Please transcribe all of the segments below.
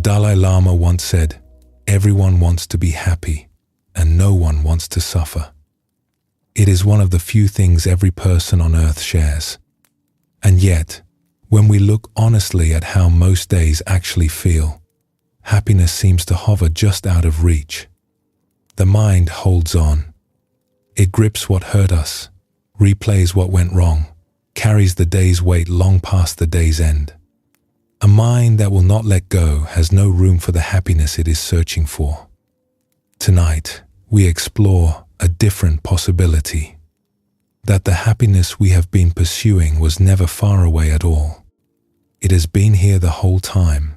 Dalai Lama once said, "Everyone wants to be happy, and no one wants to suffer." It is one of the few things every person on earth shares. And yet, when we look honestly at how most days actually feel, happiness seems to hover just out of reach. The mind holds on. It grips what hurt us, replays what went wrong, carries the day's weight long past the day's end. A mind that will not let go has no room for the happiness it is searching for. Tonight, we explore a different possibility. That the happiness we have been pursuing was never far away at all. It has been here the whole time.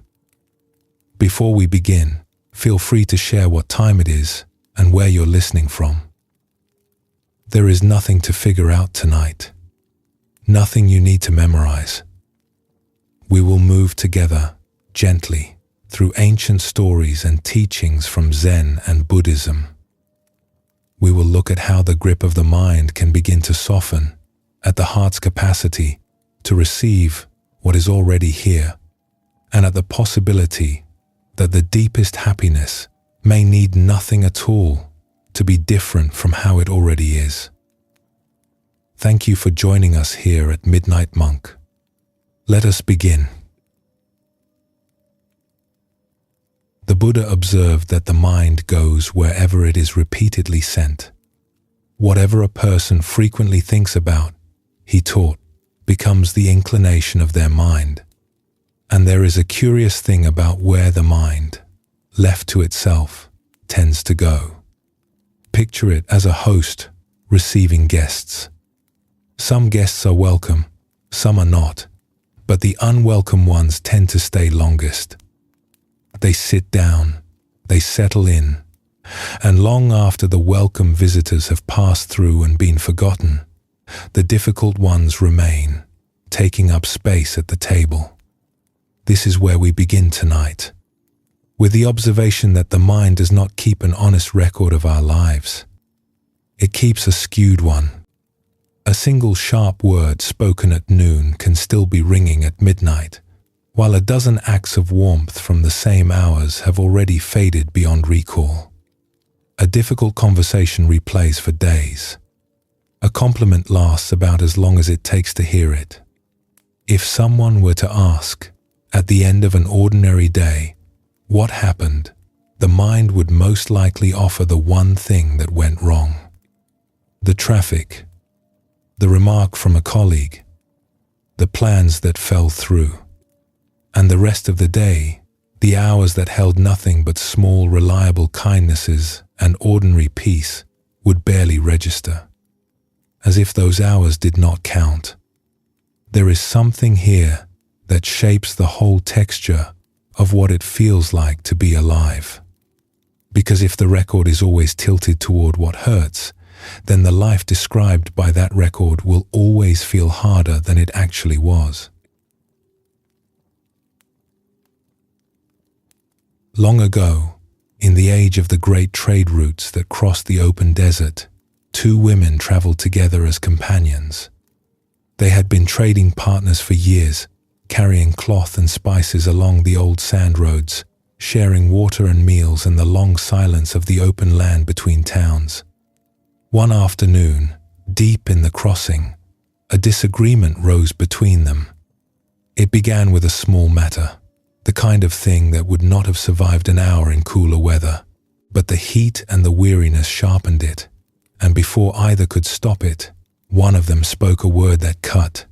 Before we begin, feel free to share what time it is and where you're listening from. There is nothing to figure out tonight. Nothing you need to memorize. We will move together, gently, through ancient stories and teachings from Zen and Buddhism. We will look at how the grip of the mind can begin to soften, at the heart's capacity to receive what is already here, and at the possibility that the deepest happiness may need nothing at all to be different from how it already is. Thank you for joining us here at Midnight Monk. Let us begin. The Buddha observed that the mind goes wherever it is repeatedly sent. Whatever a person frequently thinks about, he taught, becomes the inclination of their mind. And there is a curious thing about where the mind, left to itself, tends to go. Picture it as a host receiving guests. Some guests are welcome, some are not, but the unwelcome ones tend to stay longest. They sit down, they settle in, and long after the welcome visitors have passed through and been forgotten, the difficult ones remain, taking up space at the table. This is where we begin tonight, with the observation that the mind does not keep an honest record of our lives. It keeps a skewed one. A single sharp word spoken at noon can still be ringing at midnight, while a dozen acts of warmth from the same hours have already faded beyond recall. A difficult conversation replays for days. A compliment lasts about as long as it takes to hear it. If someone were to ask, at the end of an ordinary day, what happened, the mind would most likely offer the one thing that went wrong. The traffic, the remark from a colleague, the plans that fell through, and the rest of the day, the hours that held nothing but small, reliable kindnesses and ordinary peace, would barely register. As if those hours did not count. There is something here that shapes the whole texture of what it feels like to be alive. Because if the record is always tilted toward what hurts, then the life described by that record will always feel harder than it actually was. Long ago, in the age of the great trade routes that crossed the open desert, two women traveled together as companions. They had been trading partners for years, carrying cloth and spices along the old sand roads, sharing water and meals in the long silence of the open land between towns. One afternoon, deep in the crossing, a disagreement rose between them. It began with a small matter, the kind of thing that would not have survived an hour in cooler weather, but the heat and the weariness sharpened it, and before either could stop it, one of them spoke a word that cut.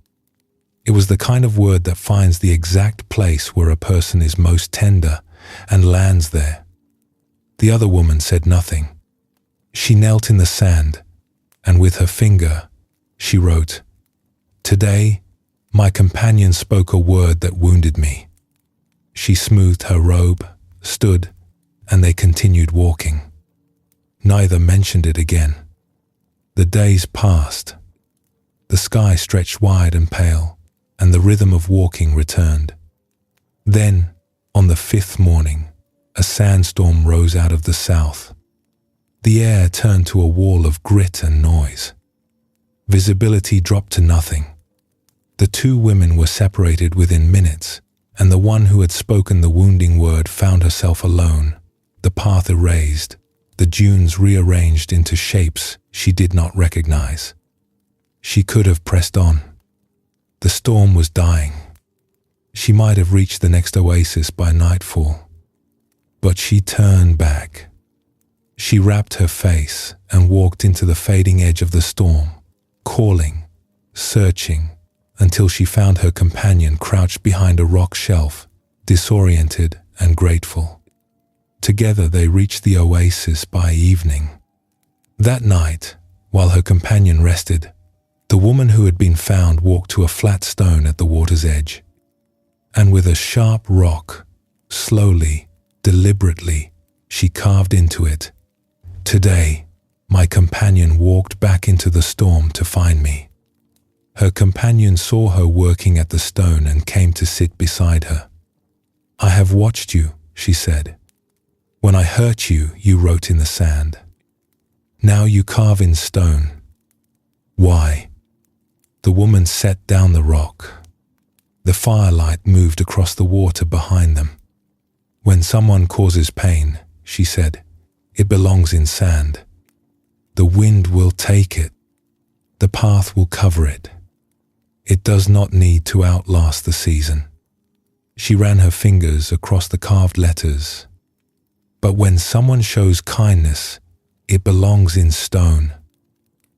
It was the kind of word that finds the exact place where a person is most tender and lands there. The other woman said nothing. She knelt in the sand, and with her finger, she wrote, "Today, my companion spoke a word that wounded me." She smoothed her robe, stood, and they continued walking. Neither mentioned it again. The days passed. The sky stretched wide and pale, and the rhythm of walking returned. Then, on the fifth morning, a sandstorm rose out of the south. The air turned to a wall of grit and noise. Visibility dropped to nothing. The two women were separated within minutes, and the one who had spoken the wounding word found herself alone, the path erased, the dunes rearranged into shapes she did not recognize. She could have pressed on. The storm was dying. She might have reached the next oasis by nightfall. But she turned back. She wrapped her face and walked into the fading edge of the storm, calling, searching, until she found her companion crouched behind a rock shelf, disoriented and grateful. Together they reached the oasis by evening. That night, while her companion rested, the woman who had been found walked to a flat stone at the water's edge, and with a sharp rock, slowly, deliberately, she carved into it. Today, my companion walked back into the storm to find me. Her companion saw her working at the stone and came to sit beside her. I have watched you, she said. When I hurt you, you wrote in the sand. Now you carve in stone. Why? The woman set down the rock. The firelight moved across the water behind them. When someone causes pain, she said, it belongs in sand. The wind will take it. The path will cover it. It does not need to outlast the season. She ran her fingers across the carved letters. But when someone shows kindness, it belongs in stone.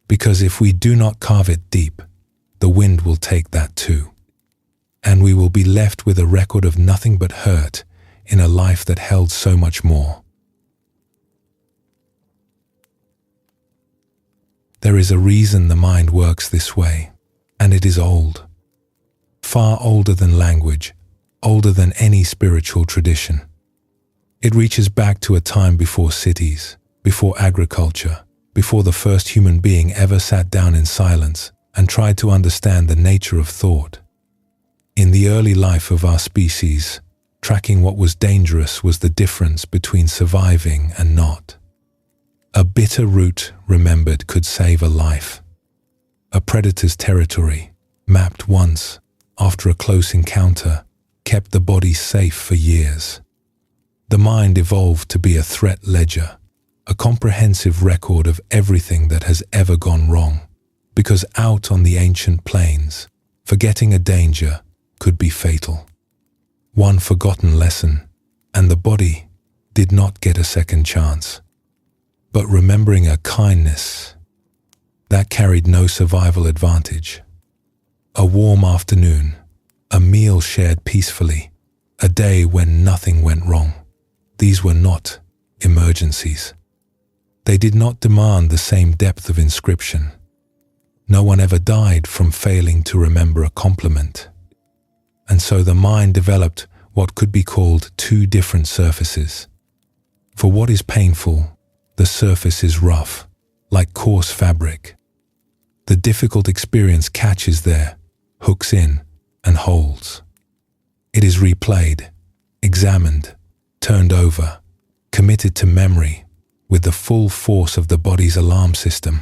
Because if we do not carve it deep, the wind will take that too. And we will be left with a record of nothing but hurt in a life that held so much more. There is a reason the mind works this way, and it is old. Far older than language, older than any spiritual tradition. It reaches back to a time before cities, before agriculture, before the first human being ever sat down in silence and tried to understand the nature of thought. In the early life of our species, tracking what was dangerous was the difference between surviving and not. A bitter root, remembered, could save a life. A predator's territory, mapped once, after a close encounter, kept the body safe for years. The mind evolved to be a threat ledger, a comprehensive record of everything that has ever gone wrong, because out on the ancient plains, forgetting a danger could be fatal. One forgotten lesson, and the body did not get a second chance. But remembering a kindness, that carried no survival advantage. A warm afternoon, a meal shared peacefully, a day when nothing went wrong. These were not emergencies. They did not demand the same depth of inscription. No one ever died from failing to remember a compliment. And so the mind developed what could be called two different surfaces. For what is painful, the surface is rough, like coarse fabric. The difficult experience catches there, hooks in, and holds. It is replayed, examined, turned over, committed to memory with the full force of the body's alarm system.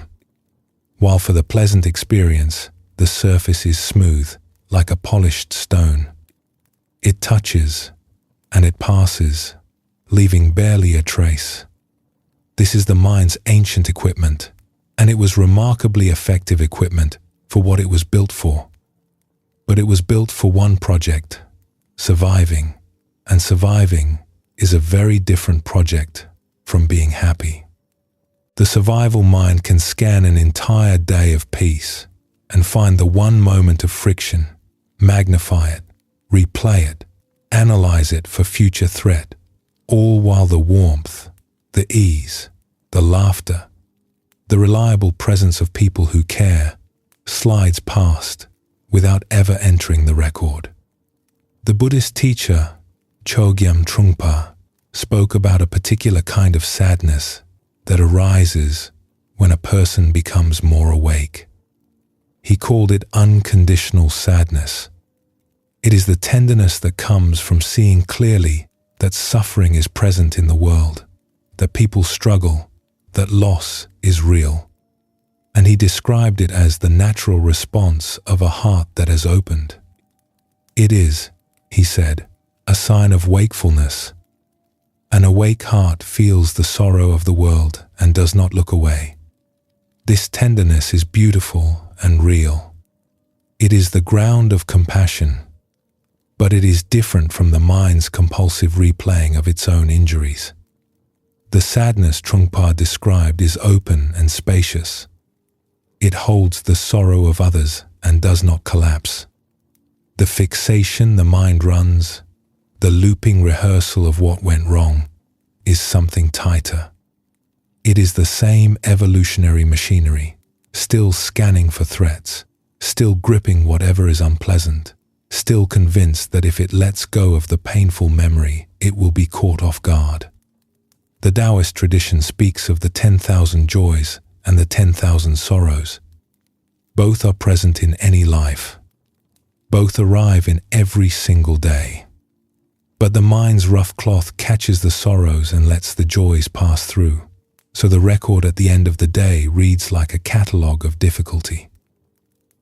While for the pleasant experience, the surface is smooth, like a polished stone. It touches, and it passes, leaving barely a trace. This is the mind's ancient equipment, and it was remarkably effective equipment for what it was built for. But it was built for one project, surviving, and surviving is a very different project from being happy. The survival mind can scan an entire day of peace and find the one moment of friction, magnify it, replay it, analyze it for future threat, all while the warmth, the ease, the laughter, the reliable presence of people who care slides past without ever entering the record. The Buddhist teacher, Chogyam Trungpa, spoke about a particular kind of sadness that arises when a person becomes more awake. He called it unconditional sadness. It is the tenderness that comes from seeing clearly that suffering is present in the world, that people struggle, that loss is real. And he described it as the natural response of a heart that has opened. It is, he said, a sign of wakefulness. An awake heart feels the sorrow of the world and does not look away. This tenderness is beautiful and real. It is the ground of compassion, but it is different from the mind's compulsive replaying of its own injuries. The sadness Trungpa described is open and spacious. It holds the sorrow of others and does not collapse. The fixation the mind runs, the looping rehearsal of what went wrong, is something tighter. It is the same evolutionary machinery, still scanning for threats, still gripping whatever is unpleasant, still convinced that if it lets go of the painful memory, it will be caught off guard. The Taoist tradition speaks of the 10,000 joys and the 10,000 sorrows. Both are present in any life. Both arrive in every single day. But the mind's rough cloth catches the sorrows and lets the joys pass through, so the record at the end of the day reads like a catalogue of difficulty.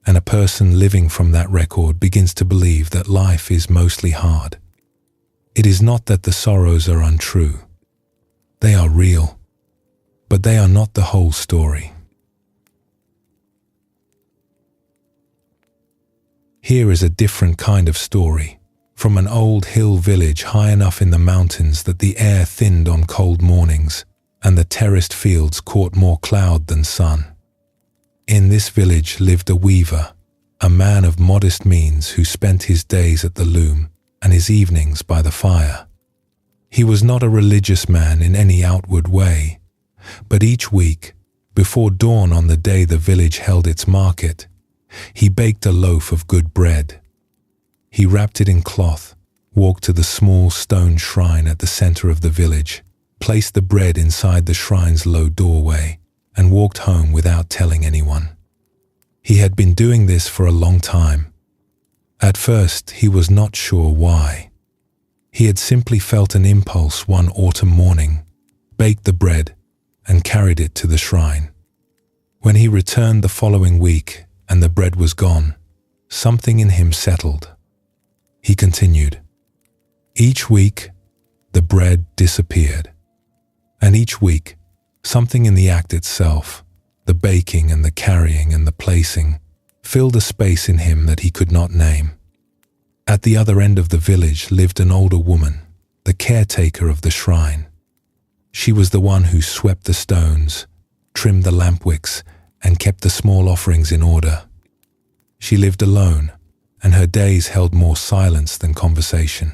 And a person living from that record begins to believe that life is mostly hard. It is not that the sorrows are untrue. They are real, but they are not the whole story. Here is a different kind of story, from an old hill village high enough in the mountains that the air thinned on cold mornings, and the terraced fields caught more cloud than sun. In this village lived a weaver, a man of modest means who spent his days at the loom and his evenings by the fire. He was not a religious man in any outward way, but each week, before dawn on the day the village held its market, he baked a loaf of good bread. He wrapped it in cloth, walked to the small stone shrine at the center of the village, placed the bread inside the shrine's low doorway, and walked home without telling anyone. He had been doing this for a long time. At first, he was not sure why. He had simply felt an impulse one autumn morning, baked the bread, and carried it to the shrine. When he returned the following week and the bread was gone, something in him settled. He continued. Each week, the bread disappeared. And each week, something in the act itself, the baking and the carrying and the placing, filled a space in him that he could not name. At the other end of the village lived an older woman, the caretaker of the shrine. She was the one who swept the stones, trimmed the lamp wicks, and kept the small offerings in order. She lived alone, and her days held more silence than conversation.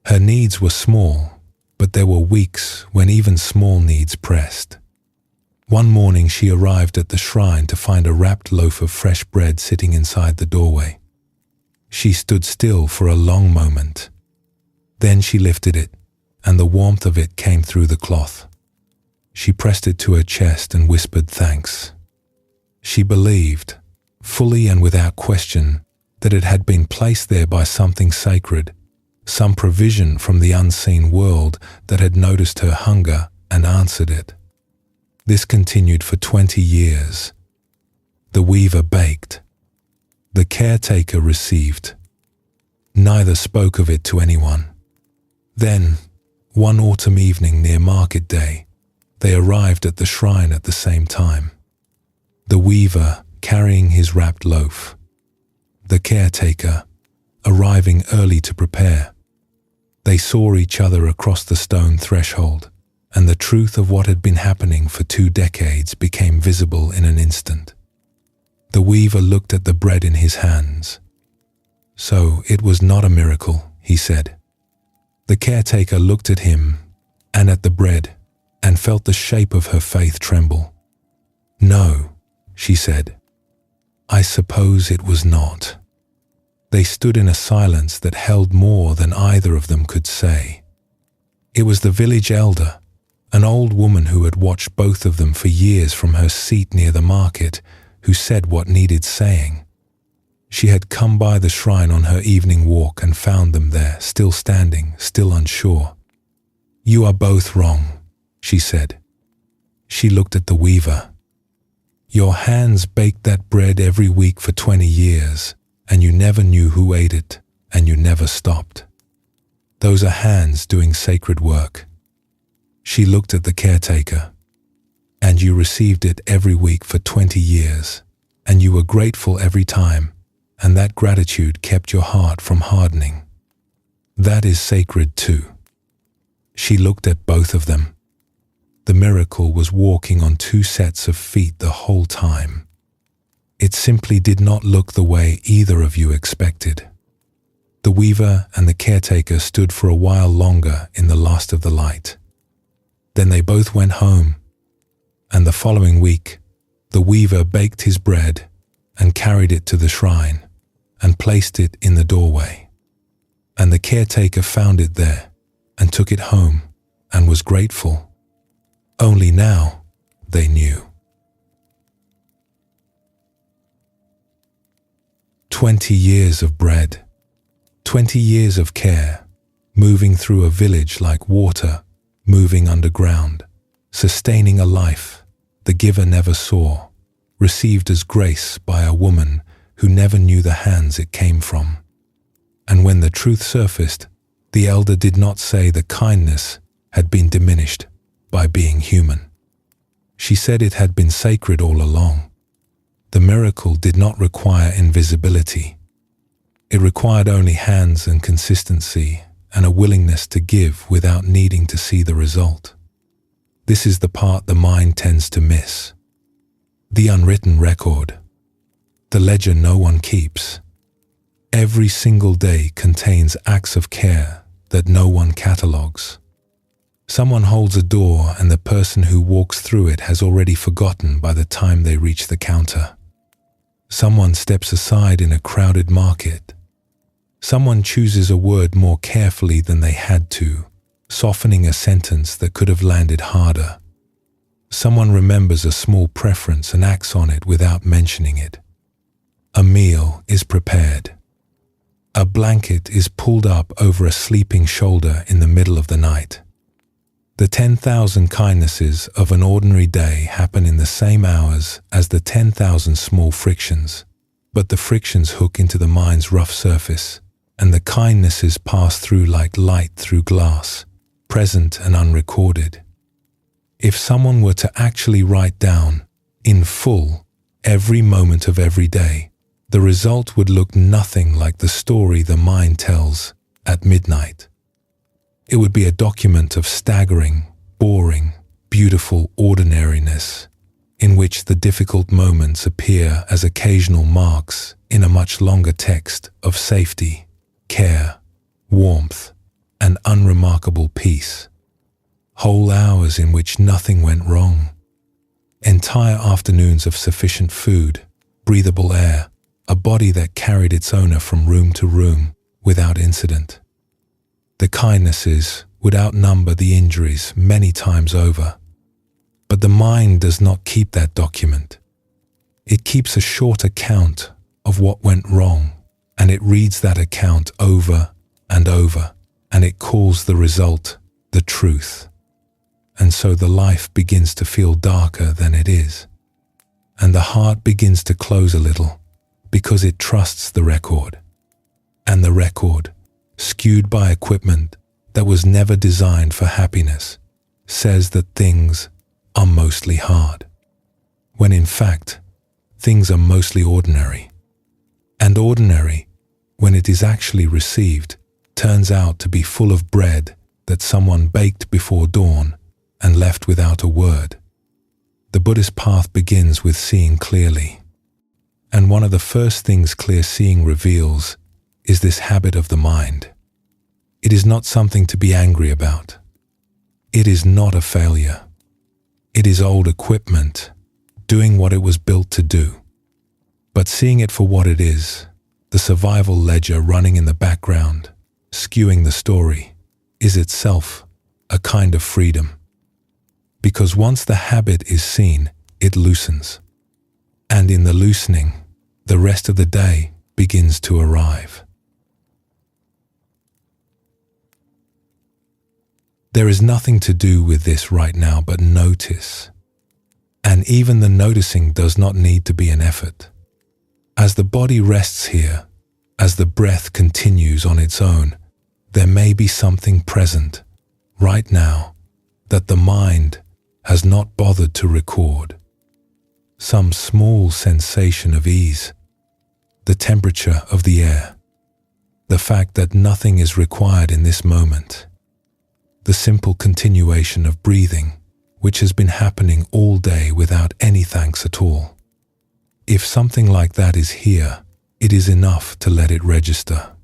Her needs were small, but there were weeks when even small needs pressed. One morning she arrived at the shrine to find a wrapped loaf of fresh bread sitting inside the doorway. She stood still for a long moment. Then she lifted it, and the warmth of it came through the cloth. She pressed it to her chest and whispered thanks. She believed, fully and without question, that it had been placed there by something sacred, some provision from the unseen world that had noticed her hunger and answered it. This continued for 20 years. The weaver baked. The caretaker received. Neither spoke of it to anyone. Then, one autumn evening near market day, they arrived at the shrine at the same time. The weaver carrying his wrapped loaf. The caretaker arriving early to prepare. They saw each other across the stone threshold, and the truth of what had been happening for 2 decades became visible in an instant. The weaver looked at the bread in his hands. So it was not a miracle, he said. The caretaker looked at him and at the bread and felt the shape of her faith tremble. No, she said. I suppose it was not. They stood in a silence that held more than either of them could say. It was the village elder, an old woman who had watched both of them for years from her seat near the market, who said what needed saying. She had come by the shrine on her evening walk and found them there, still standing, still unsure. You are both wrong, she said. She looked at the weaver. Your hands baked that bread every week for 20 years, and you never knew who ate it, and you never stopped. Those are hands doing sacred work. She looked at the caretaker. And you received it every week for 20 years, and you were grateful every time, and that gratitude kept your heart from hardening. That is sacred too. She looked at both of them. The miracle was walking on two sets of feet the whole time. It simply did not look the way either of you expected. The weaver and the caretaker stood for a while longer in the last of the light. Then they both went home, and the following week, the weaver baked his bread and carried it to the shrine and placed it in the doorway. And the caretaker found it there and took it home and was grateful. Only now they knew. 20 years of bread, 20 years of care, moving through a village like water, moving underground, sustaining a life the giver never saw, received as grace by a woman who never knew the hands it came from. And when the truth surfaced, the elder did not say the kindness had been diminished by being human. She said it had been sacred all along. The miracle did not require invisibility. It required only hands and consistency and a willingness to give without needing to see the result. This is the part the mind tends to miss. The unwritten record. The ledger no one keeps. Every single day contains acts of care that no one catalogues. Someone holds a door and the person who walks through it has already forgotten by the time they reach the counter. Someone steps aside in a crowded market. Someone chooses a word more carefully than they had to, softening a sentence that could have landed harder. Someone remembers a small preference and acts on it without mentioning it. A meal is prepared. A blanket is pulled up over a sleeping shoulder in the middle of the night. The 10,000 kindnesses of an ordinary day happen in the same hours as the 10,000 small frictions, but the frictions hook into the mind's rough surface, and the kindnesses pass through like light through glass, present and unrecorded. If someone were to actually write down, in full, every moment of every day, the result would look nothing like the story the mind tells at midnight. It would be a document of staggering, boring, beautiful ordinariness, in which the difficult moments appear as occasional marks in a much longer text of safety, care, warmth, and unremarkable peace. Whole hours in which nothing went wrong. Entire afternoons of sufficient food, breathable air, a body that carried its owner from room to room without incident. The kindnesses would outnumber the injuries many times over. But the mind does not keep that document. It keeps a short account of what went wrong, and it reads that account over and over, and it calls the result the truth. And so the life begins to feel darker than it is, and the heart begins to close a little because it trusts the record. And the record, skewed by equipment that was never designed for happiness, says that things are mostly hard, when in fact, things are mostly ordinary. And ordinary, when it is actually received, turns out to be full of bread that someone baked before dawn and left without a word. The Buddhist path begins with seeing clearly. And one of the first things clear seeing reveals is this habit of the mind. It is not something to be angry about. It is not a failure. It is old equipment, doing what it was built to do. But seeing it for what it is, the survival ledger running in the background, skewing the story, is itself a kind of freedom. Because once the habit is seen, it loosens. And in the loosening, the rest of the day begins to arrive. There is nothing to do with this right now but notice. And even the noticing does not need to be an effort. As the body rests here, as the breath continues on its own, there may be something present, right now, that the mind has not bothered to record. Some small sensation of ease, the temperature of the air, the fact that nothing is required in this moment, the simple continuation of breathing, which has been happening all day without any thanks at all. If something like that is here, it is enough to let it register,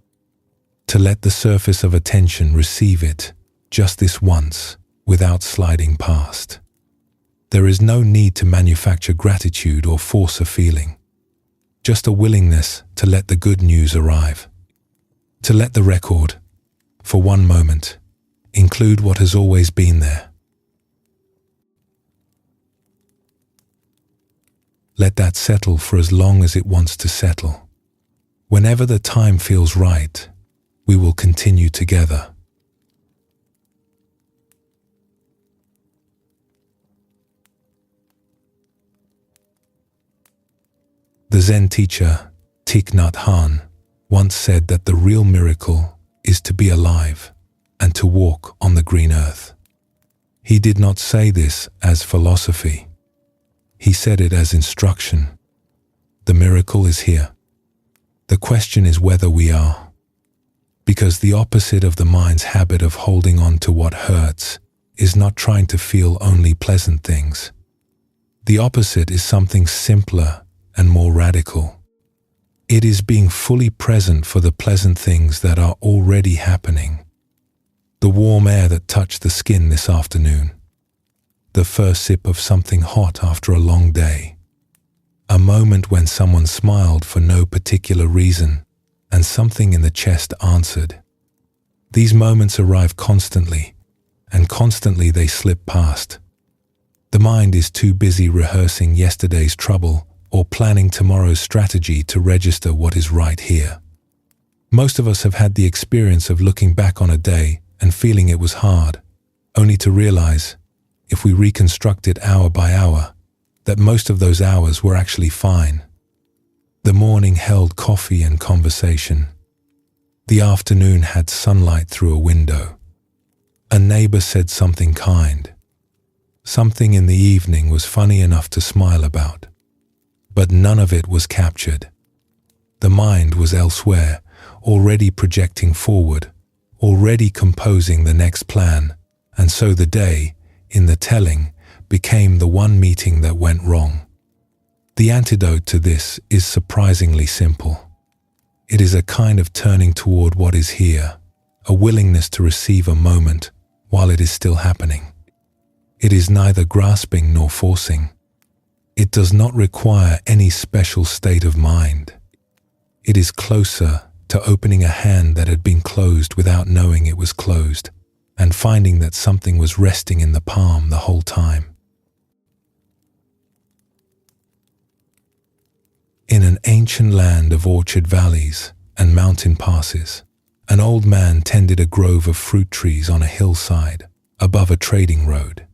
to let the surface of attention receive it just this once without sliding past. There is no need to manufacture gratitude or force a feeling, just a willingness to let the good news arrive, to let the record, for one moment, include what has always been there. Let that settle for as long as it wants to settle. Whenever the time feels right, we will continue together. The Zen teacher, Thich Nhat Hanh, once said that the real miracle is to be alive and to walk on the green earth. He did not say this as philosophy. He said it as instruction. The miracle is here. The question is whether we are. Because the opposite of the mind's habit of holding on to what hurts is not trying to feel only pleasant things. The opposite is something simpler and more radical. It is being fully present for the pleasant things that are already happening. The warm air that touched the skin this afternoon. The first sip of something hot after a long day. A moment when someone smiled for no particular reason and something in the chest answered. These moments arrive constantly, and constantly they slip past. The mind is too busy rehearsing yesterday's trouble or planning tomorrow's strategy to register what is right here. Most of us have had the experience of looking back on a day and feeling it was hard, only to realize, if we reconstruct it hour by hour, that most of those hours were actually fine. The morning held coffee and conversation. The afternoon had sunlight through a window. A neighbor said something kind. Something in the evening was funny enough to smile about. But none of it was captured. The mind was elsewhere, already projecting forward, already composing the next plan, and so the day, in the telling, became the one meeting that went wrong. The antidote to this is surprisingly simple. It is a kind of turning toward what is here, a willingness to receive a moment while it is still happening. It is neither grasping nor forcing. It does not require any special state of mind. It is closer to opening a hand that had been closed without knowing it was closed, and finding that something was resting in the palm the whole time. In an ancient land of orchard valleys and mountain passes, an old man tended a grove of fruit trees on a hillside above a trading road.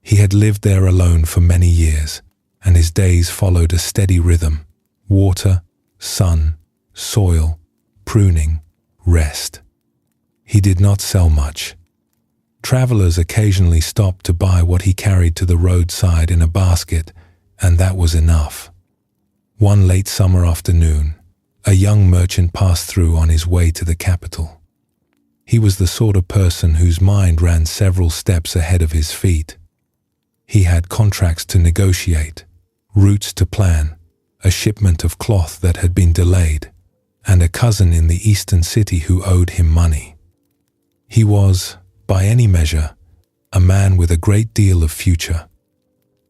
He had lived there alone for many years, and his days followed a steady rhythm: water, sun, soil, pruning, rest. He did not sell much. Travelers occasionally stopped to buy what he carried to the roadside in a basket, and that was enough. One late summer afternoon, a young merchant passed through on his way to the capital. He was the sort of person whose mind ran several steps ahead of his feet. He had contracts to negotiate, routes to plan, a shipment of cloth that had been delayed, and a cousin in the eastern city who owed him money. He was, by any measure, a man with a great deal of future.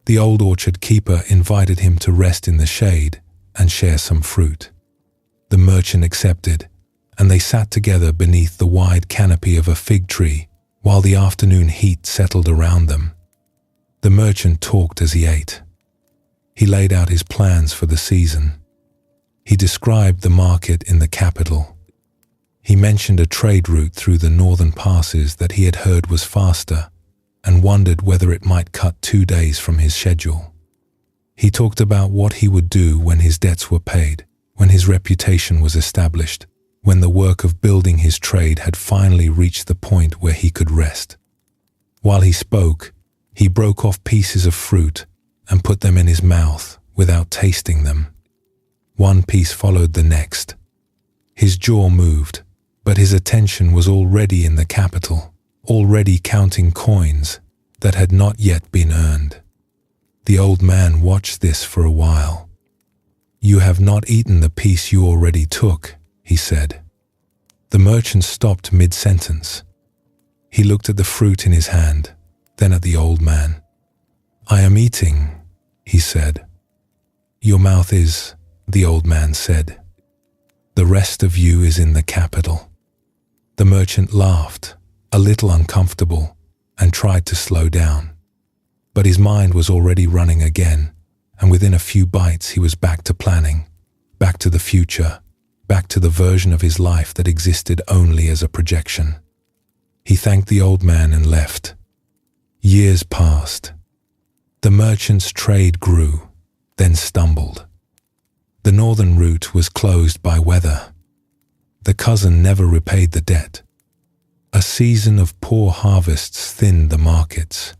The old orchard keeper invited him to rest in the shade and share some fruit. The merchant accepted, and they sat together beneath the wide canopy of a fig tree while the afternoon heat settled around them. The merchant talked as he ate. He laid out his plans for the season. He described the market in the capital. He mentioned a trade route through the northern passes that he had heard was faster, and wondered whether it might cut 2 days from his schedule. He talked about what he would do when his debts were paid, when his reputation was established, when the work of building his trade had finally reached the point where he could rest. While he spoke, he broke off pieces of fruit and put them in his mouth without tasting them. One piece followed the next. His jaw moved, but his attention was already in the capital, already counting coins that had not yet been earned. The old man watched this for a while. "You have not eaten the piece you already took," he said. The merchant stopped mid-sentence. He looked at the fruit in his hand, then at the old man. "I am eating," he said. "Your mouth is," the old man said. "The rest of you is in the capital." The merchant laughed, a little uncomfortable, and tried to slow down. But his mind was already running again, and within a few bites he was back to planning, back to the future, back to the version of his life that existed only as a projection. He thanked the old man and left. Years passed. The merchant's trade grew, then stumbled. The northern route was closed by weather. The cousin never repaid the debt. A season of poor harvests thinned the markets.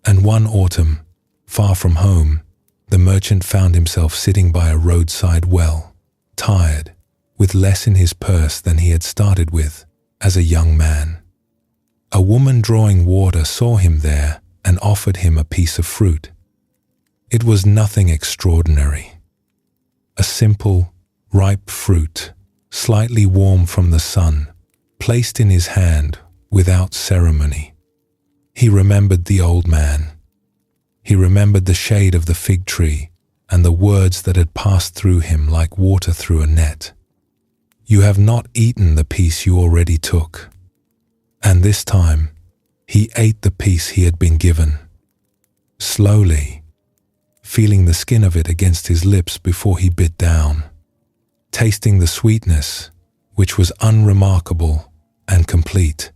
And one autumn, far from home, the merchant found himself sitting by a roadside well, tired, with less in his purse than he had started with as a young man. A woman drawing water saw him there and offered him a piece of fruit. It was nothing extraordinary. A simple, ripe fruit, slightly warm from the sun, placed in his hand without ceremony. He remembered the old man. He remembered the shade of the fig tree and the words that had passed through him like water through a net. "You have not eaten the piece you already took." And this time, he ate the piece he had been given. Slowly, feeling the skin of it against his lips before he bit down, tasting the sweetness, which was unremarkable and complete,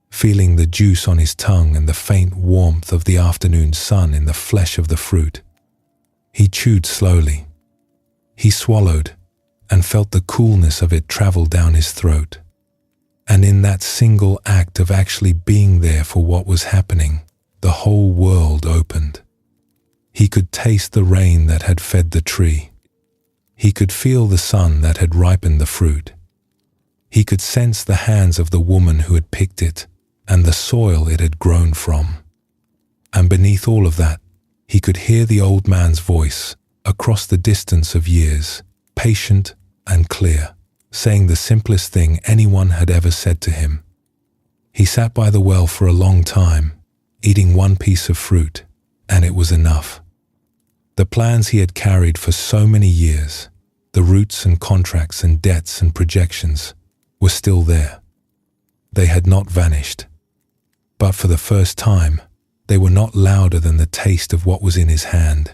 feeling the juice on his tongue and the faint warmth of the afternoon sun in the flesh of the fruit. He chewed slowly. He swallowed and felt the coolness of it travel down his throat. And in that single act of actually being there for what was happening, the whole world opened. He could taste the rain that had fed the tree. He could feel the sun that had ripened the fruit. He could sense the hands of the woman who had picked it and the soil it had grown from. And beneath all of that, he could hear the old man's voice across the distance of years, patient and clear, saying the simplest thing anyone had ever said to him. He sat by the well for a long time, eating one piece of fruit, and it was enough. The plans he had carried for so many years, the routes and contracts and debts and projections, were still there. They had not vanished. But for the first time, they were not louder than the taste of what was in his hand.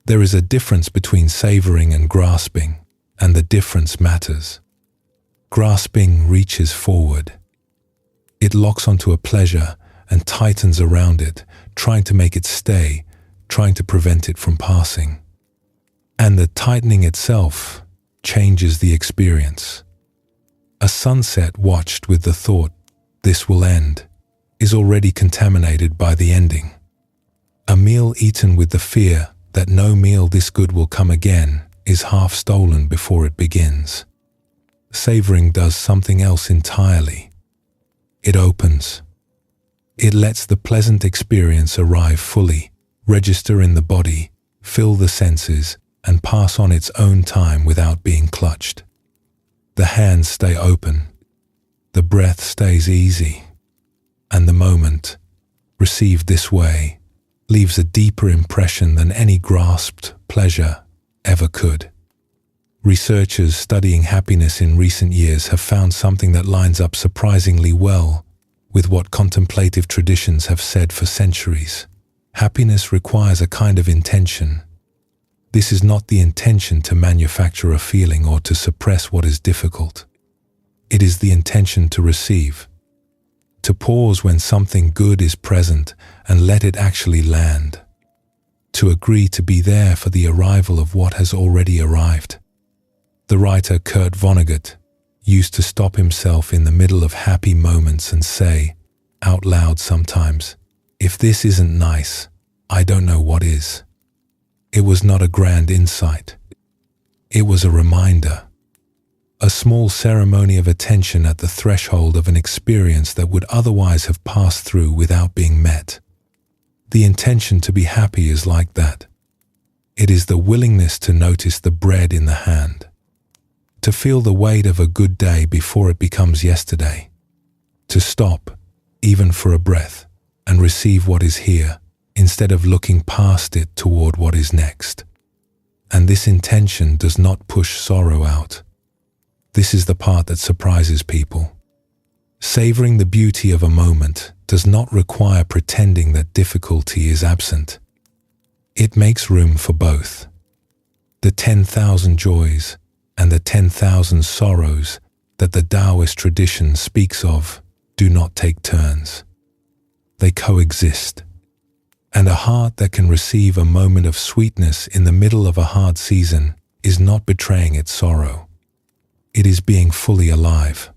There is a difference between savoring and grasping, and the difference matters. Grasping reaches forward. It locks onto a pleasure and tightens around it, trying to make it stay, trying to prevent it from passing. And the tightening itself changes the experience. A sunset watched with the thought, "This will end," is already contaminated by the ending. A meal eaten with the fear that no meal this good will come again is half stolen before it begins. Savoring does something else entirely. It opens. It lets the pleasant experience arrive fully, register in the body, fill the senses, and pass on its own time without being clutched. The hands stay open. The breath stays easy. And the moment, received this way, leaves a deeper impression than any grasped pleasure ever could. Researchers studying happiness in recent years have found something that lines up surprisingly well with what contemplative traditions have said for centuries. Happiness requires a kind of intention. This is not the intention to manufacture a feeling or to suppress what is difficult. It is the intention to receive. To pause when something good is present and let it actually land. to agree to be there for the arrival of what has already arrived. The writer Kurt Vonnegut used to stop himself in the middle of happy moments and say, out loud sometimes, "If this isn't nice, I don't know what is." It was not a grand insight. It was a reminder, a small ceremony of attention at the threshold of an experience that would otherwise have passed through without being met. The intention to be happy is like that. It is the willingness to notice the bread in the hand, to feel the weight of a good day before it becomes yesterday, to stop, even for a breath, and receive what is here, instead of looking past it toward what is next. And this intention does not push sorrow out. This is the part that surprises people. Savoring the beauty of a moment does not require pretending that difficulty is absent. It makes room for both. The 10,000 joys and the 10,000 sorrows that the Taoist tradition speaks of do not take turns. They coexist. And a heart that can receive a moment of sweetness in the middle of a hard season is not betraying its sorrow. It is being fully alive.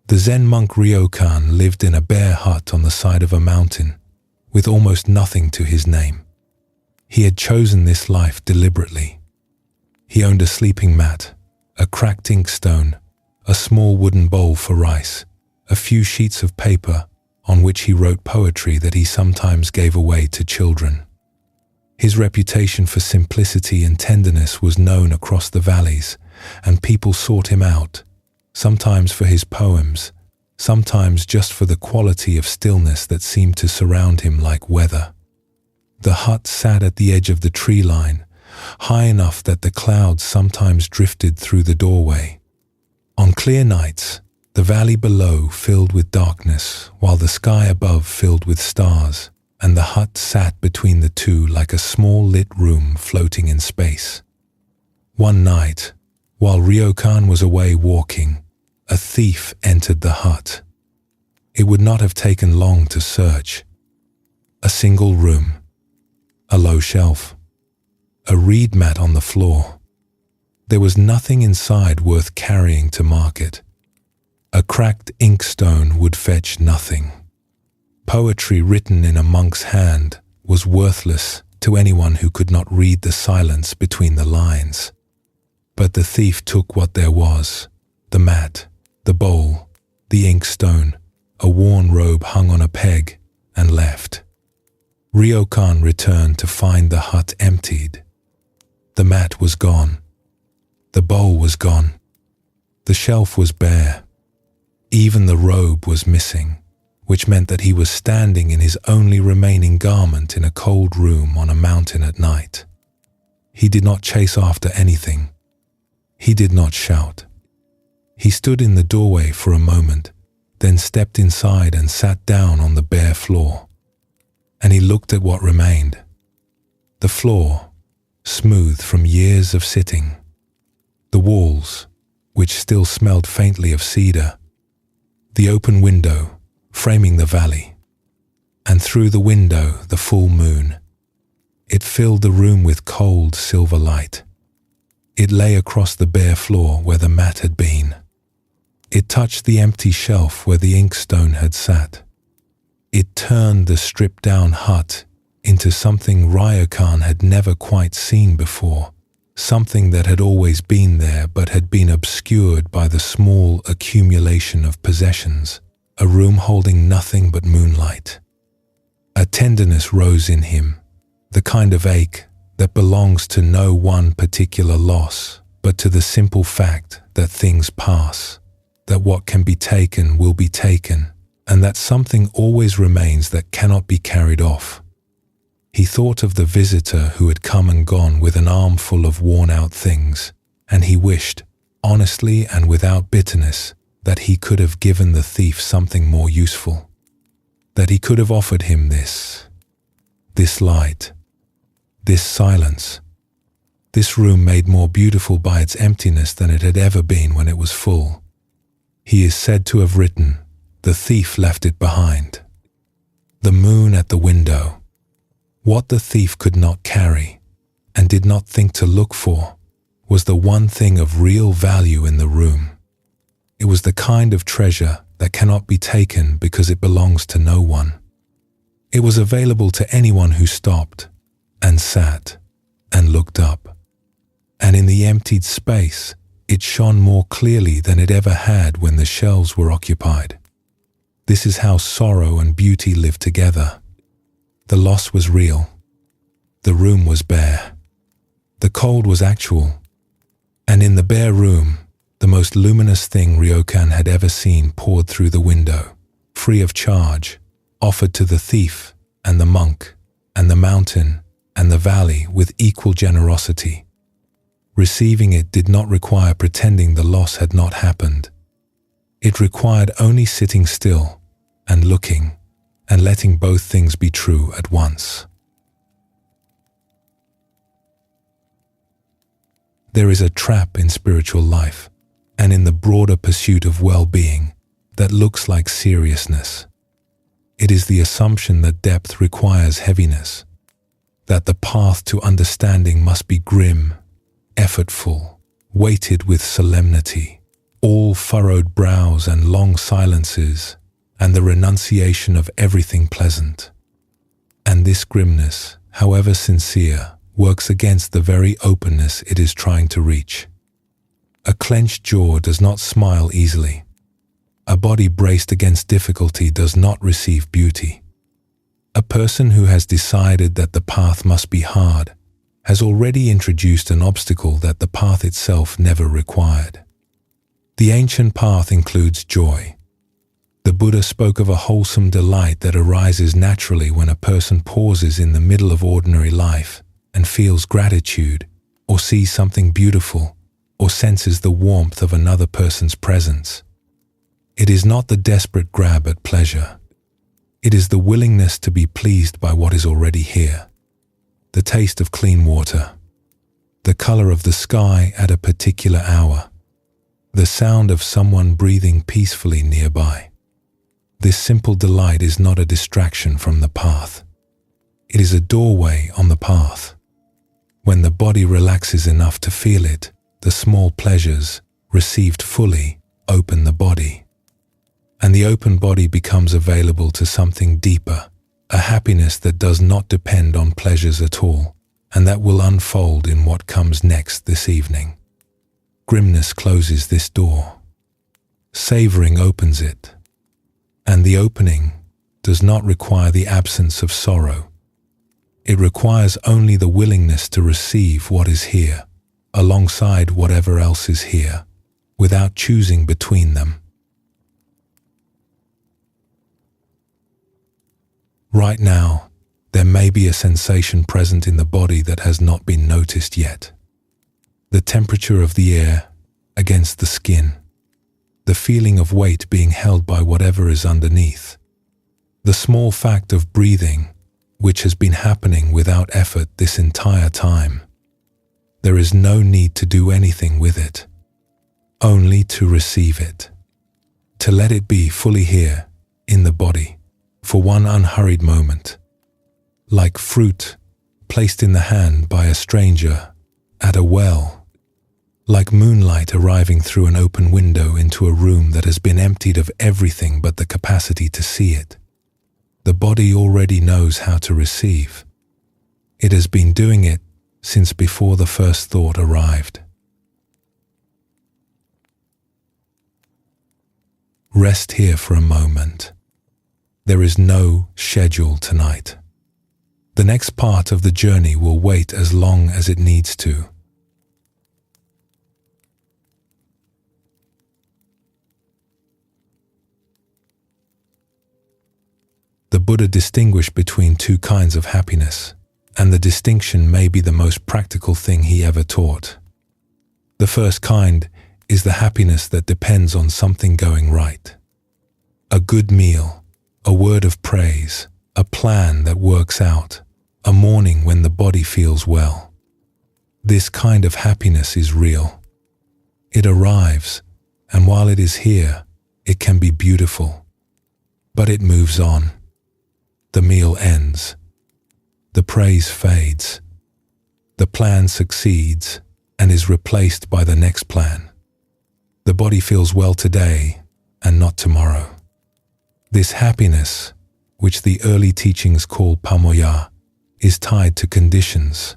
The Zen monk Ryokan lived in a bare hut on the side of a mountain, with almost nothing to his name. He had chosen this life deliberately. He owned a sleeping mat, a cracked inkstone, a small wooden bowl for rice, a few sheets of paper on which he wrote poetry that he sometimes gave away to children. His reputation for simplicity and tenderness was known across the valleys, and people sought him out, sometimes for his poems, sometimes just for the quality of stillness that seemed to surround him like weather. The hut sat at the edge of the tree line, high enough that the clouds sometimes drifted through the doorway. On clear nights, the valley below filled with darkness, while the sky above filled with stars, and the hut sat between the two like a small lit room floating in space. One night, while Ryokan was away walking, a thief entered the hut. It would not have taken long to search. A single room, a low shelf, a reed mat on the floor. There was nothing inside worth carrying to market. A cracked inkstone would fetch nothing. Poetry written in a monk's hand was worthless to anyone who could not read the silence between the lines. But the thief took what there was, the mat, the bowl, the inkstone, a worn robe hung on a peg, and left. Ryokan returned to find the hut emptied. The mat was gone. The bowl was gone. The shelf was bare. Even the robe was missing, which meant that he was standing in his only remaining garment in a cold room on a mountain at night. He did not chase after anything. He did not shout. He stood in the doorway for a moment, then stepped inside and sat down on the bare floor. And he looked at what remained. The floor, smooth from years of sitting. The walls, which still smelled faintly of cedar. The open window, framing the valley. And through the window, the full moon. It filled the room with cold silver light. It lay across the bare floor where the mat had been. It touched the empty shelf where the inkstone had sat. It turned the stripped-down hut into something Ryokan had never quite seen before, something that had always been there but had been obscured by the small accumulation of possessions, a room holding nothing but moonlight. A tenderness rose in him, the kind of ache that belongs to no one particular loss, but to the simple fact that things pass, that what can be taken will be taken, and that something always remains that cannot be carried off. He thought of the visitor who had come and gone with an armful of worn-out things, and he wished, honestly and without bitterness, that he could have given the thief something more useful, that he could have offered him this light, this silence, this room made more beautiful by its emptiness than it had ever been when it was full. He is said to have written, "The thief left it behind." The moon at the window. What the thief could not carry, and did not think to look for, was the one thing of real value in the room. It was the kind of treasure that cannot be taken because it belongs to no one. It was available to anyone who stopped and sat and looked up. And in the emptied space, it shone more clearly than it ever had when the shelves were occupied. This is how sorrow and beauty live together. The loss was real. The room was bare. The cold was actual. And in the bare room, the most luminous thing Ryokan had ever seen poured through the window, free of charge, offered to the thief and the monk and the mountain and the valley with equal generosity. Receiving it did not require pretending the loss had not happened. It required only sitting still and looking and letting both things be true at once. There is a trap in spiritual life and in the broader pursuit of well-being that looks like seriousness. It is the assumption that depth requires heaviness, that the path to understanding must be grim, effortful, weighted with solemnity, all furrowed brows and long silences, and the renunciation of everything pleasant. And this grimness, however sincere, works against the very openness it is trying to reach. A clenched jaw does not smile easily. A body braced against difficulty does not receive beauty. A person who has decided that the path must be hard has already introduced an obstacle that the path itself never required. The ancient path includes joy. The Buddha spoke of a wholesome delight that arises naturally when a person pauses in the middle of ordinary life and feels gratitude, or sees something beautiful, or senses the warmth of another person's presence. It is not the desperate grab at pleasure. It is the willingness to be pleased by what is already here. The taste of clean water, the color of the sky at a particular hour, the sound of someone breathing peacefully nearby. This simple delight is not a distraction from the path. It is a doorway on the path. When the body relaxes enough to feel it, the small pleasures, received fully, open the body. And the open body becomes available to something deeper, a happiness that does not depend on pleasures at all, and that will unfold in what comes next this evening. Grimness closes this door. Savoring opens it. And the opening does not require the absence of sorrow. It requires only the willingness to receive what is here, alongside whatever else is here, without choosing between them. Right now, there may be a sensation present in the body that has not been noticed yet. The temperature of the air against the skin, the feeling of weight being held by whatever is underneath, the small fact of breathing, which has been happening without effort this entire time. There is no need to do anything with it, only to receive it, to let it be fully here, in the body, for one unhurried moment, like fruit placed in the hand by a stranger at a well, like moonlight arriving through an open window into a room that has been emptied of everything but the capacity to see it. The body already knows how to receive. It has been doing it since before the first thought arrived. Rest here for a moment. There is no schedule tonight. The next part of the journey will wait as long as it needs to. The Buddha distinguished between two kinds of happiness, and the distinction may be the most practical thing he ever taught. The first kind is the happiness that depends on something going right. A good meal, a word of praise, a plan that works out, a morning when the body feels well. This kind of happiness is real. It arrives, and while it is here, it can be beautiful. But it moves on. The meal ends. The praise fades. The plan succeeds and is replaced by the next plan. The body feels well today and not tomorrow. This happiness, which the early teachings call pamoya, is tied to conditions,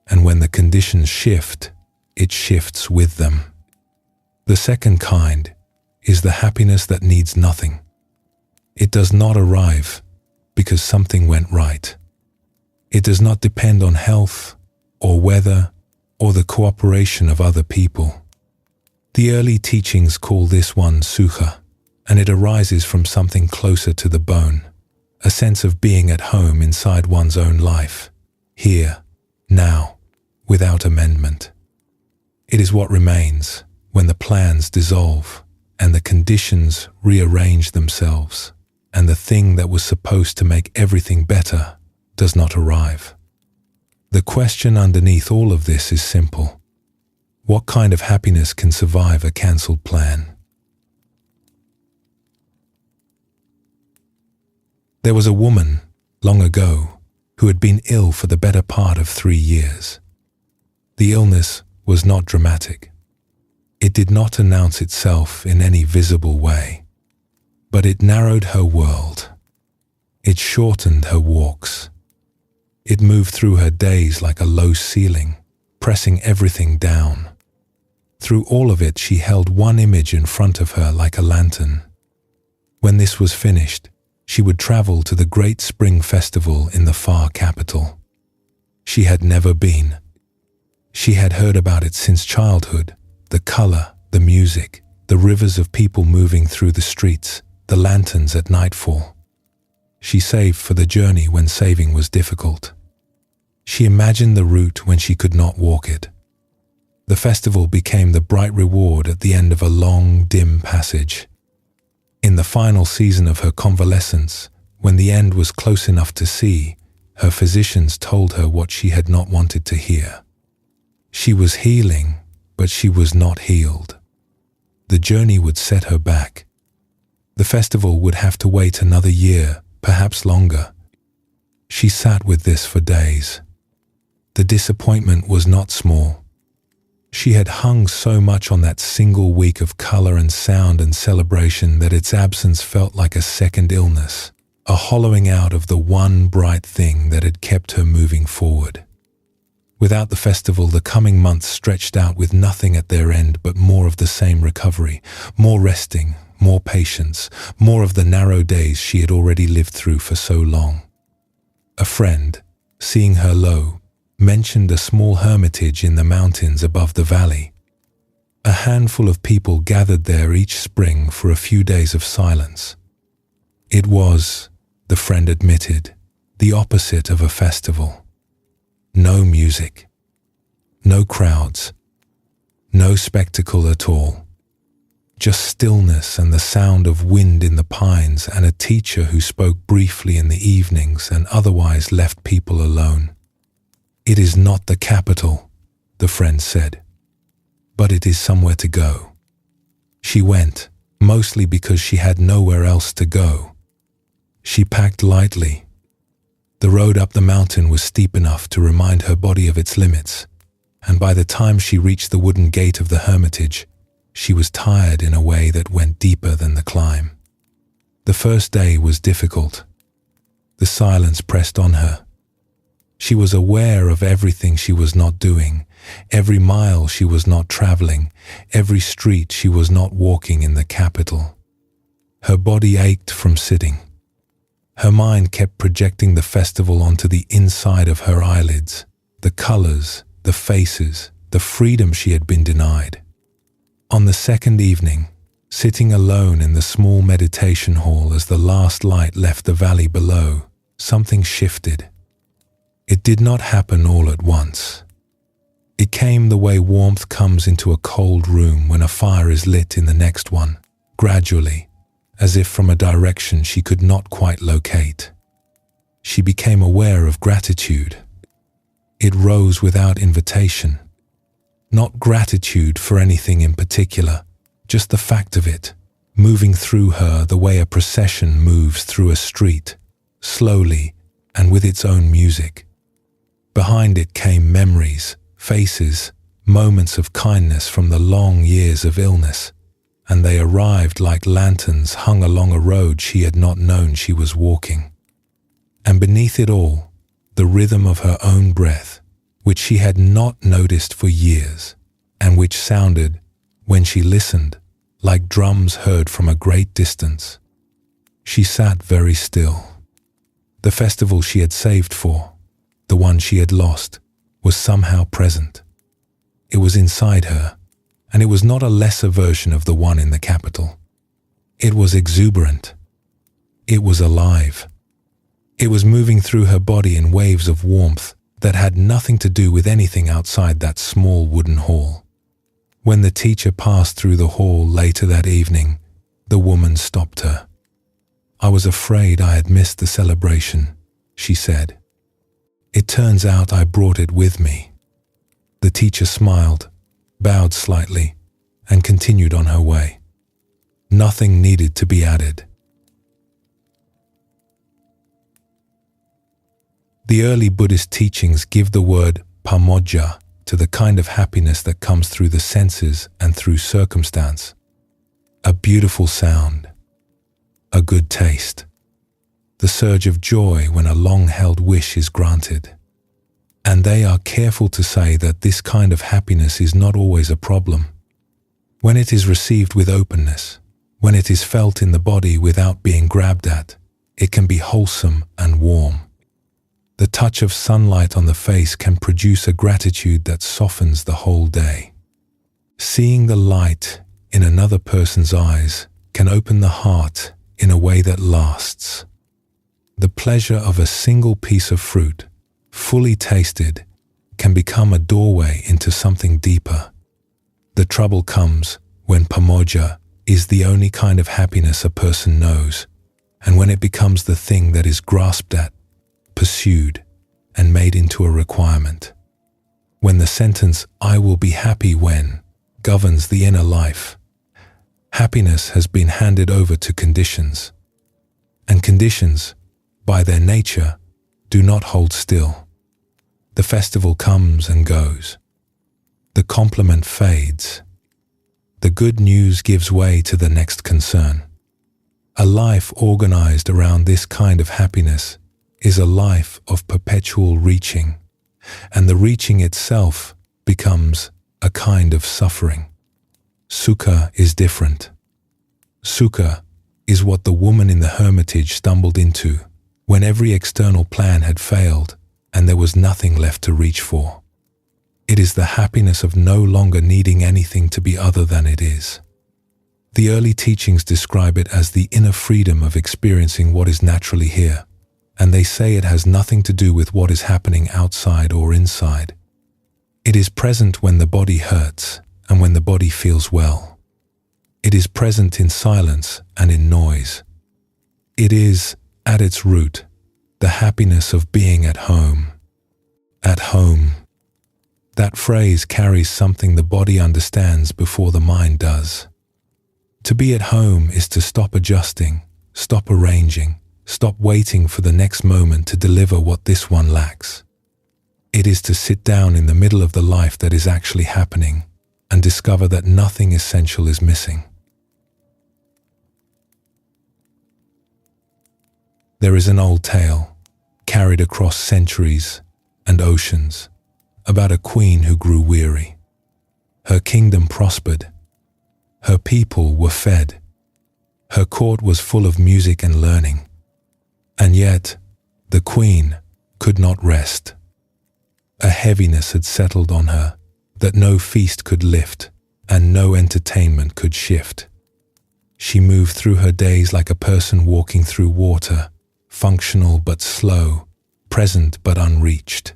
and when the conditions shift, it shifts with them. The second kind is the happiness that needs nothing. It does not arrive because something went right. It does not depend on health or weather or the cooperation of other people. The early teachings call this one sukha, and it arises from something closer to the bone, a sense of being at home inside one's own life, here, now, without amendment. It is what remains when the plans dissolve and the conditions rearrange themselves, and the thing that was supposed to make everything better does not arrive. The question underneath all of this is simple. What kind of happiness can survive a cancelled plan? There was a woman, long ago, who had been ill for the better part of 3 years. The illness was not dramatic. It did not announce itself in any visible way, but it narrowed her world. It shortened her walks. It moved through her days like a low ceiling, pressing everything down. Through all of it, she held one image in front of her like a lantern. When this was finished, she would travel to the great spring festival in the far capital. She had never been. She had heard about it since childhood, the color, the music, the rivers of people moving through the streets, the lanterns at nightfall. She saved for the journey when saving was difficult. She imagined the route when she could not walk it. The festival became the bright reward at the end of a long, dim passage. In the final season of her convalescence, when the end was close enough to see, her physicians told her what she had not wanted to hear. She was healing, but she was not healed. The journey would set her back. The festival would have to wait another year, perhaps longer. She sat with this for days. The disappointment was not small. She had hung so much on that single week of color and sound and celebration that its absence felt like a second illness, a hollowing out of the one bright thing that had kept her moving forward. Without the festival, the coming months stretched out with nothing at their end but more of the same recovery, more resting, more patience, more of the narrow days she had already lived through for so long. A friend, seeing her low, mentioned a small hermitage in the mountains above the valley. A handful of people gathered there each spring for a few days of silence. It was, the friend admitted, the opposite of a festival. No music, no crowds, no spectacle at all. Just stillness and the sound of wind in the pines and a teacher who spoke briefly in the evenings and otherwise left people alone. It is not the capital, the friend said, but it is somewhere to go. She went, mostly because she had nowhere else to go. She packed lightly. The road up the mountain was steep enough to remind her body of its limits, and by the time she reached the wooden gate of the hermitage, she was tired in a way that went deeper than the climb. The first day was difficult. The silence pressed on her. She was aware of everything she was not doing, every mile she was not traveling, every street she was not walking in the capital. Her body ached from sitting. Her mind kept projecting the festival onto the inside of her eyelids, the colors, the faces, the freedom she had been denied. On the second evening, sitting alone in the small meditation hall as the last light left the valley below, something shifted. It did not happen all at once. It came the way warmth comes into a cold room when a fire is lit in the next one, gradually, as if from a direction she could not quite locate. She became aware of gratitude. It rose without invitation. Not gratitude for anything in particular, just the fact of it, moving through her the way a procession moves through a street, slowly and with its own music. Behind it came memories, faces, moments of kindness from the long years of illness, and they arrived like lanterns hung along a road she had not known she was walking. And beneath it all, the rhythm of her own breath, which she had not noticed for years, and which sounded, when she listened, like drums heard from a great distance. She sat very still. The festival she had saved for, the one she had lost, was somehow present. It was inside her, and it was not a lesser version of the one in the capital. It was exuberant. It was alive. It was moving through her body in waves of warmth that had nothing to do with anything outside that small wooden hall. When the teacher passed through the hall later that evening, the woman stopped her. "I was afraid I had missed the celebration," she said. "It turns out I brought it with me." The teacher smiled, bowed slightly, and continued on her way. Nothing needed to be added. The early Buddhist teachings give the word pamodja to the kind of happiness that comes through the senses and through circumstance. A beautiful sound, a good taste, the surge of joy when a long-held wish is granted. And they are careful to say that this kind of happiness is not always a problem. When it is received with openness, when it is felt in the body without being grabbed at, it can be wholesome and warm. The touch of sunlight on the face can produce a gratitude that softens the whole day. Seeing the light in another person's eyes can open the heart in a way that lasts. The pleasure of a single piece of fruit, fully tasted, can become a doorway into something deeper. The trouble comes when pamodja is the only kind of happiness a person knows, and when it becomes the thing that is grasped at, pursued, and made into a requirement. When the sentence, "I will be happy when," governs the inner life, happiness has been handed over to conditions. And conditions, by their nature, do not hold still. The festival comes and goes. The compliment fades. The good news gives way to the next concern. A life organized around this kind of happiness is a life of perpetual reaching, and the reaching itself becomes a kind of suffering. Sukha is different. Sukha is what the woman in the hermitage stumbled into when every external plan had failed and there was nothing left to reach for. It is the happiness of no longer needing anything to be other than it is. The early teachings describe it as the inner freedom of experiencing what is naturally here, and they say it has nothing to do with what is happening outside or inside. It is present when the body hurts and when the body feels well. It is present in silence and in noise. It is, at its root, the happiness of being at home. At home. That phrase carries something the body understands before the mind does. To be at home is to stop adjusting, stop arranging, stop waiting for the next moment to deliver what this one lacks. It is to sit down in the middle of the life that is actually happening and discover that nothing essential is missing. There is an old tale, carried across centuries and oceans, about a queen who grew weary. Her kingdom prospered. Her people were fed. Her court was full of music and learning. And yet, the queen could not rest. A heaviness had settled on her that no feast could lift and no entertainment could shift. She moved through her days like a person walking through water, functional but slow, present but unreached.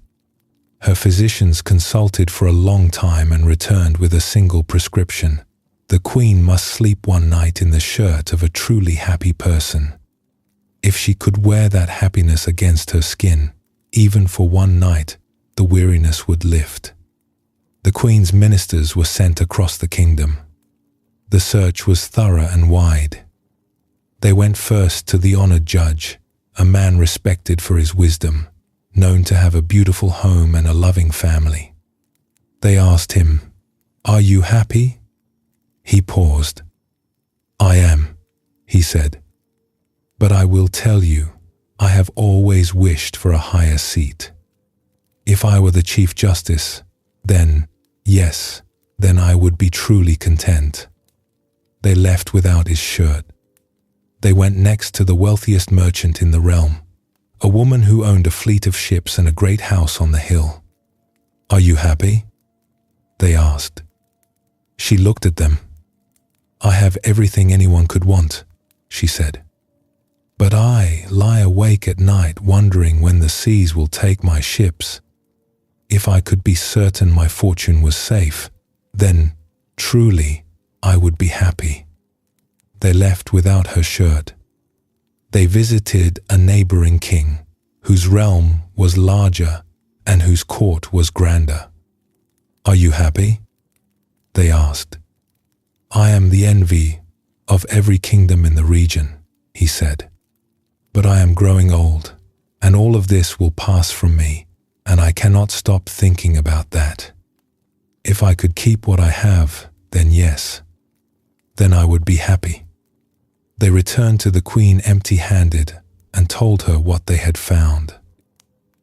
Her physicians consulted for a long time and returned with a single prescription. The queen must sleep one night in the shirt of a truly happy person. If she could wear that happiness against her skin, even for one night, the weariness would lift. The queen's ministers were sent across the kingdom. The search was thorough and wide. They went first to the honored judge, a man respected for his wisdom, known to have a beautiful home and a loving family. They asked him, "Are you happy?" He paused. "I am," he said. "But I will tell you, I have always wished for a higher seat. If I were the Chief Justice, then, yes, then I would be truly content." They left without his shirt. They went next to the wealthiest merchant in the realm, a woman who owned a fleet of ships and a great house on the hill. "Are you happy?" they asked. She looked at them. "I have everything anyone could want," she said. "But I lie awake at night wondering when the seas will take my ships. If I could be certain my fortune was safe, then, truly, I would be happy." They left without her shirt. They visited a neighboring king, whose realm was larger and whose court was grander. "Are you happy?" they asked. "I am the envy of every kingdom in the region," he said. "But I am growing old, and all of this will pass from me, and I cannot stop thinking about that. If I could keep what I have, then yes, then I would be happy." They returned to the queen empty-handed and told her what they had found.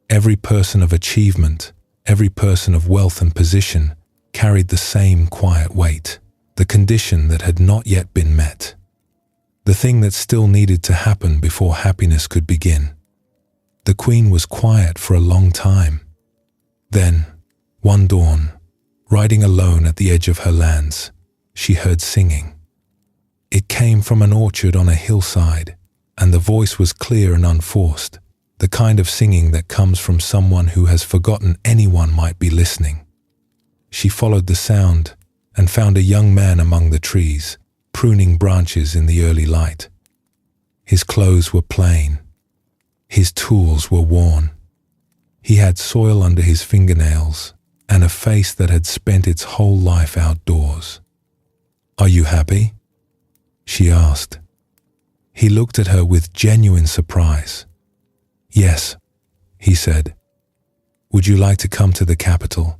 Every person of achievement, every person of wealth and position carried the same quiet weight, the condition that had not yet been met, the thing that still needed to happen before happiness could begin. The queen was quiet for a long time. Then, one dawn, riding alone at the edge of her lands, she heard singing. It came from an orchard on a hillside, and the voice was clear and unforced, the kind of singing that comes from someone who has forgotten anyone might be listening. She followed the sound and found a young man among the trees, pruning branches in the early light. His clothes were plain. His tools were worn. He had soil under his fingernails and a face that had spent its whole life outdoors. "Are you happy?" she asked. He looked at her with genuine surprise. "Yes," he said. "Would you like to come to the capital?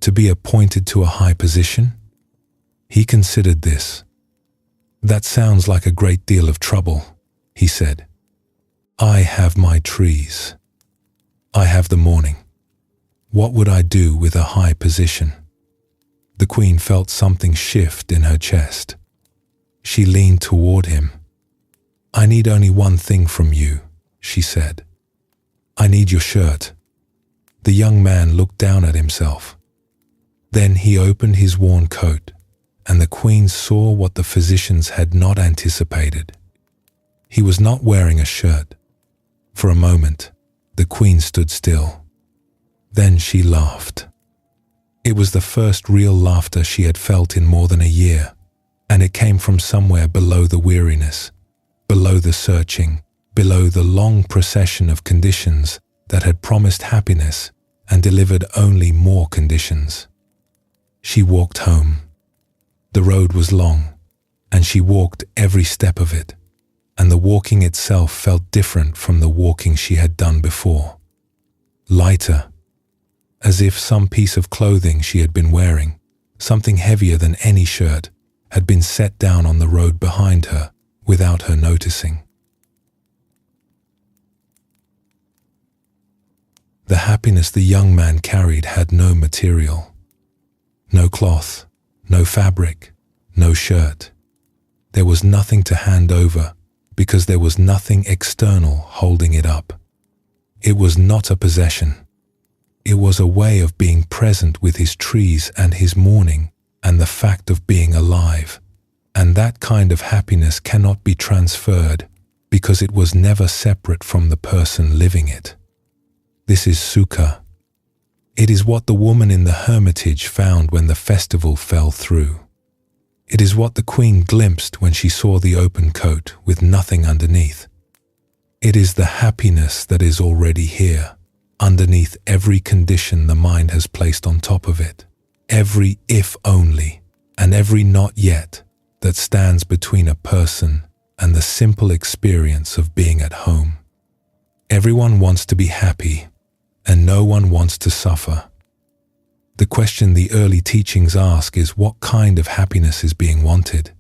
To be appointed to a high position?" He considered this. "That sounds like a great deal of trouble," he said. "I have my trees. I have the morning. What would I do with a high position?" The queen felt something shift in her chest. She leaned toward him. "I need only one thing from you," she said. "I need your shirt." The young man looked down at himself. Then he opened his worn coat, and the queen saw what the physicians had not anticipated. He was not wearing a shirt. For a moment, the queen stood still. Then she laughed. It was the first real laughter she had felt in more than a year, and it came from somewhere below the weariness, below the searching, below the long procession of conditions that had promised happiness and delivered only more conditions. She walked home. The road was long, and she walked every step of it, and the walking itself felt different from the walking she had done before. Lighter, as if some piece of clothing she had been wearing, something heavier than any shirt, had been set down on the road behind her without her noticing. The happiness the young man carried had no material. No cloth, no fabric, no shirt. There was nothing to hand over because there was nothing external holding it up. It was not a possession. It was a way of being present with his trees and his morning and the fact of being alive. And that kind of happiness cannot be transferred because it was never separate from the person living it. This is sukha. It is what the woman in the hermitage found when the festival fell through. It is what the queen glimpsed when she saw the open coat with nothing underneath. It is the happiness that is already here, underneath every condition the mind has placed on top of it, every if only, and every not yet that stands between a person and the simple experience of being at home. Everyone wants to be happy, and no one wants to suffer. The question the early teachings ask is what kind of happiness is being wanted?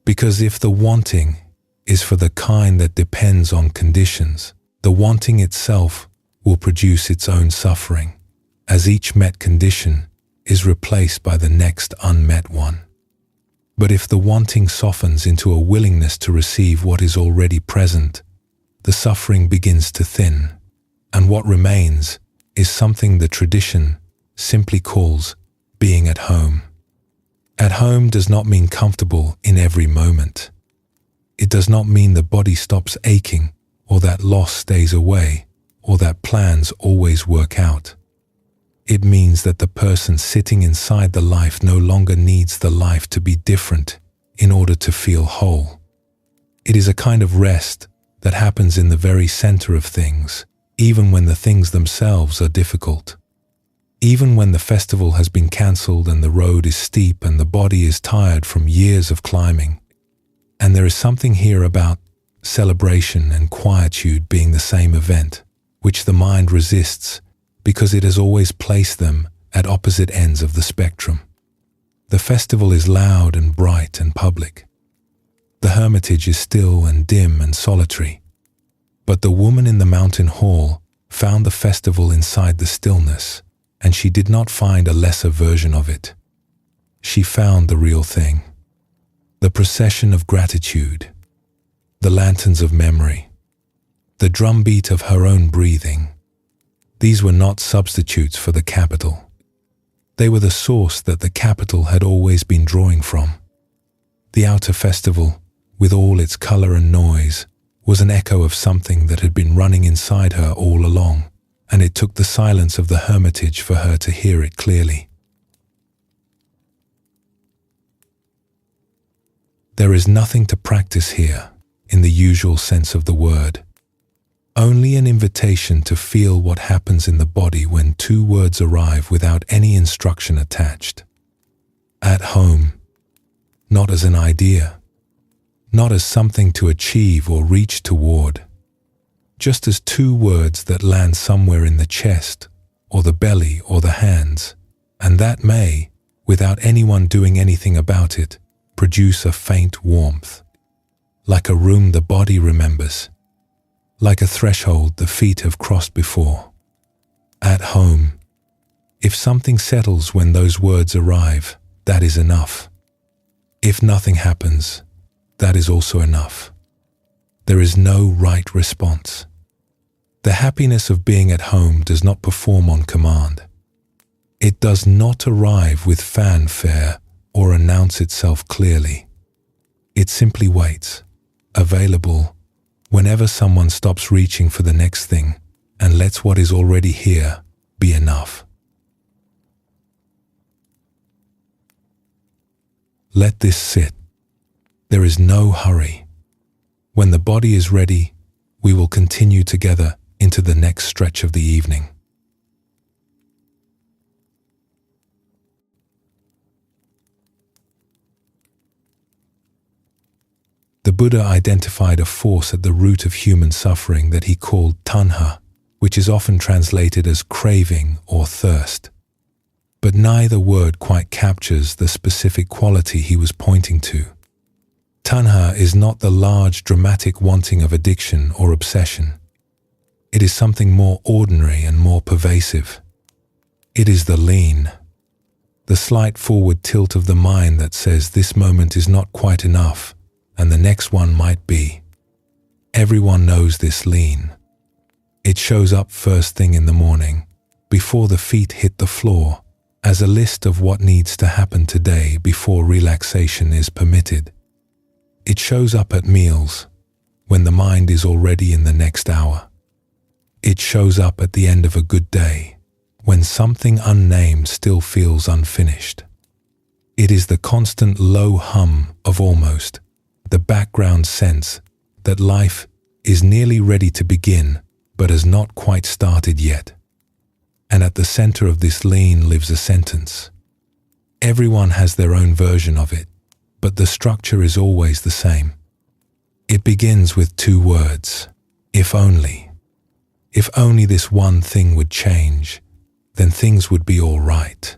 Because if the wanting is for the kind that depends on conditions, the wanting itself will produce its own suffering, as each met condition is replaced by the next unmet one. But if the wanting softens into a willingness to receive what is already present, the suffering begins to thin, and what remains is something the tradition simply calls being at home. At home does not mean comfortable in every moment. It does not mean the body stops aching, or that loss stays away, or that plans always work out. It means that the person sitting inside the life no longer needs the life to be different in order to feel whole. It is a kind of rest that happens in the very center of things, even when the things themselves are difficult. Even when the festival has been cancelled and the road is steep and the body is tired from years of climbing. And there is something here about celebration and quietude being the same event, which the mind resists because it has always placed them at opposite ends of the spectrum. The festival is loud and bright and public. The hermitage is still and dim and solitary. But the woman in the mountain hall found the festival inside the stillness, and she did not find a lesser version of it. She found the real thing. The procession of gratitude, the lanterns of memory, the drumbeat of her own breathing. These were not substitutes for the capital. They were the source that the capital had always been drawing from. The outer festival, with all its color and noise, was an echo of something that had been running inside her all along, and it took the silence of the hermitage for her to hear it clearly. There is nothing to practice here, in the usual sense of the word. Only an invitation to feel what happens in the body when two words arrive without any instruction attached. At home, not as an idea, not as something to achieve or reach toward, just as two words that land somewhere in the chest, or the belly, or the hands, and that may, without anyone doing anything about it, produce a faint warmth, like a room the body remembers, like a threshold the feet have crossed before. At home, if something settles when those words arrive, that is enough. If nothing happens, that is also enough. There is no right response. The happiness of being at home does not perform on command. It does not arrive with fanfare or announce itself clearly. It simply waits, available, whenever someone stops reaching for the next thing and lets what is already here be enough. Let this sit. There is no hurry. When the body is ready, we will continue together into the next stretch of the evening. The Buddha identified a force at the root of human suffering that he called tanha, which is often translated as craving or thirst. But neither word quite captures the specific quality he was pointing to. Tanha is not the large dramatic wanting of addiction or obsession. It is something more ordinary and more pervasive. It is the lean, the slight forward tilt of the mind that says this moment is not quite enough, and the next one might be. Everyone knows this lean. It shows up first thing in the morning, before the feet hit the floor, as a list of what needs to happen today before relaxation is permitted. It shows up at meals, when the mind is already in the next hour. It shows up at the end of a good day, when something unnamed still feels unfinished. It is the constant low hum of almost, the background sense that life is nearly ready to begin but has not quite started yet. And at the center of this lean lives a sentence. Everyone has their own version of it, but the structure is always the same. It begins with two words, if only. If only this one thing would change, then things would be all right.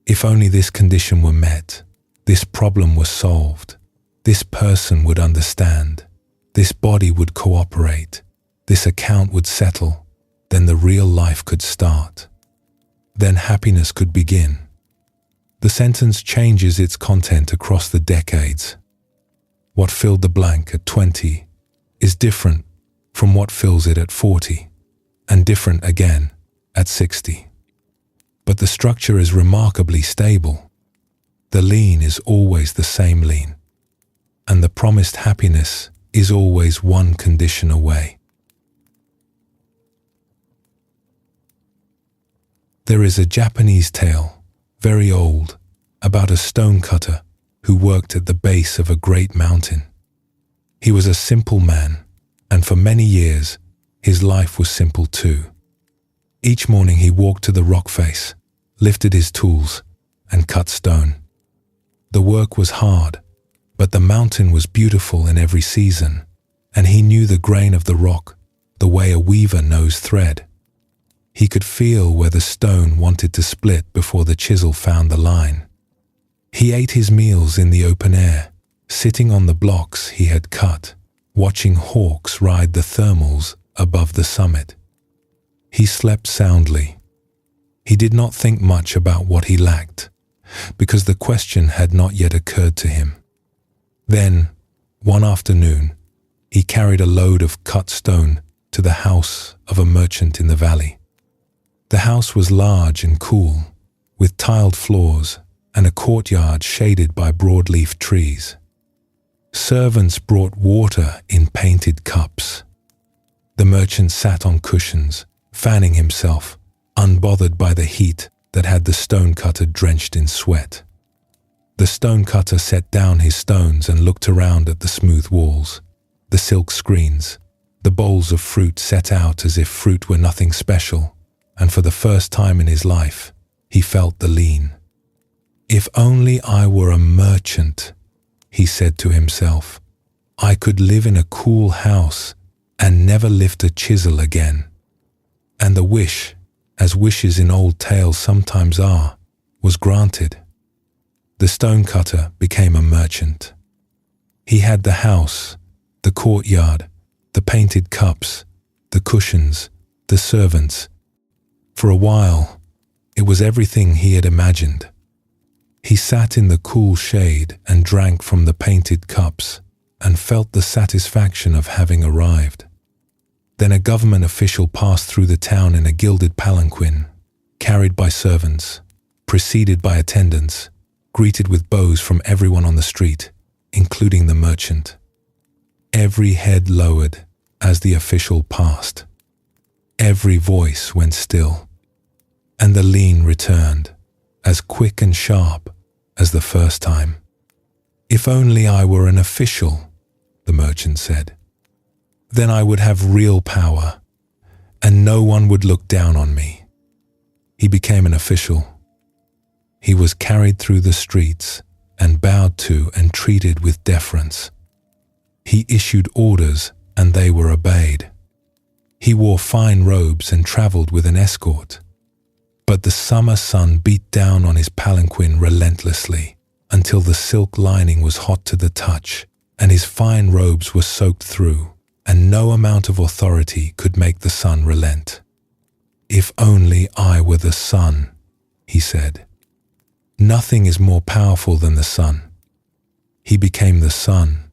If only this condition were met, this problem was solved, this person would understand, this body would cooperate, this account would settle, then the real life could start. Then happiness could begin. The sentence changes its content across the decades. What filled the blank at 20 is different from what fills it at 40, and different again at 60. But the structure is remarkably stable. The lean is always the same lean, and the promised happiness is always one condition away. There is a Japanese tale, very old, about a stonecutter who worked at the base of a great mountain. He was a simple man, and for many years, his life was simple too. Each morning he walked to the rock face, lifted his tools, and cut stone. The work was hard, but the mountain was beautiful in every season, and he knew the grain of the rock the way a weaver knows thread. He could feel where the stone wanted to split before the chisel found the line. He ate his meals in the open air, sitting on the blocks he had cut, watching hawks ride the thermals above the summit. He slept soundly. He did not think much about what he lacked, because the question had not yet occurred to him. Then, one afternoon, he carried a load of cut stone to the house of a merchant in the valley. The house was large and cool, with tiled floors and a courtyard shaded by broadleaf trees. Servants brought water in painted cups. The merchant sat on cushions, fanning himself, unbothered by the heat that had the stonecutter drenched in sweat. The stonecutter set down his stones and looked around at the smooth walls, the silk screens, the bowls of fruit set out as if fruit were nothing special, and for the first time in his life, he felt the lean. "If only I were a merchant," he said to himself, "I could live in a cool house and never lift a chisel again." And the wish, as wishes in old tales sometimes are, was granted. The stonecutter became a merchant. He had the house, the courtyard, the painted cups, the cushions, the servants. For a while, it was everything he had imagined. He sat in the cool shade and drank from the painted cups and felt the satisfaction of having arrived. Then a government official passed through the town in a gilded palanquin, carried by servants, preceded by attendants, greeted with bows from everyone on the street, including the merchant. Every head lowered as the official passed. Every voice went still, and the lean returned, as quick and sharp as the first time. "If only I were an official," the merchant said. "Then I would have real power, and no one would look down on me." He became an official. He was carried through the streets and bowed to and treated with deference. He issued orders and they were obeyed. He wore fine robes and traveled with an escort. But the summer sun beat down on his palanquin relentlessly until the silk lining was hot to the touch and his fine robes were soaked through, and no amount of authority could make the sun relent. "If only I were the sun," he said. "Nothing is more powerful than the sun." He became the sun.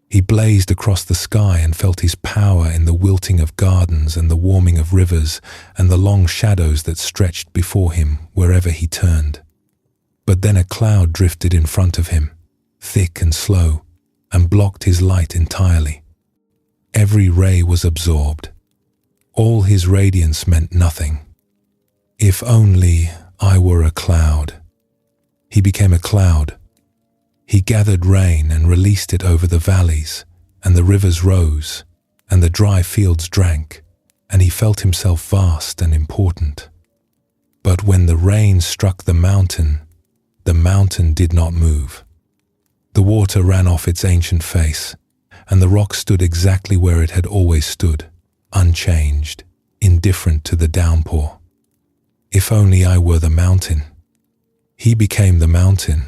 He blazed across the sky and felt his power in the wilting of gardens and the warming of rivers and the long shadows that stretched before him wherever he turned. But then a cloud drifted in front of him, thick and slow, and blocked his light entirely. Every ray was absorbed. All his radiance meant nothing. "If only I were a cloud." He became a cloud. He gathered rain and released it over the valleys, and the rivers rose, and the dry fields drank, and he felt himself vast and important. But when the rain struck the mountain did not move. The water ran off its ancient face, and the rock stood exactly where it had always stood, unchanged, indifferent to the downpour. If only I were the mountain. He became the mountain.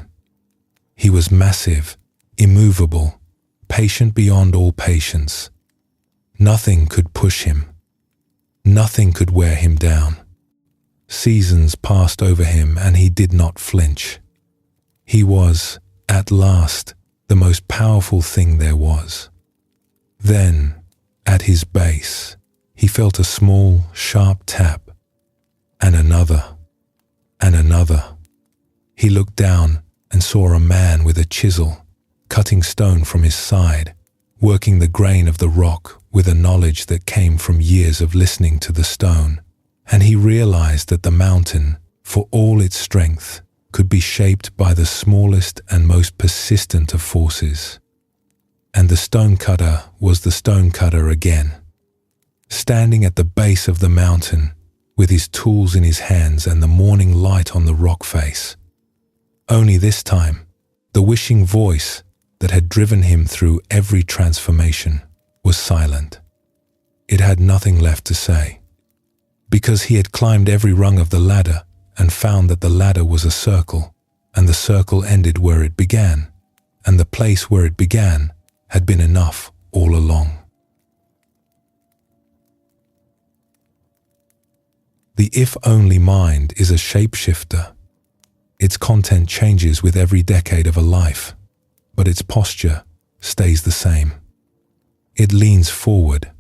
He was massive, immovable, patient beyond all patience. Nothing could push him. Nothing could wear him down. Seasons passed over him and he did not flinch. He was, at last, the most powerful thing there was. Then, at his base, he felt a small, sharp tap, and another, and another. He looked down and saw a man with a chisel, cutting stone from his side, working the grain of the rock with a knowledge that came from years of listening to the stone, and he realized that the mountain, for all its strength, could be shaped by the smallest and most persistent of forces. And the stonecutter was the stonecutter again, standing at the base of the mountain, with his tools in his hands and the morning light on the rock face. Only this time, the wishing voice that had driven him through every transformation was silent. It had nothing left to say, because he had climbed every rung of the ladder and found that the ladder was a circle, and the circle ended where it began, and the place where it began had been enough all along. The if-only mind is a shapeshifter. Its content changes with every decade of a life, but its posture stays the same. It leans forward.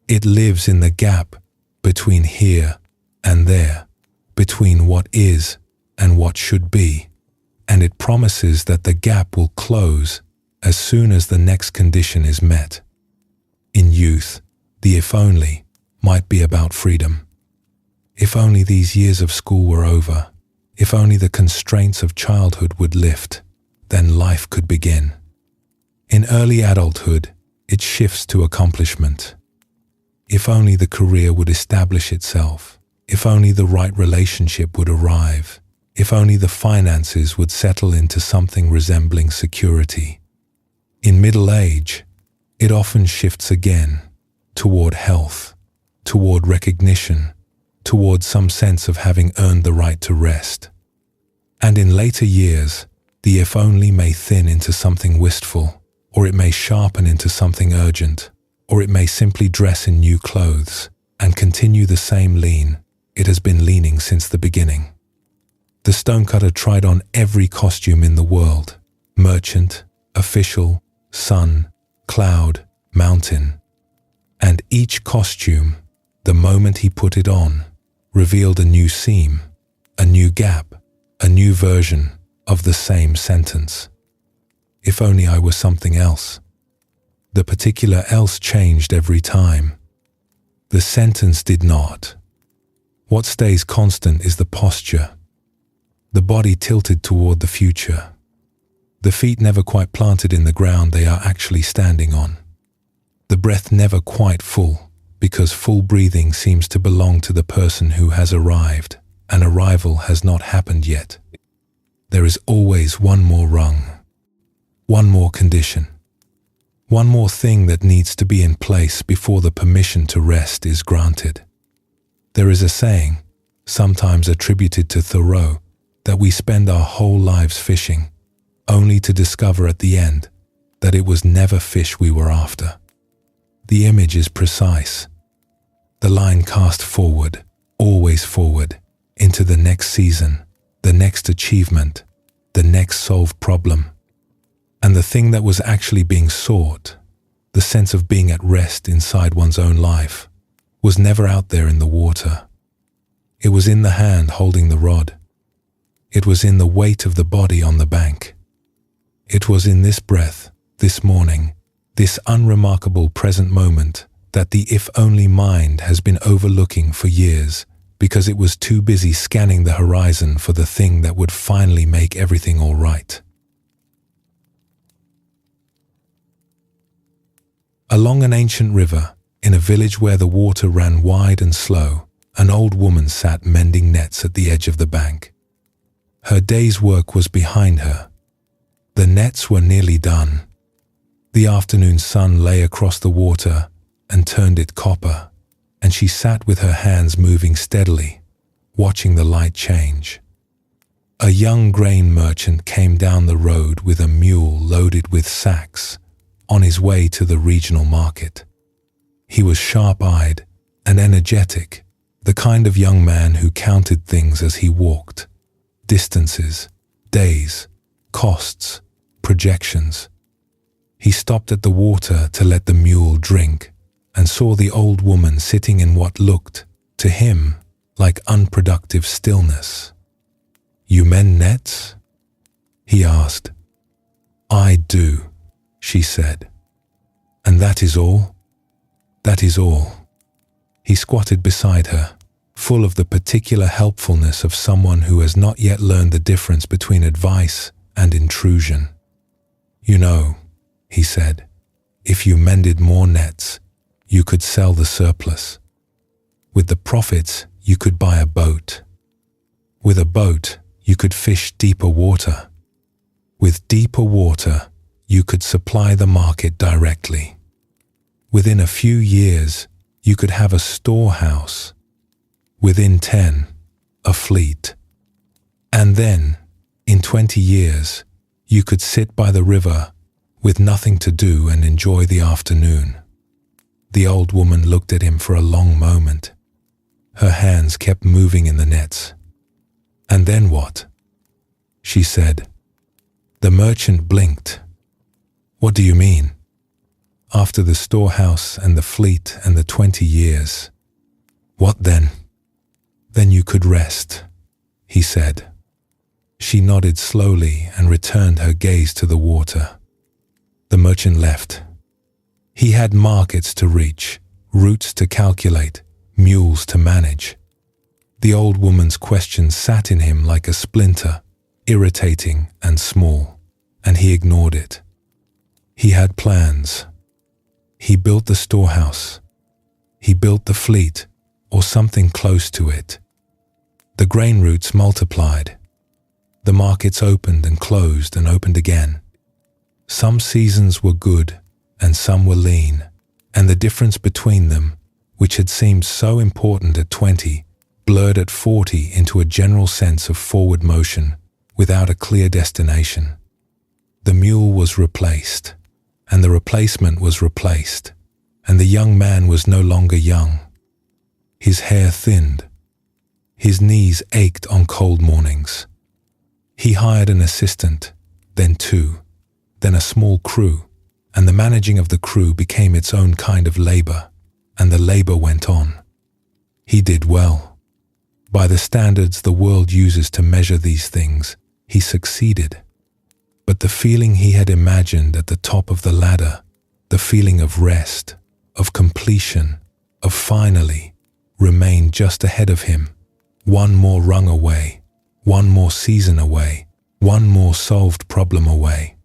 It lives in the gap between here and there, between what is and what should be, and it promises that the gap will close as soon as the next condition is met. In youth, the if only might be about freedom. If only these years of school were over, if only the constraints of childhood would lift, then life could begin. In early adulthood, it shifts to accomplishment. If only the career would establish itself, if only the right relationship would arrive, if only the finances would settle into something resembling security. In middle age, it often shifts again, toward health, toward recognition, toward some sense of having earned the right to rest. And in later years, the if only may thin into something wistful, or it may sharpen into something urgent, or it may simply dress in new clothes and continue the same lean it has been leaning since the beginning. The stonecutter tried on every costume in the world: merchant, official, sun, cloud, mountain. And each costume, the moment he put it on, revealed a new seam, a new gap, a new version of the same sentence. If only I were something else. The particular else changed every time. The sentence did not. What stays constant is the posture. The body tilted toward the future. The feet never quite planted in the ground they are actually standing on. The breath never quite full, because full breathing seems to belong to the person who has arrived, and arrival has not happened yet. There is always one more rung, one more condition, one more thing that needs to be in place before the permission to rest is granted. There is a saying, sometimes attributed to Thoreau, that we spend our whole lives fishing, only to discover at the end that it was never fish we were after. The image is precise. The line cast forward, always forward, into the next season, the next achievement, the next solved problem. And the thing that was actually being sought, the sense of being at rest inside one's own life, was never out there in the water. It was in the hand holding the rod. It was in the weight of the body on the bank. It was in this breath, this morning, this unremarkable present moment that the if-only mind has been overlooking for years because it was too busy scanning the horizon for the thing that would finally make everything all right. Along an ancient river, in a village where the water ran wide and slow, an old woman sat mending nets at the edge of the bank. Her day's work was behind her. The nets were nearly done. The afternoon sun lay across the water, and turned it copper, and she sat with her hands moving steadily, watching the light change. A young grain merchant came down the road with a mule loaded with sacks on his way to the regional market. He was sharp-eyed and energetic, the kind of young man who counted things as he walked: distances, days, costs, projections. He stopped at the water to let the mule drink and saw the old woman sitting in what looked, to him, like unproductive stillness. "You mend nets?" he asked. "I do," she said. "And that is all?" "That is all." He squatted beside her, full of the particular helpfulness of someone who has not yet learned the difference between advice and intrusion. "You know," he said, "if you mended more nets, you could sell the surplus. With the profits, you could buy a boat. With a boat, you could fish deeper water. With deeper water, you could supply the market directly. Within a few years, you could have a storehouse. Within 10, a fleet. And then, in 20 years, you could sit by the river with nothing to do and enjoy the afternoon." The old woman looked at him for a long moment. Her hands kept moving in the nets. "And then what?" she said. The merchant blinked. "What do you mean?" "After the storehouse and the fleet and the 20 years. "What then?" "Then you could rest," he said. She nodded slowly and returned her gaze to the water. The merchant left. He had markets to reach, routes to calculate, mules to manage. The old woman's question sat in him like a splinter, irritating and small, and he ignored it. He had plans. He built the storehouse. He built the fleet, or something close to it. The grain routes multiplied. The markets opened and closed and opened again. Some seasons were good and some were lean, and the difference between them, which had seemed so important at 20, blurred at 40 into a general sense of forward motion without a clear destination. The mule was replaced, and the replacement was replaced, and the young man was no longer young. His hair thinned. His knees ached on cold mornings. He hired an assistant, then two, then a small crew, and the managing of the crew became its own kind of labor, and the labor went on. He did well. By the standards the world uses to measure these things, he succeeded. But the feeling he had imagined at the top of the ladder, the feeling of rest, of completion, of finally, remained just ahead of him, one more rung away, one more season away, one more solved problem away.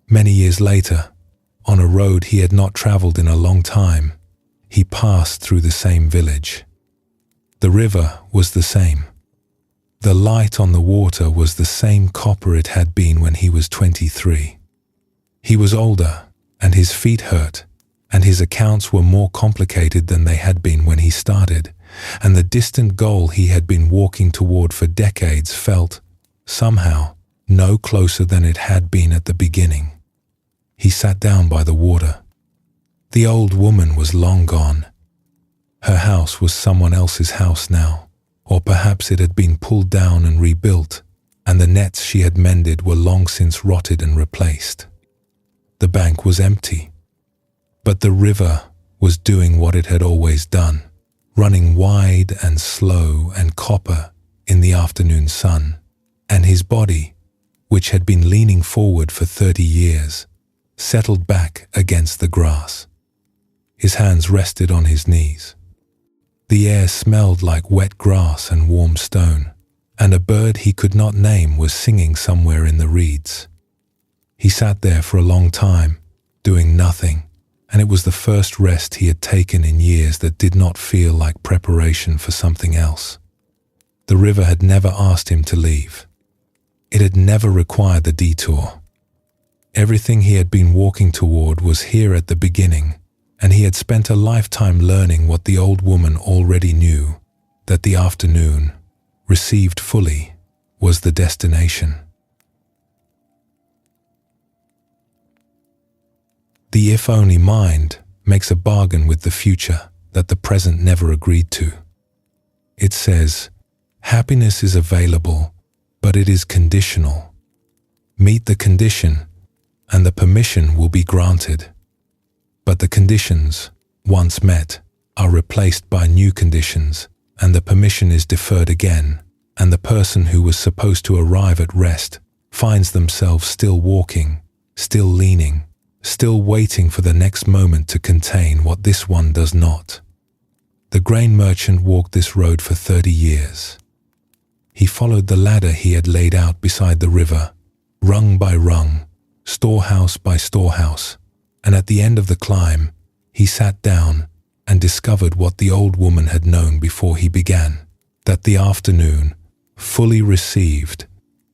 Many years later, on a road he had not traveled in a long time, he passed through the same village. The river was the same. The light on the water was the same copper it had been when he was 23. He was older, and his feet hurt, and his accounts were more complicated than they had been when he started, and the distant goal he had been walking toward for decades felt, somehow, no closer than it had been at the beginning. He sat down by the water. The old woman was long gone. Her house was someone else's house now, or perhaps it had been pulled down and rebuilt, and the nets she had mended were long since rotted and replaced. The bank was empty. But the river was doing what it had always done, running wide and slow and copper in the afternoon sun, and his body, which had been leaning forward for 30 years, settled back against the grass. His hands rested on his knees. The air smelled like wet grass and warm stone, and a bird he could not name was singing somewhere in the reeds. He sat there for a long time, doing nothing, and it was the first rest he had taken in years that did not feel like preparation for something else. The river had never asked him to leave. It had never required the detour. Everything he had been walking toward was here at the beginning, and he had spent a lifetime learning what the old woman already knew, that the afternoon, received fully, was the destination. The if-only mind makes a bargain with the future that the present never agreed to. It says, happiness is available, but it is conditional. Meet the condition, and the permission will be granted. But the conditions, once met, are replaced by new conditions, and the permission is deferred again, and the person who was supposed to arrive at rest finds themselves still walking, still leaning, still waiting for the next moment to contain what this one does not. The grain merchant walked this road for 30 years. He followed the ladder he had laid out beside the river, rung by rung, storehouse by storehouse, and at the end of the climb, he sat down and discovered what the old woman had known before he began, that the afternoon, fully received,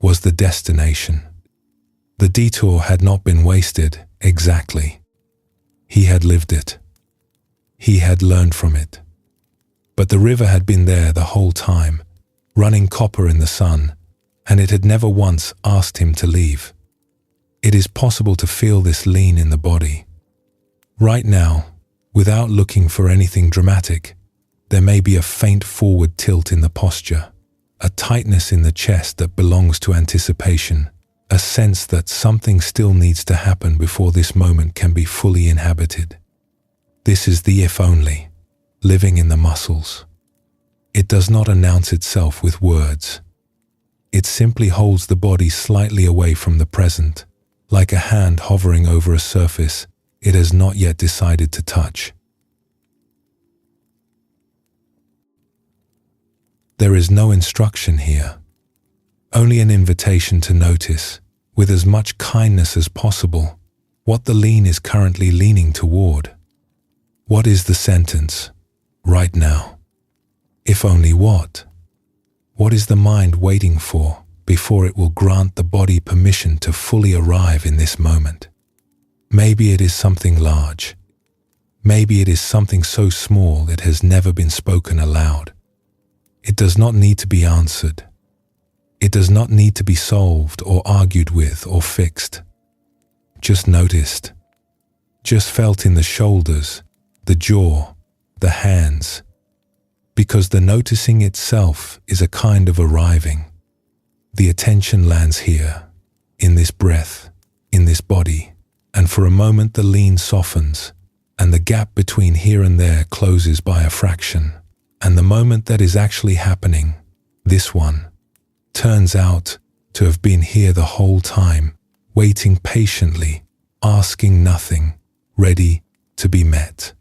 was the destination. The detour had not been wasted, exactly. He had lived it. He had learned from it. But the river had been there the whole time, running copper in the sun, and it had never once asked him to leave. It is possible to feel this lean in the body. Right now, without looking for anything dramatic, there may be a faint forward tilt in the posture, a tightness in the chest that belongs to anticipation, a sense that something still needs to happen before this moment can be fully inhabited. This is the if only, living in the muscles. It does not announce itself with words. It simply holds the body slightly away from the present, like a hand hovering over a surface it has not yet decided to touch. There is no instruction here, only an invitation to notice, with as much kindness as possible, what the lean is currently leaning toward. What is the sentence, right now? If only what? What is the mind waiting for before it will grant the body permission to fully arrive in this moment? Maybe it is something large. Maybe it is something so small it has never been spoken aloud. It does not need to be answered. It does not need to be solved or argued with or fixed. Just noticed. Just felt in the shoulders, the jaw, the hands. Because the noticing itself is a kind of arriving. The attention lands here, in this breath, in this body, and for a moment the lean softens, and the gap between here and there closes by a fraction, and the moment that is actually happening, this one, turns out to have been here the whole time, waiting patiently, asking nothing, ready to be met.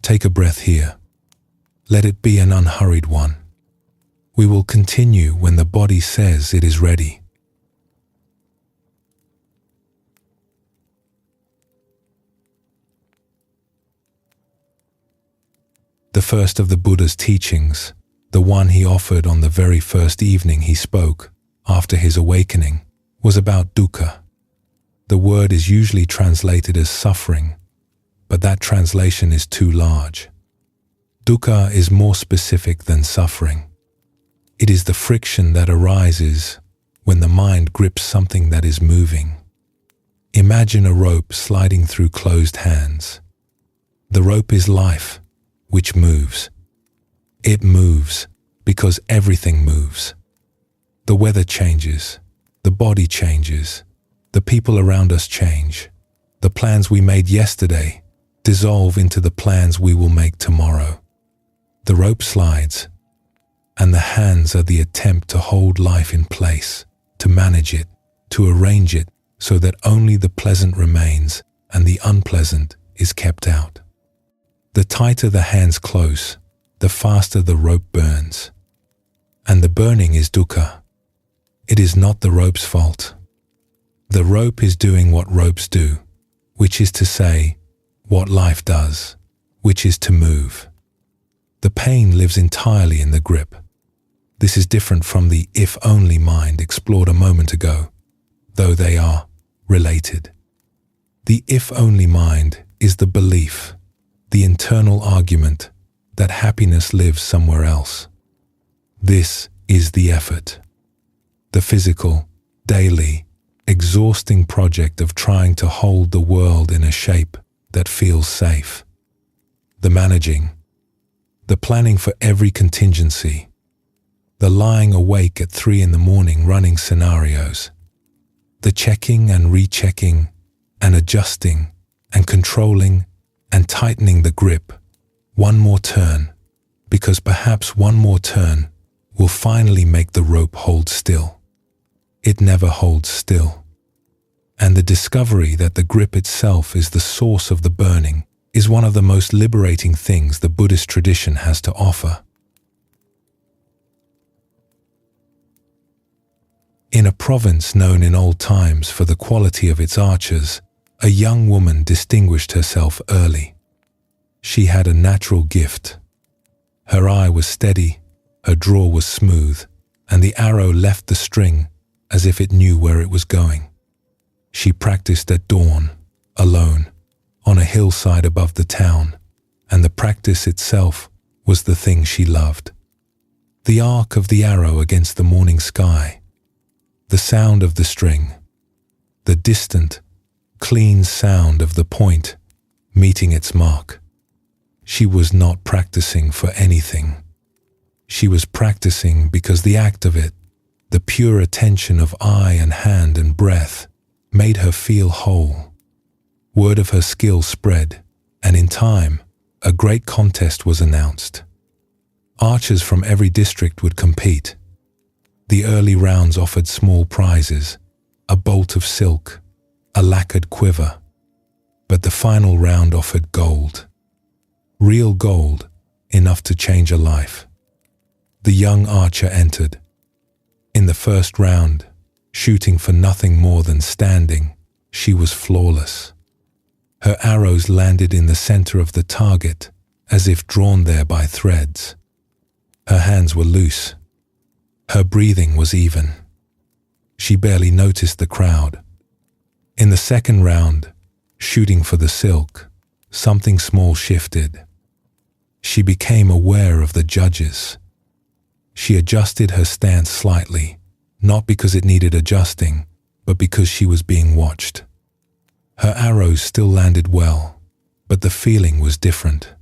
Take a breath here. Let it be an unhurried one. We will continue when the body says it is ready. The first of the Buddha's teachings, the one he offered on the very first evening he spoke, after his awakening, was about dukkha. The word is usually translated as suffering, but that translation is too large. Dukkha is more specific than suffering. It is the friction that arises when the mind grips something that is moving. Imagine a rope sliding through closed hands. The rope is life, which moves. It moves because everything moves. The weather changes, the body changes, the people around us change. The plans we made yesterday dissolve into the plans we will make tomorrow. The rope slides, and the hands are the attempt to hold life in place, to manage it, to arrange it so that only the pleasant remains and the unpleasant is kept out. The tighter the hands close, the faster the rope burns. And the burning is dukkha. It is not the rope's fault. The rope is doing what ropes do, which is to say, what life does, which is to move. The pain lives entirely in the grip. This is different from the if-only mind explored a moment ago, though they are related. The if-only mind is the belief, the internal argument that happiness lives somewhere else. This is the effort. The physical, daily, exhausting project of trying to hold the world in a shape that feels safe. The managing, the planning for every contingency, the lying awake at 3 a.m. running scenarios, the checking and rechecking and adjusting and controlling and tightening the grip. One more turn, because perhaps one more turn will finally make the rope hold still. It never holds still. And the discovery that the grip itself is the source of the burning is one of the most liberating things the Buddhist tradition has to offer. In a province known in old times for the quality of its archers, a young woman distinguished herself early. She had a natural gift. Her eye was steady, her draw was smooth, and the arrow left the string as if it knew where it was going. She practiced at dawn, alone, on a hillside above the town, and the practice itself was the thing she loved. The arc of the arrow against the morning sky, the sound of the string, the distant, clean sound of the point meeting its mark. She was not practicing for anything. She was practicing because the act of it, the pure attention of eye and hand and breath, made her feel whole. Word of her skill spread, and in time, a great contest was announced. Archers from every district would compete. The early rounds offered small prizes, a bolt of silk, a lacquered quiver, but the final round offered gold. Real gold, enough to change a life. The young archer entered. In the first round, shooting for nothing more than standing, she was flawless. Her arrows landed in the center of the target, as if drawn there by threads. Her hands were loose. Her breathing was even. She barely noticed the crowd. In the second round, shooting for the silk, something small shifted. She became aware of the judges. She adjusted her stance slightly, not because it needed adjusting, but because she was being watched. Her arrows still landed well, but the feeling was different.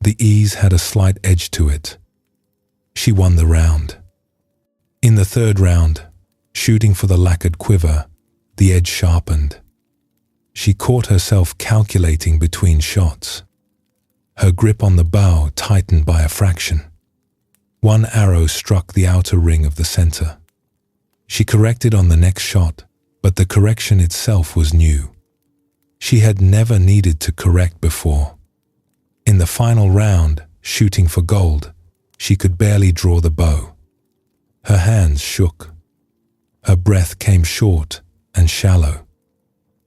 The ease had a slight edge to it. She won the round. In the third round, shooting for the lacquered quiver, the edge sharpened. She caught herself calculating between shots. Her grip on the bow tightened by a fraction. One arrow struck the outer ring of the center. She corrected on the next shot, but the correction itself was new. She had never needed to correct before. In the final round, shooting for gold, she could barely draw the bow. Her hands shook. Her breath came short and shallow.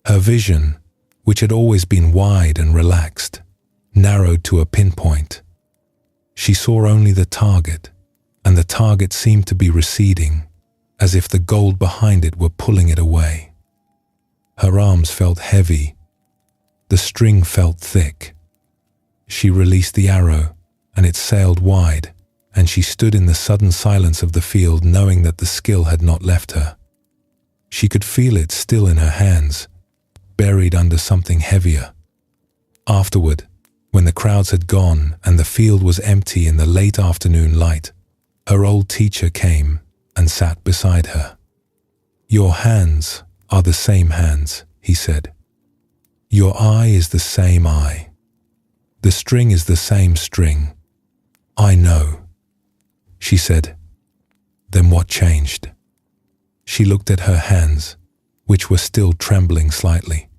Her vision, which had always been wide and relaxed, narrowed to a pinpoint. She saw only the target, and the target seemed to be receding, as if the gold behind it were pulling it away. Her arms felt heavy. The string felt thick. She released the arrow, and it sailed wide, and she stood in the sudden silence of the field, knowing that the skill had not left her. She could feel it still in her hands, buried under something heavier. Afterward, when the crowds had gone and the field was empty in the late afternoon light, her old teacher came and sat beside her. "Your hands are the same hands," he said. "Your eye is the same eye. The string is the same string. I know." She said, "Then what changed?" She looked at her hands, which were still trembling slightly.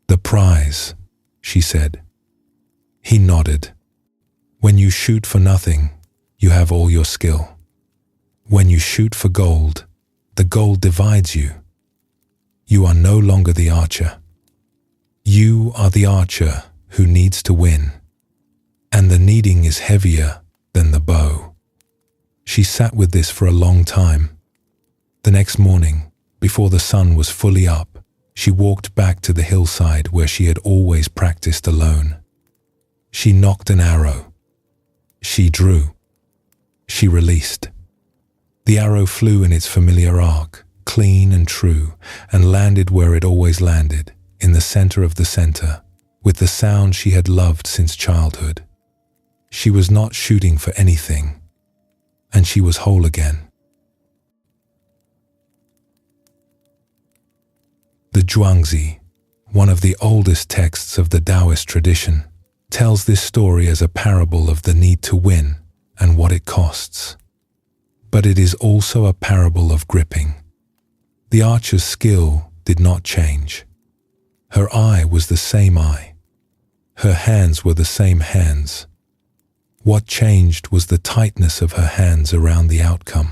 "The prize," she said. He nodded. "When you shoot for nothing, you have all your skill. When you shoot for gold, the gold divides you. You are no longer the archer. You are the archer who needs to win, and the needing is heavier than the bow." She sat with this for a long time. The next morning, before the sun was fully up, She walked back to the hillside where she had always practiced alone. She nocked an arrow. She drew. She released. The arrow flew in its familiar arc, clean and true, and landed where it always landed, in the center of the center, with the sound she had loved since childhood. She was not shooting for anything, and she was whole again. The Zhuangzi, one of the oldest texts of the Taoist tradition, tells this story as a parable of the need to win and what it costs. But it is also a parable of gripping. The archer's skill did not change. Her eye was the same eye. Her hands were the same hands. What changed was the tightness of her hands around the outcome.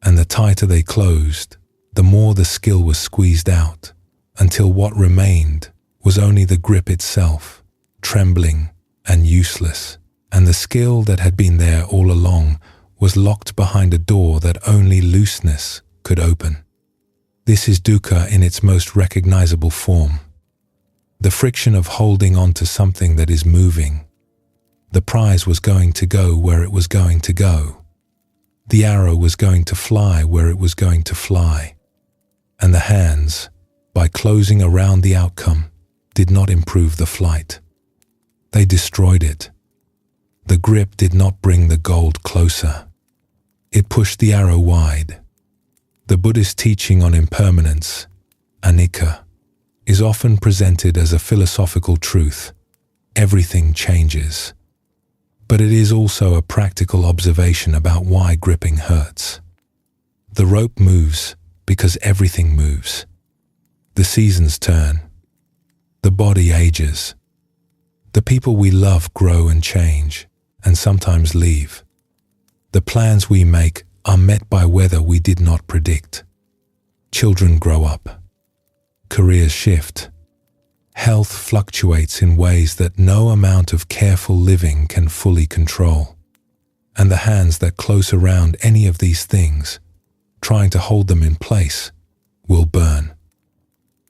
And the tighter they closed, the more the skill was squeezed out, until what remained was only the grip itself, trembling and useless, and the skill that had been there all along was locked behind a door that only looseness could open. This is dukkha in its most recognizable form. The friction of holding on to something that is moving. The prize was going to go where it was going to go. The arrow was going to fly where it was going to fly. And the hands, by closing around the outcome, did not improve the flight. They destroyed it. The grip did not bring the gold closer. It pushed the arrow wide. The Buddhist teaching on impermanence, anicca, is often presented as a philosophical truth. Everything changes. But it is also a practical observation about why gripping hurts. The rope moves because everything moves. The seasons turn. The body ages. The people we love grow and change, and sometimes leave. The plans we make are met by weather we did not predict. Children grow up. Careers shift. Health fluctuates in ways that no amount of careful living can fully control. And the hands that close around any of these things, trying to hold them in place, will burn.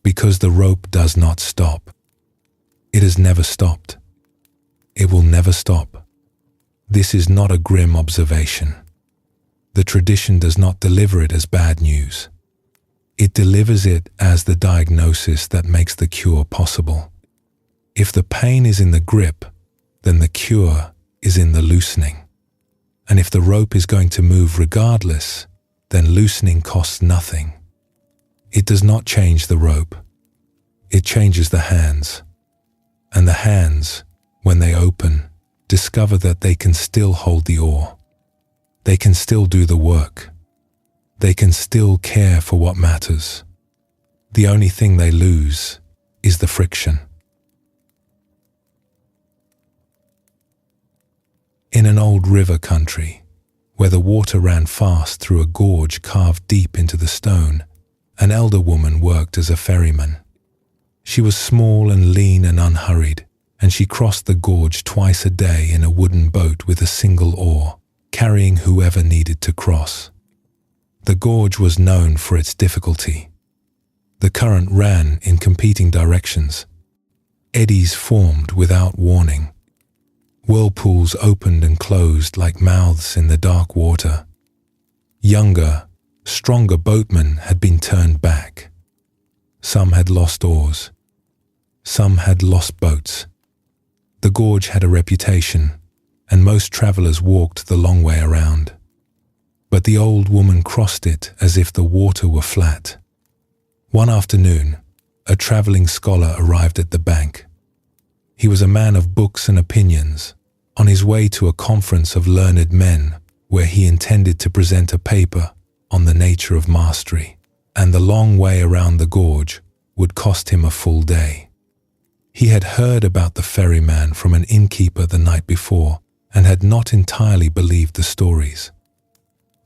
Because the rope does not stop. It has never stopped. It will never stop. This is not a grim observation. The tradition does not deliver it as bad news. It delivers it as the diagnosis that makes the cure possible. If the pain is in the grip, then the cure is in the loosening. And if the rope is going to move regardless, then loosening costs nothing. It does not change the rope. It changes the hands. And the hands, when they open, discover that they can still hold the oar. They can still do the work. They can still care for what matters. The only thing they lose is the friction. In an old river country, where the water ran fast through a gorge carved deep into the stone, an elder woman worked as a ferryman. She was small and lean and unhurried, and she crossed the gorge twice a day in a wooden boat with a single oar, carrying whoever needed to cross. The gorge was known for its difficulty. The current ran in competing directions. Eddies formed without warning. Whirlpools opened and closed like mouths in the dark water. Younger, stronger boatmen had been turned back. Some had lost oars. Some had lost boats. The gorge had a reputation, and most travelers walked the long way around. But the old woman crossed it as if the water were flat. One afternoon, a traveling scholar arrived at the bank. He was a man of books and opinions, on his way to a conference of learned men where he intended to present a paper on the nature of mastery, and the long way around the gorge would cost him a full day. He had heard about the ferryman from an innkeeper the night before and had not entirely believed the stories.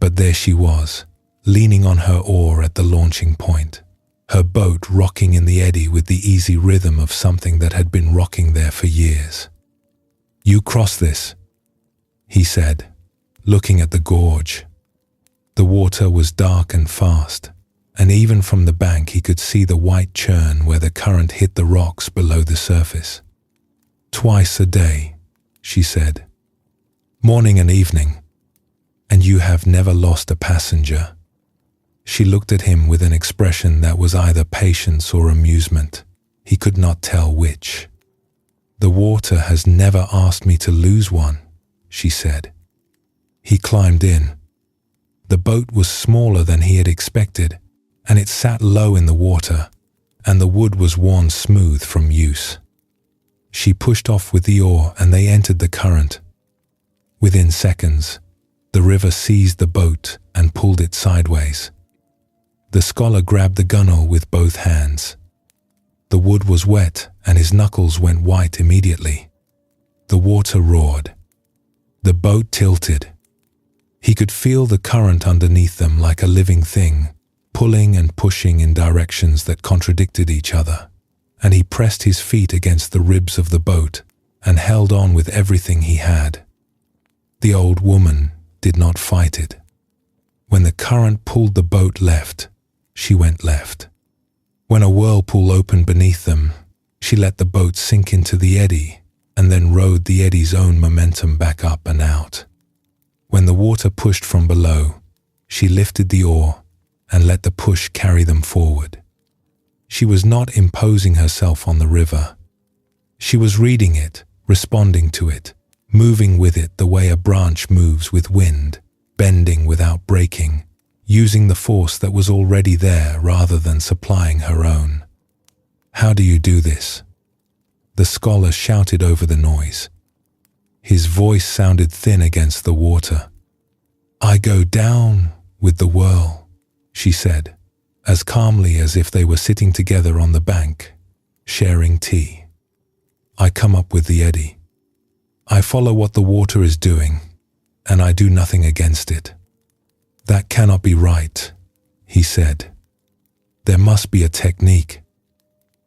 But there she was, leaning on her oar at the launching point, her boat rocking in the eddy with the easy rhythm of something that had been rocking there for years. "You cross this," he said, looking at the gorge. The water was dark and fast, and even from the bank he could see the white churn where the current hit the rocks below the surface. "Twice a day," she said, "morning and evening, and you have never lost a passenger." She looked at him with an expression that was either patience or amusement. He could not tell which. "The water has never asked me to lose one," she said. He climbed in. The boat was smaller than he had expected, and it sat low in the water, and the wood was worn smooth from use. She pushed off with the oar and they entered the current. Within seconds, the river seized the boat and pulled it sideways. The scholar grabbed the gunwale with both hands. The wood was wet and his knuckles went white immediately. The water roared. The boat tilted. He could feel the current underneath them like a living thing, pulling and pushing in directions that contradicted each other, and he pressed his feet against the ribs of the boat and held on with everything he had. The old woman did not fight it. When the current pulled the boat left, she went left. When a whirlpool opened beneath them, she let the boat sink into the eddy and then rode the eddy's own momentum back up and out. When the water pushed from below, she lifted the oar and let the push carry them forward. She was not imposing herself on the river. She was reading it, responding to it, moving with it the way a branch moves with wind, bending without breaking, using the force that was already there rather than supplying her own. "How do you do this?" The scholar shouted over the noise. His voice sounded thin against the water. "I go down with the whirl," she said, as calmly as if they were sitting together on the bank, sharing tea. "I come up with the eddy. I follow what the water is doing, and I do nothing against it." "That cannot be right," he said. "There must be a technique,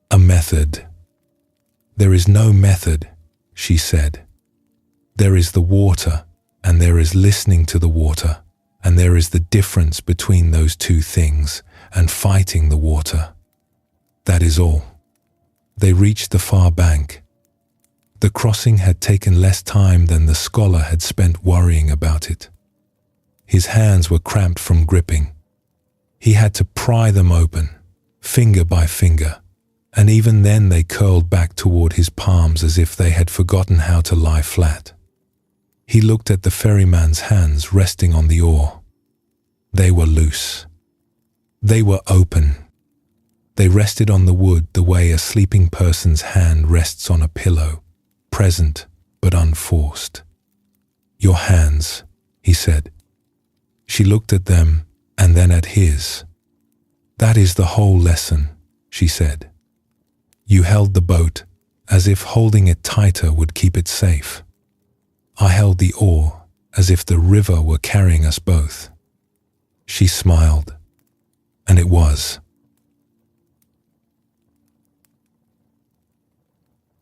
a method." "There is no method," she said. "There is the water, and there is listening to the water, and there is the difference between those two things and fighting the water. That is all." They reached the far bank. The crossing had taken less time than the scholar had spent worrying about it. His hands were cramped from gripping. He had to pry them open, finger by finger, and even then they curled back toward his palms as if they had forgotten how to lie flat. He looked at the ferryman's hands resting on the oar. They were loose. They were open. They rested on the wood the way a sleeping person's hand rests on a pillow, present but unforced. "Your hands," he said. She looked at them and then at his. "That is the whole lesson," she said. "You held the boat as if holding it tighter would keep it safe. I held the oar as if the river were carrying us both." She smiled, and it was.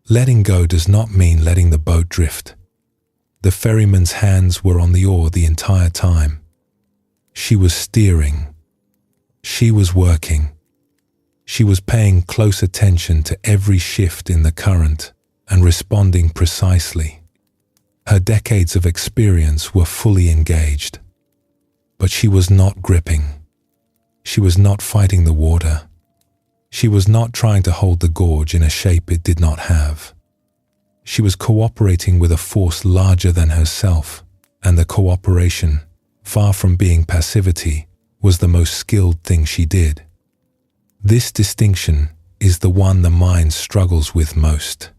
Letting go does not mean letting the boat drift. The ferryman's hands were on the oar the entire time. She was steering. She was working. She was paying close attention to every shift in the current and responding precisely. Her decades of experience were fully engaged. But she was not gripping. She was not fighting the water. She was not trying to hold the gorge in a shape it did not have. She was cooperating with a force larger than herself, and the cooperation, far from being passivity, was the most skilled thing she did. This distinction is the one the mind struggles with most.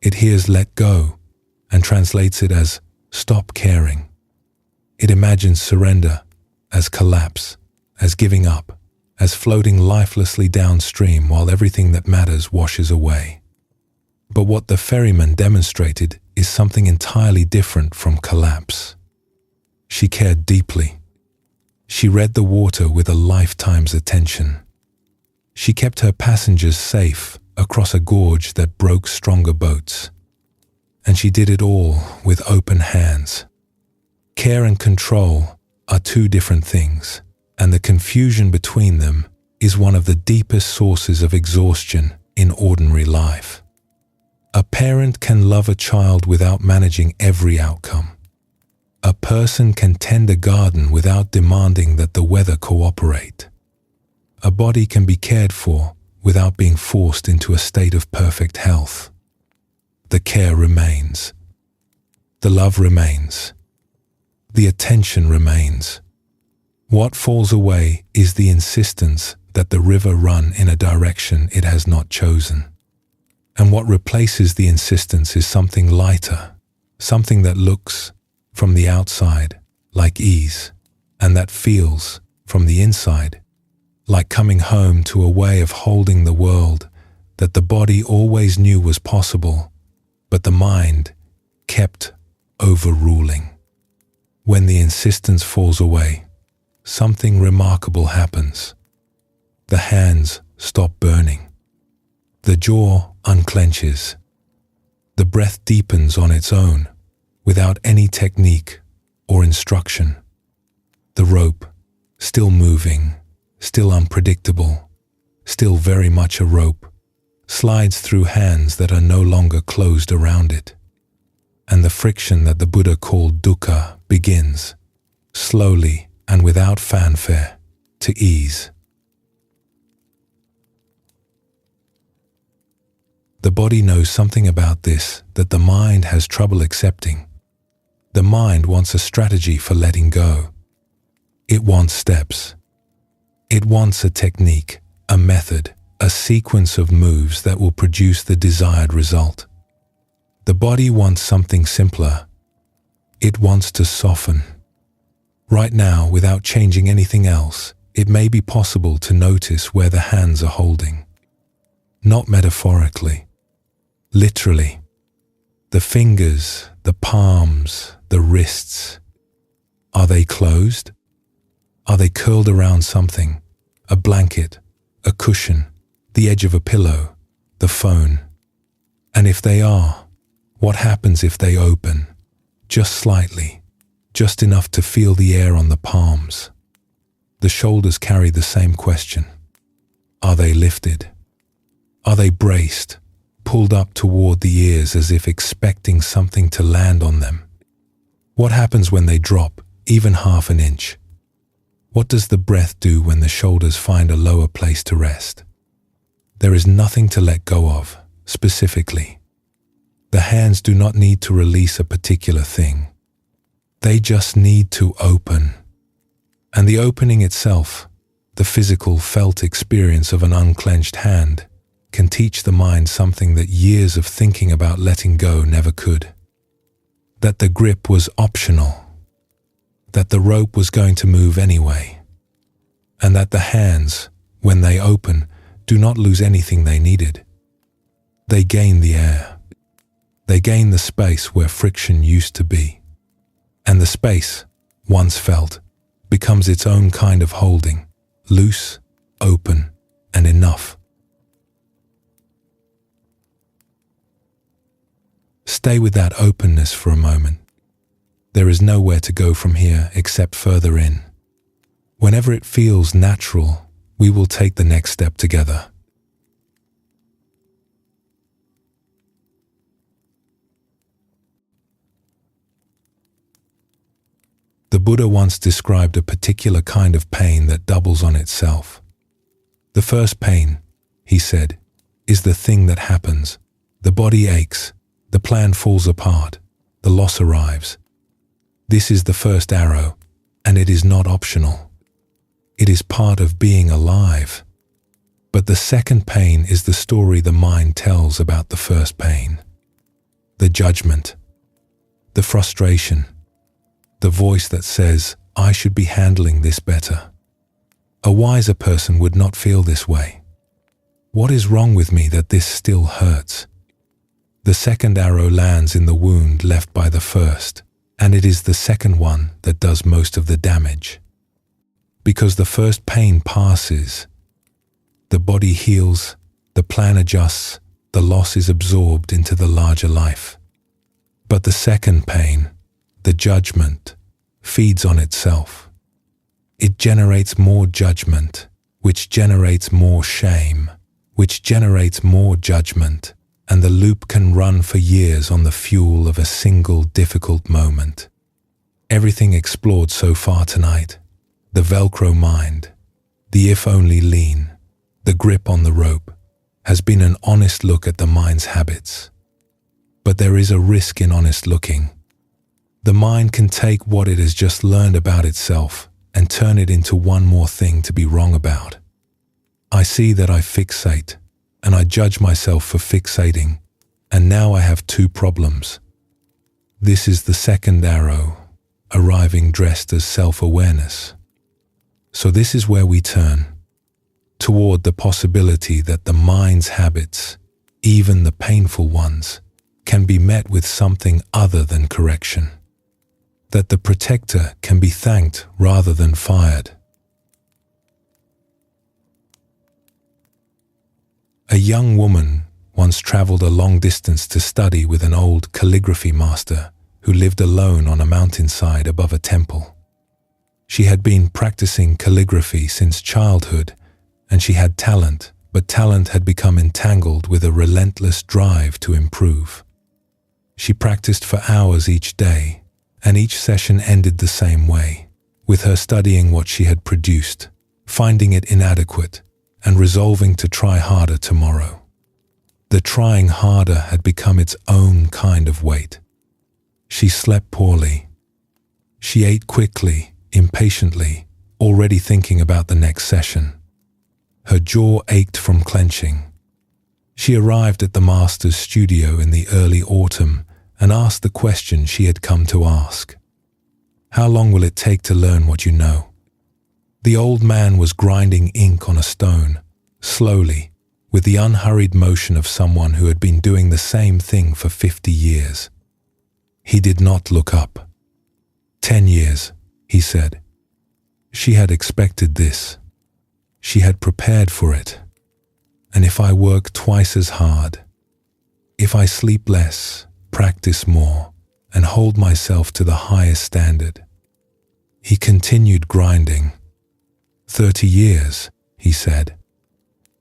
It hears "let go" and translates it as "stop caring." It imagines surrender as collapse, as giving up, as floating lifelessly downstream while everything that matters washes away. But what the ferryman demonstrated is something entirely different from collapse. She cared deeply. She read the water with a lifetime's attention. She kept her passengers safe across a gorge that broke stronger boats. And she did it all with open hands. Care and control are two different things, and the confusion between them is one of the deepest sources of exhaustion in ordinary life. A parent can love a child without managing every outcome. A person can tend a garden without demanding that the weather cooperate. A body can be cared for without being forced into a state of perfect health. The care remains. The love remains. The attention remains. What falls away is the insistence that the river run in a direction it has not chosen. And what replaces the insistence is something lighter, something that looks, from the outside, like ease, and that feels, from the inside, like coming home to a way of holding the world that the body always knew was possible, but the mind kept overruling. When the insistence falls away, something remarkable happens. The hands stop burning. The jaw unclenches. The breath deepens on its own, without any technique or instruction. The rope, still moving, still unpredictable, still very much a rope, slides through hands that are no longer closed around it. And the friction that the Buddha called dukkha begins, slowly and without fanfare, to ease. The body knows something about this that the mind has trouble accepting. The mind wants a strategy for letting go. It wants steps. It wants a technique, a method, a sequence of moves that will produce the desired result. The body wants something simpler. It wants to soften. Right now, without changing anything else, it may be possible to notice where the hands are holding. Not metaphorically, literally. The fingers, the palms, the wrists. Are they closed? Are they curled around something? A blanket, a cushion, the edge of a pillow, the phone? And if they are, what happens if they open? Just slightly, just enough to feel the air on the palms. The shoulders carry the same question. Are they lifted? Are they braced, pulled up toward the ears as if expecting something to land on them? What happens when they drop, even half an inch? What does the breath do when the shoulders find a lower place to rest? There is nothing to let go of, specifically. The hands do not need to release a particular thing. They just need to open. And the opening itself, the physical felt experience of an unclenched hand, can teach the mind something that years of thinking about letting go never could. That the grip was optional. That the rope was going to move anyway. And that the hands, when they open, do not lose anything they needed. They gain the air. They gain the space where friction used to be. And the space, once felt, becomes its own kind of holding, loose, open, and enough. Stay with that openness for a moment. There is nowhere to go from here except further in. Whenever it feels natural, we will take the next step together. The Buddha once described a particular kind of pain that doubles on itself. The first pain, he said, is the thing that happens. The body aches, the plan falls apart, the loss arrives. This is the first arrow, and it is not optional. It is part of being alive. But the second pain is the story the mind tells about the first pain. The judgment, the frustration, the voice that says, I should be handling this better. A wiser person would not feel this way. What is wrong with me that this still hurts? The second arrow lands in the wound left by the first, and it is the second one that does most of the damage. Because the first pain passes, the body heals, the plan adjusts, the loss is absorbed into the larger life. But the second pain, the judgment, feeds on itself. it generates more judgment, which generates more shame, which generates more judgment, and the loop can run for years on the fuel of a single difficult moment. Everything explored so far tonight, the Velcro mind, the if-only lean, the grip on the rope, has been an honest look at the mind's habits. But there is a risk in honest looking. The mind can take what it has just learned about itself and turn it into one more thing to be wrong about. I see that I fixate, and I judge myself for fixating, and now I have two problems. This is the second arrow, arriving dressed as self-awareness. So this is where we turn, toward the possibility that the mind's habits, even the painful ones, can be met with something other than correction. That the protector can be thanked rather than fired. A young woman once traveled a long distance to study with an old calligraphy master who lived alone on a mountainside above a temple. She had been practicing calligraphy since childhood, and she had talent, but talent had become entangled with a relentless drive to improve. She practiced for hours each day, and each session ended the same way, with her studying what she had produced, finding it inadequate, and resolving to try harder tomorrow. The trying harder had become its own kind of weight. She slept poorly. She ate quickly, impatiently, already thinking about the next session. Her jaw ached from clenching. She arrived at the master's studio in the early autumn and asked the question she had come to ask. How long will it take to learn what you know? The old man was grinding ink on a stone, slowly, with the unhurried motion of someone who had been doing the same thing for 50 years. He did not look up. 10 years, he said. She had expected this. She had prepared for it. And if I work twice as hard, if I sleep less, practice more, and hold myself to the highest standard. He continued grinding. 30 years, he said.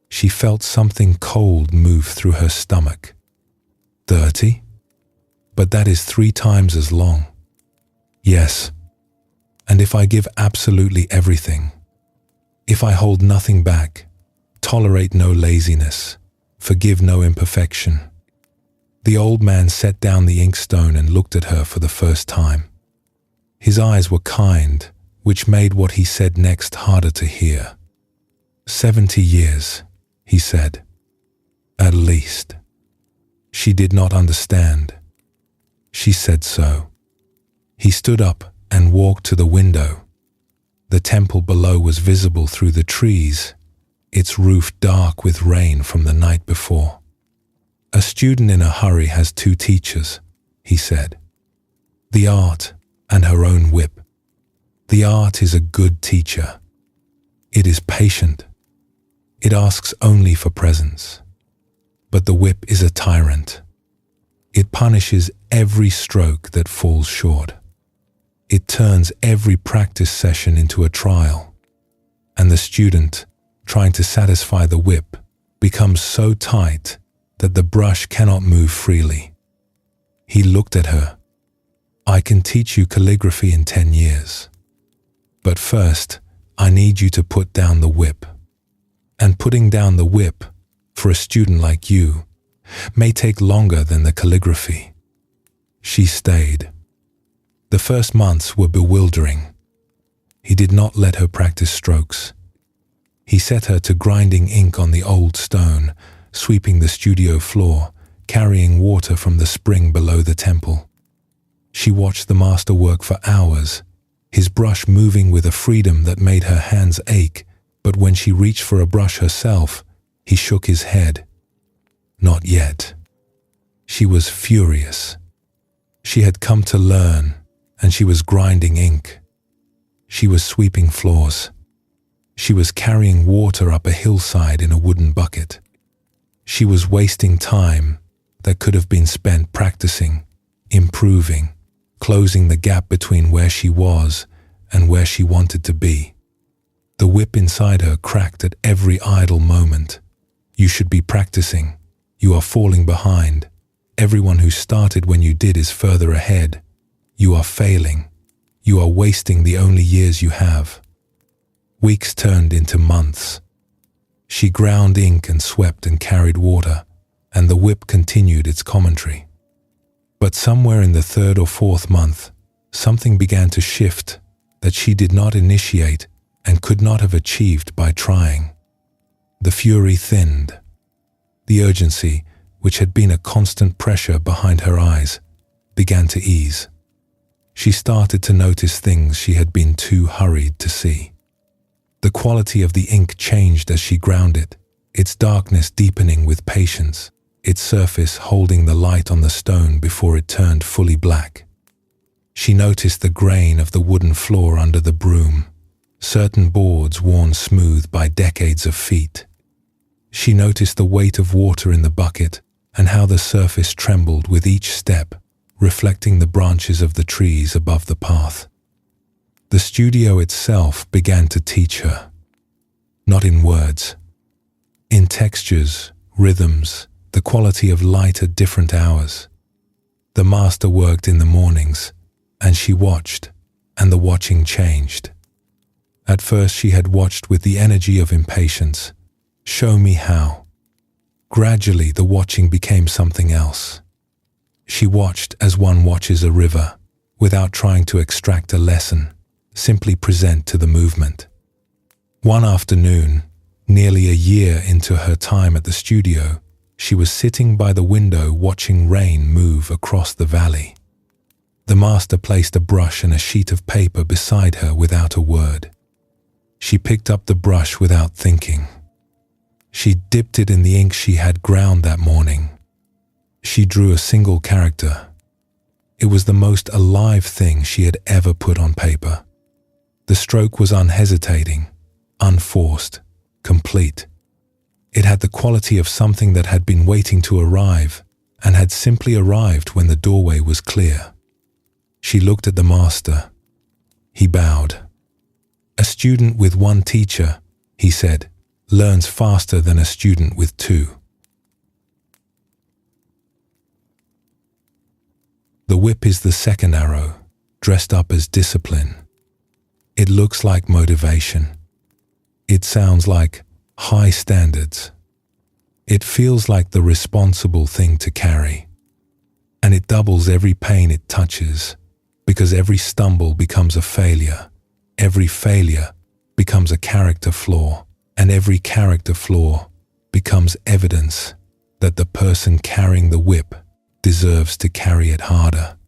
She felt something cold move through her stomach. 30? But that is 3 times as long. Yes. And if I give absolutely everything, if I hold nothing back, tolerate no laziness, forgive no imperfection. The old man set down the inkstone and looked at her for the first time. His eyes were kind, which made what he said next harder to hear. 70 years, he said. At least. She did not understand. She said so. He stood up and walked to the window. The temple below was visible through the trees, its roof dark with rain from the night before. A student in a hurry has 2 teachers, he said. The art and her own whip. The art is a good teacher. It is patient. It asks only for presence. But the whip is a tyrant. It punishes every stroke that falls short. It turns every practice session into a trial. And the student, trying to satisfy the whip, becomes so tight that the brush cannot move freely. He looked at her. I can teach you calligraphy in 10 years. But first, I need you to put down the whip. And putting down the whip, for a student like you, may take longer than the calligraphy. She stayed. The first months were bewildering. He did not let her practice strokes. He set her to grinding ink on the old stone, sweeping the studio floor, carrying water from the spring below the temple. She watched the master work for hours, his brush moving with a freedom that made her hands ache, but when she reached for a brush herself, he shook his head. Not yet. She was furious. She had come to learn, and she was grinding ink. She was sweeping floors. She was carrying water up a hillside in a wooden bucket. She was wasting time that could have been spent practicing, improving, closing the gap between where she was and where she wanted to be. The whip inside her cracked at every idle moment. You should be practicing. You are falling behind. Everyone who started when you did is further ahead. You are failing. You are wasting the only years you have. Weeks turned into months. She ground ink and swept and carried water, and the whip continued its commentary. But somewhere in the third or fourth month, something began to shift that she did not initiate and could not have achieved by trying. The fury thinned. The urgency, which had been a constant pressure behind her eyes, began to ease. She started to notice things she had been too hurried to see. The quality of the ink changed as she ground it, its darkness deepening with patience, its surface holding the light on the stone before it turned fully black. She noticed the grain of the wooden floor under the broom, certain boards worn smooth by decades of feet. She noticed the weight of water in the bucket and how the surface trembled with each step, reflecting the branches of the trees above the path. The studio itself began to teach her, not in words, in textures, rhythms, the quality of light at different hours. The master worked in the mornings, and she watched, and the watching changed. At first she had watched with the energy of impatience. Show me how. Gradually the watching became something else. She watched as one watches a river, without trying to extract a lesson, simply present to the movement. One afternoon, nearly a year into her time at the studio, she was sitting by the window watching rain move across the valley. The master placed a brush and a sheet of paper beside her without a word. She picked up the brush without thinking. She dipped it in the ink she had ground that morning. She drew a single character. It was the most alive thing she had ever put on paper. The stroke was unhesitating, unforced, complete. It had the quality of something that had been waiting to arrive and had simply arrived when the doorway was clear. She looked at the master. He bowed. A student with one teacher, he said, learns faster than a student with two. The whip is the second arrow, dressed up as discipline. It looks like motivation. It sounds like high standards. It feels like the responsible thing to carry. And it doubles every pain it touches, because every stumble becomes a failure. Every failure becomes a character flaw, and every character flaw becomes evidence that the person carrying the whip deserves to carry it harder.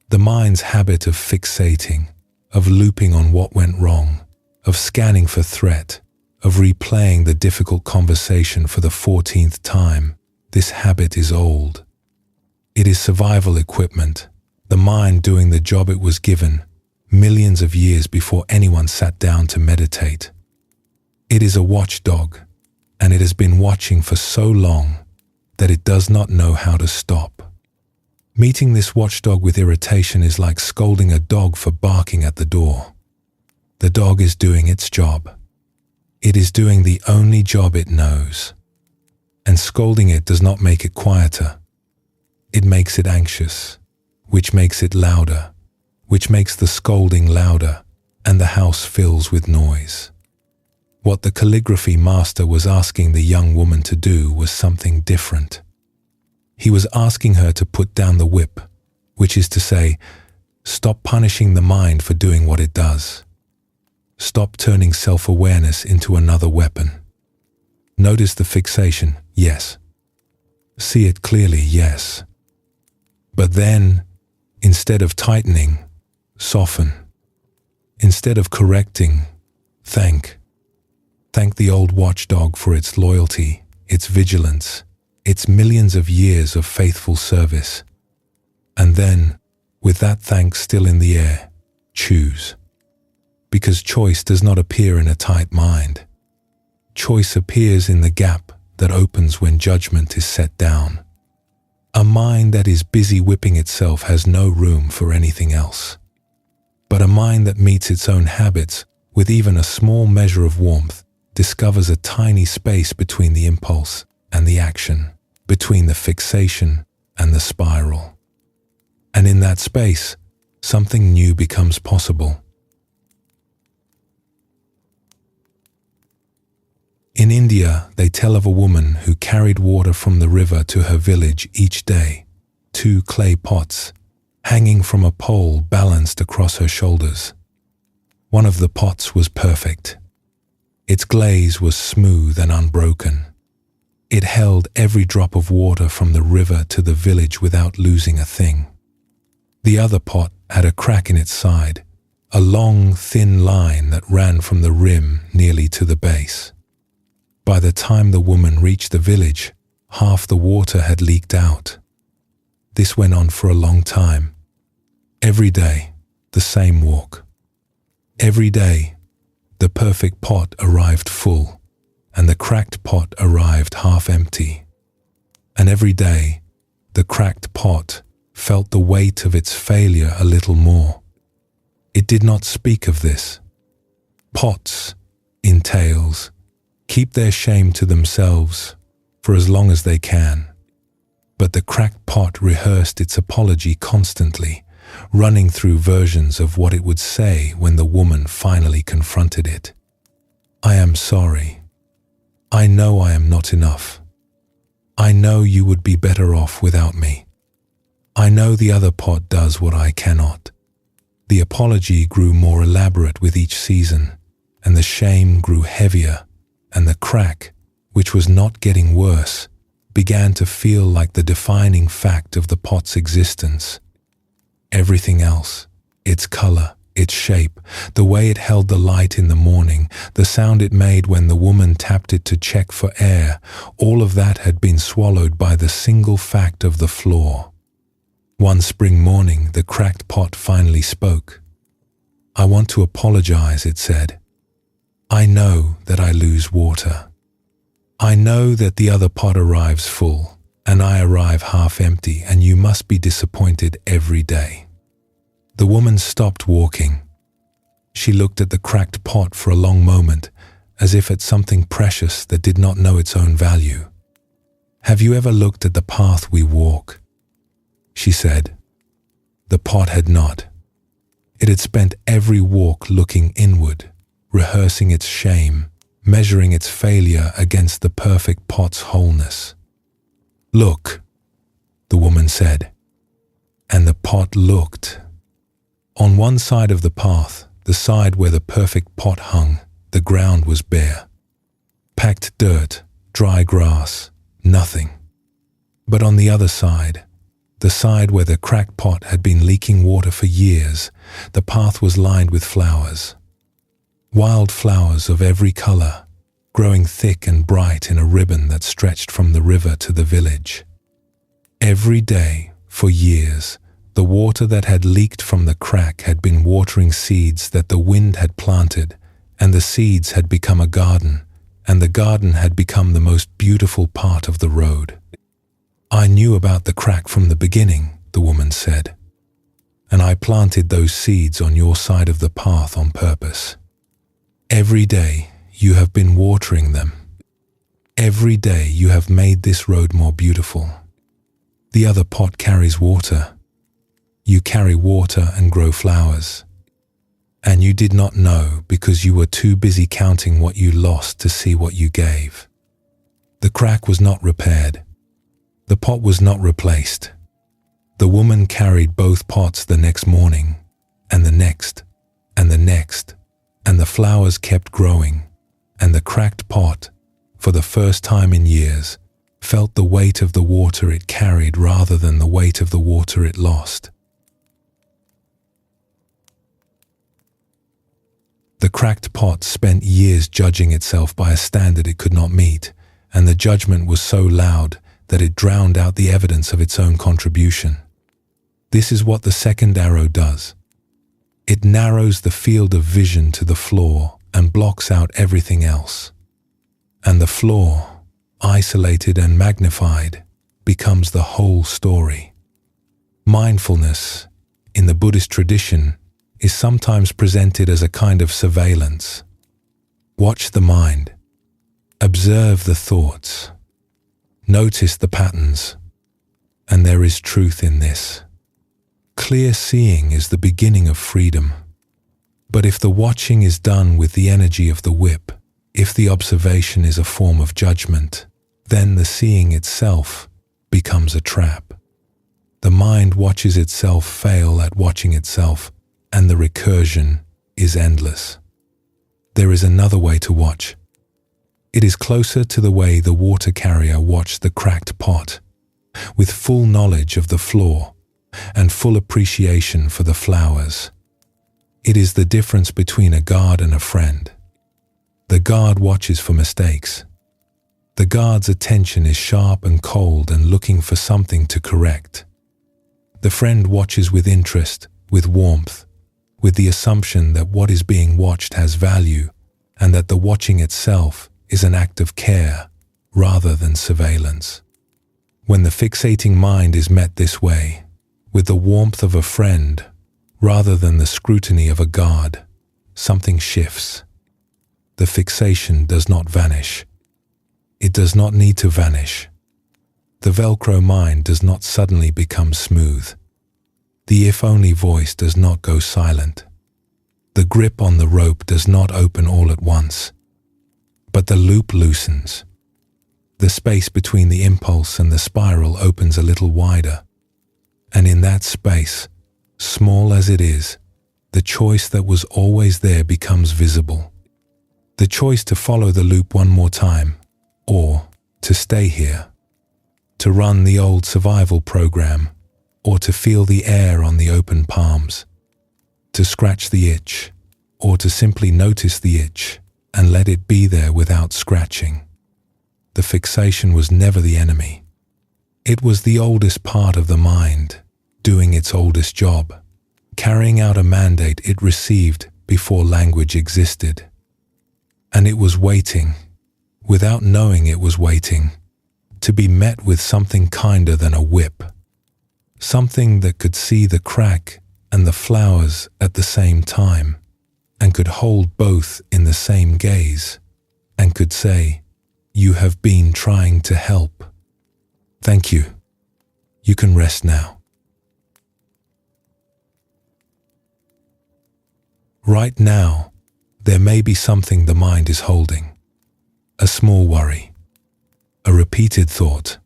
The mind's habit of fixating, of looping on what went wrong, of scanning for threat, of replaying the difficult conversation for the 14th time, this habit is old. It is survival equipment, the mind doing the job it was given, millions of years before anyone sat down to meditate. It is a watchdog, and it has been watching for so long that it does not know how to stop. Meeting this watchdog with irritation is like scolding a dog for barking at the door. The dog is doing its job. It is doing the only job it knows. And scolding it does not make it quieter. It makes it anxious, which makes it louder, which makes the scolding louder, and the house fills with noise. What the calligraphy master was asking the young woman to do was something different. He was asking her to put down the whip, which is to say, stop punishing the mind for doing what it does. Stop turning self-awareness into another weapon. Notice the fixation, yes. See it clearly, yes. But then, instead of tightening, soften. Instead of correcting, thank. Thank the old watchdog for its loyalty, its vigilance, its millions of years of faithful service. And then, with that thanks still in the air, choose. Because choice does not appear in a tight mind. Choice appears in the gap that opens when judgment is set down. A mind that is busy whipping itself has no room for anything else. But a mind that meets its own habits with even a small measure of warmth, discovers a tiny space between the impulse and the action, between the fixation and the spiral. And in that space, something new becomes possible. In India, they tell of a woman who carried water from the river to her village each day, 2 clay pots, hanging from a pole balanced across her shoulders. One of the pots was perfect. Its glaze was smooth and unbroken. It held every drop of water from the river to the village without losing a thing. The other pot had a crack in its side, a long, thin line that ran from the rim nearly to the base. By the time the woman reached the village, half the water had leaked out. This went on for a long time. Every day, the same walk. Every day, the perfect pot arrived full, and the cracked pot arrived half empty. And every day, the cracked pot felt the weight of its failure a little more. It did not speak of this. Pots, in tales, keep their shame to themselves for as long as they can. But the cracked pot rehearsed its apology constantly, running through versions of what it would say when the woman finally confronted it. I am sorry. I know I am not enough. I know you would be better off without me. I know the other pot does what I cannot. The apology grew more elaborate with each season, and the shame grew heavier, and the crack, which was not getting worse, began to feel like the defining fact of the pot's existence. Everything else, its color, its shape, the way it held the light in the morning, the sound it made when the woman tapped it to check for air, all of that had been swallowed by the single fact of the flaw. One spring morning, the cracked pot finally spoke. I want to apologize, it said. I know that I lose water. I know that the other pot arrives full, and I arrive half empty, and you must be disappointed every day. The woman stopped walking. She looked at the cracked pot for a long moment, as if at something precious that did not know its own value. Have you ever looked at the path we walk? She said. The pot had not. It had spent every walk looking inward, rehearsing its shame, measuring its failure against the perfect pot's wholeness. Look, the woman said. And the pot looked. On one side of the path, the side where the perfect pot hung, the ground was bare. Packed dirt, dry grass, nothing. But on the other side, the side where the cracked pot had been leaking water for years, the path was lined with flowers. Wild flowers of every color, growing thick and bright in a ribbon that stretched from the river to the village. Every day, for years, the water that had leaked from the crack had been watering seeds that the wind had planted, and the seeds had become a garden, and the garden had become the most beautiful part of the road. I knew about the crack from the beginning, the woman said, and I planted those seeds on your side of the path on purpose. Every day you have been watering them. Every day you have made this road more beautiful. The other pot carries water. You carry water and grow flowers. And you did not know because you were too busy counting what you lost to see what you gave. The crack was not repaired. The pot was not replaced. The woman carried both pots the next morning, and the next, and the next, and the flowers kept growing, and the cracked pot, for the first time in years, felt the weight of the water it carried rather than the weight of the water it lost. The cracked pot spent years judging itself by a standard it could not meet, and the judgment was so loud that it drowned out the evidence of its own contribution. This is what the second arrow does. It narrows the field of vision to the flaw and blocks out everything else. And the flaw, isolated and magnified, becomes the whole story. Mindfulness, in the Buddhist tradition, is sometimes presented as a kind of surveillance. Watch the mind. Observe the thoughts. Notice the patterns. And there is truth in this. Clear seeing is the beginning of freedom. But if the watching is done with the energy of the whip, if the observation is a form of judgment, then the seeing itself becomes a trap. The mind watches itself fail at watching itself, and the recursion is endless. There is another way to watch. It is closer to the way the water carrier watched the cracked pot, with full knowledge of the flaw and full appreciation for the flowers. It is the difference between a guard and a friend. The guard watches for mistakes. The guard's attention is sharp and cold and looking for something to correct. The friend watches with interest, with warmth, with the assumption that what is being watched has value and that the watching itself is an act of care rather than surveillance. When the fixating mind is met this way, with the warmth of a friend rather than the scrutiny of a guard, something shifts. The fixation does not vanish. It does not need to vanish. The Velcro mind does not suddenly become smooth. The if-only voice does not go silent. The grip on the rope does not open all at once. But the loop loosens. The space between the impulse and the spiral opens a little wider. And in that space, small as it is, the choice that was always there becomes visible. The choice to follow the loop one more time, or to stay here, to run the old survival program, or to feel the air on the open palms, to scratch the itch, or to simply notice the itch and let it be there without scratching. The fixation was never the enemy. It was the oldest part of the mind, doing its oldest job, carrying out a mandate it received before language existed. And it was waiting, without knowing it was waiting, to be met with something kinder than a whip, something that could see the crack and the flowers at the same time, and could hold both in the same gaze, and could say, "You have been trying to help. Thank you. You can rest now." Right now, there may be something the mind is holding. A small worry, a repeated thought,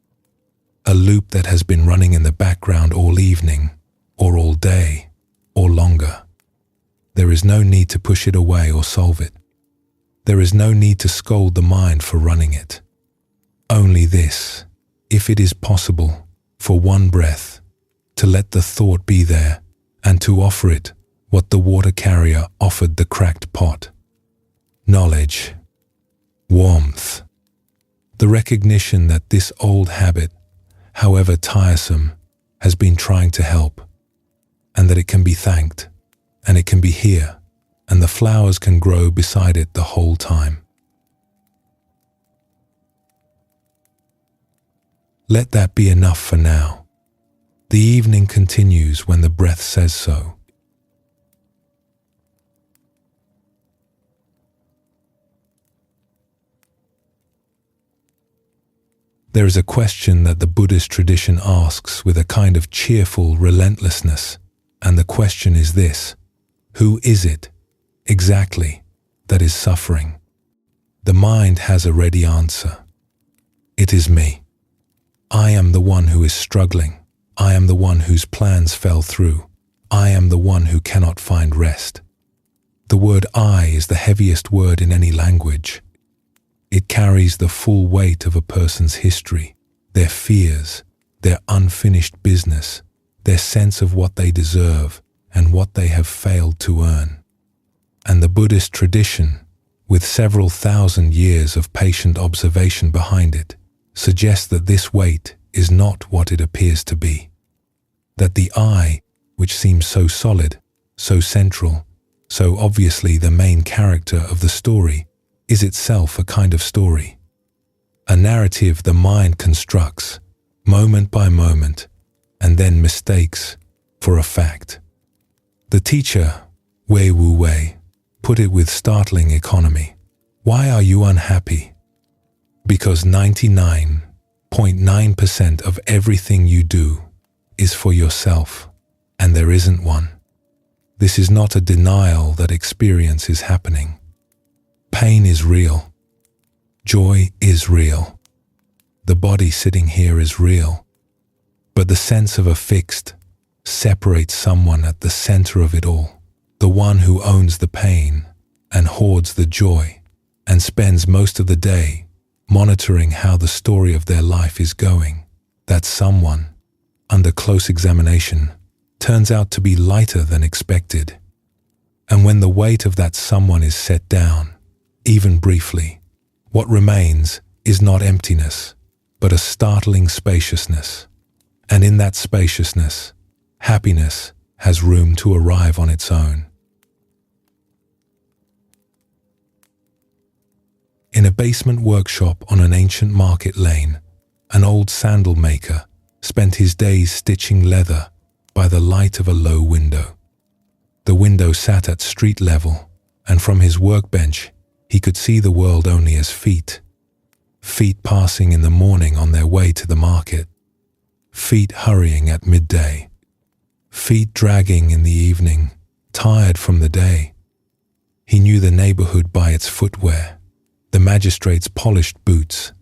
a loop that has been running in the background all evening, or all day, or longer. There is no need to push it away or solve it. There is no need to scold the mind for running it. Only this, if it is possible, for one breath, to let the thought be there and to offer it what the water carrier offered the cracked pot. Knowledge, warmth, the recognition that this old habit, however tiresome, has been trying to help, and that it can be thanked, and it can be here, and the flowers can grow beside it the whole time. Let that be enough for now. The evening continues when the breath says so. There is a question that the Buddhist tradition asks with a kind of cheerful relentlessness, and the question is this: who is it, exactly, that is suffering? The mind has a ready answer. It is me. I am the one who is struggling. I am the one whose plans fell through. I am the one who cannot find rest. The word I is the heaviest word in any language. It carries the full weight of a person's history, their fears, their unfinished business, their sense of what they deserve and what they have failed to earn. And the Buddhist tradition, with several thousand years of patient observation behind it, suggests that this weight is not what it appears to be. That the I, which seems so solid, so central, so obviously the main character of the story, is itself a kind of story. A narrative the mind constructs, moment by moment, and then mistakes for a fact. The teacher, Wei Wu Wei put it with startling economy. Why are you unhappy? Because 99.9% of everything you do is for yourself, and there isn't one. This is not a denial that experience is happening. Pain is real. Joy is real. The body sitting here is real. But the sense of a fixed separates someone at the center of it all, the one who owns the pain and hoards the joy and spends most of the day monitoring how the story of their life is going. That someone, under close examination, turns out to be lighter than expected. And when the weight of that someone is set down, even briefly, what remains is not emptiness, but a startling spaciousness. And in that spaciousness, happiness has room to arrive on its own. In a basement workshop on an ancient market lane, an old sandal maker spent his days stitching leather by the light of a low window. The window sat at street level, and from his workbench he could see the world only as feet. Feet passing in the morning on their way to the market. Feet hurrying at midday. Feet dragging in the evening, tired from the day. He knew the neighborhood by its footwear. The magistrate's polished boots,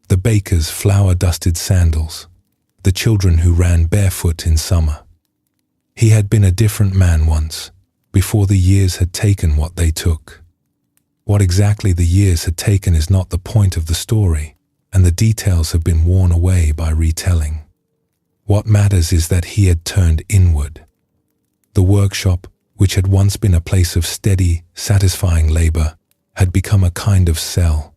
the baker's flour-dusted sandals, the children who ran barefoot in summer. He had been a different man once, before the years had taken what they took. What exactly the years had taken is not the point of the story, and the details have been worn away by retelling. What matters is that he had turned inward. The workshop, which had once been a place of steady, satisfying labor, had become a kind of cell.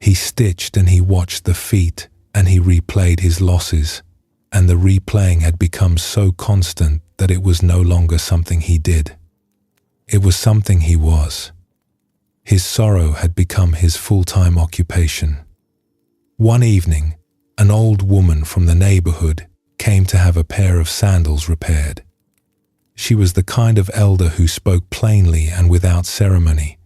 He stitched and he watched the feet and he replayed his losses, and the replaying had become so constant that it was no longer something he did. It was something he was. His sorrow had become his full-time occupation. One evening, an old woman from the neighborhood came to have a pair of sandals repaired. She was the kind of elder who spoke plainly and without ceremony,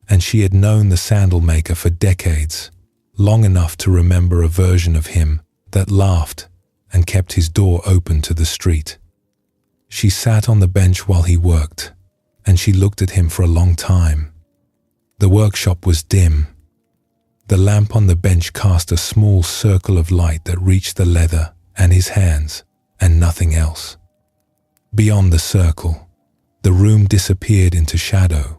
and she had known the sandal maker for decades, long enough to remember a version of him that laughed and kept his door open to the street. She sat on the bench while he worked, and she looked at him for a long time. The workshop was dim. The lamp on the bench cast a small circle of light that reached the leather and his hands, and nothing else. Beyond the circle, the room disappeared into shadow.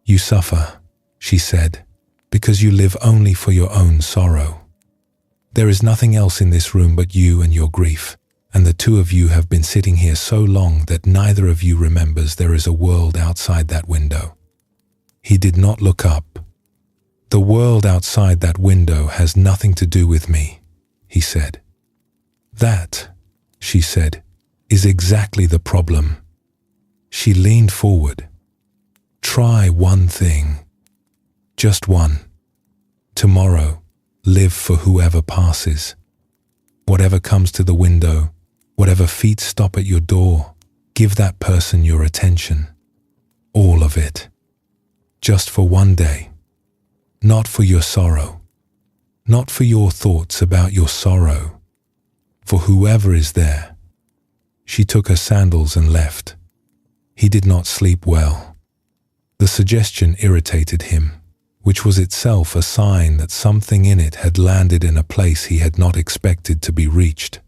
"You suffer," she said, "because you live only for your own sorrow. There is nothing else in this room but you and your grief, and the two of you have been sitting here so long that neither of you remembers there is a world outside that window." He did not look up. "The world outside that window has nothing to do with me," he said. "That," she said, "is exactly the problem." She leaned forward. "Try one thing. Just one. Tomorrow, live for whoever passes. Whatever comes to the window, whatever feet stop at your door, give that person your attention. All of it. Just for one day. Not for your sorrow. Not for your thoughts about your sorrow. For whoever is there." She took her sandals and left. He did not sleep well. The suggestion irritated him, which was itself a sign that something in it had landed in a place he had not expected to be reached.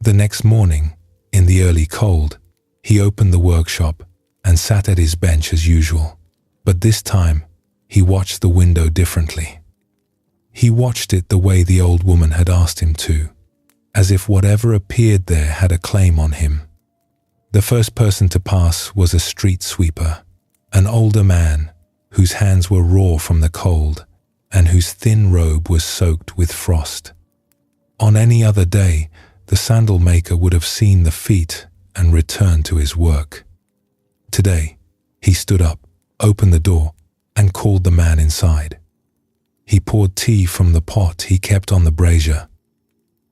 The next morning, in the early cold, he opened the workshop and sat at his bench as usual, but this time he watched the window differently. He watched it the way the old woman had asked him to, as if whatever appeared there had a claim on him. The first person to pass was a street sweeper, an older man whose hands were raw from the cold and whose thin robe was soaked with frost. On any other day, the sandal maker would have seen the feet and returned to his work. Today, he stood up, opened the door, and called the man inside. He poured tea from the pot he kept on the brazier.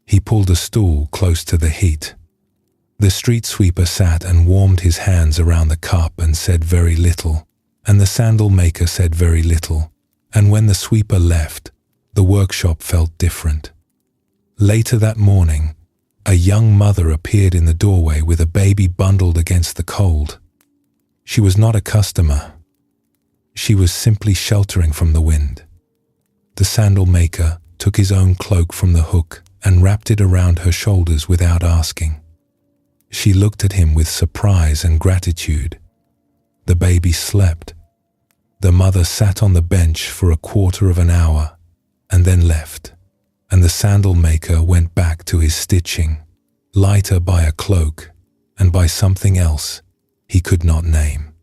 He pulled a stool close to the heat. The street sweeper sat and warmed his hands around the cup and said very little, and the sandal maker said very little, and when the sweeper left, the workshop felt different. Later that morning, a young mother appeared in the doorway with a baby bundled against the cold. She was not a customer. She was simply sheltering from the wind. The sandal maker took his own cloak from the hook and wrapped it around her shoulders without asking. She looked at him with surprise and gratitude. The baby slept. The mother sat on the bench for a quarter of an hour and then left, and the sandal maker went back to his stitching, lighter by a cloak and by something else he could not name.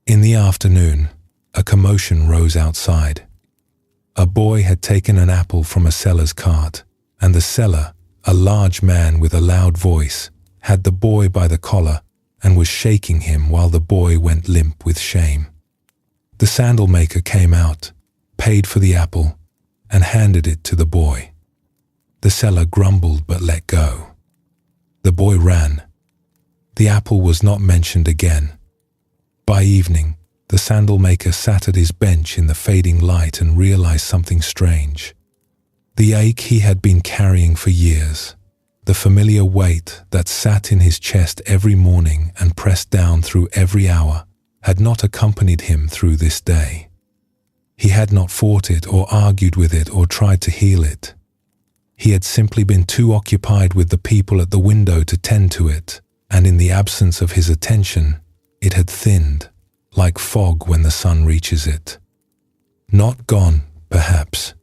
In the afternoon, a commotion rose outside. A boy had taken an apple from a seller's cart, and the seller, a large man with a loud voice, had the boy by the collar and was shaking him while the boy went limp with shame. The sandal maker came out, paid for the apple, and handed it to the boy. The seller grumbled but let go. The boy ran. The apple was not mentioned again. By evening, the sandal maker sat at his bench in the fading light and realized something strange. The ache he had been carrying for years, the familiar weight that sat in his chest every morning and pressed down through every hour, had not accompanied him through this day. He had not fought it or argued with it or tried to heal it. He had simply been too occupied with the people at the window to tend to it, and in the absence of his attention, it had thinned, like fog when the sun reaches it. Not gone, perhaps,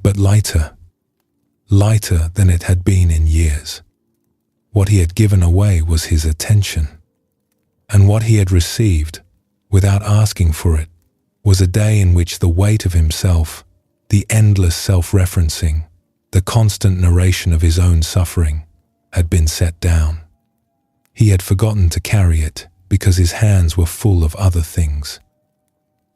but lighter, lighter than it had been in years. What he had given away was his attention, and what he had received, without asking for it, was a day in which the weight of himself, the endless self-referencing, the constant narration of his own suffering, had been set down. He had forgotten to carry it because his hands were full of other things.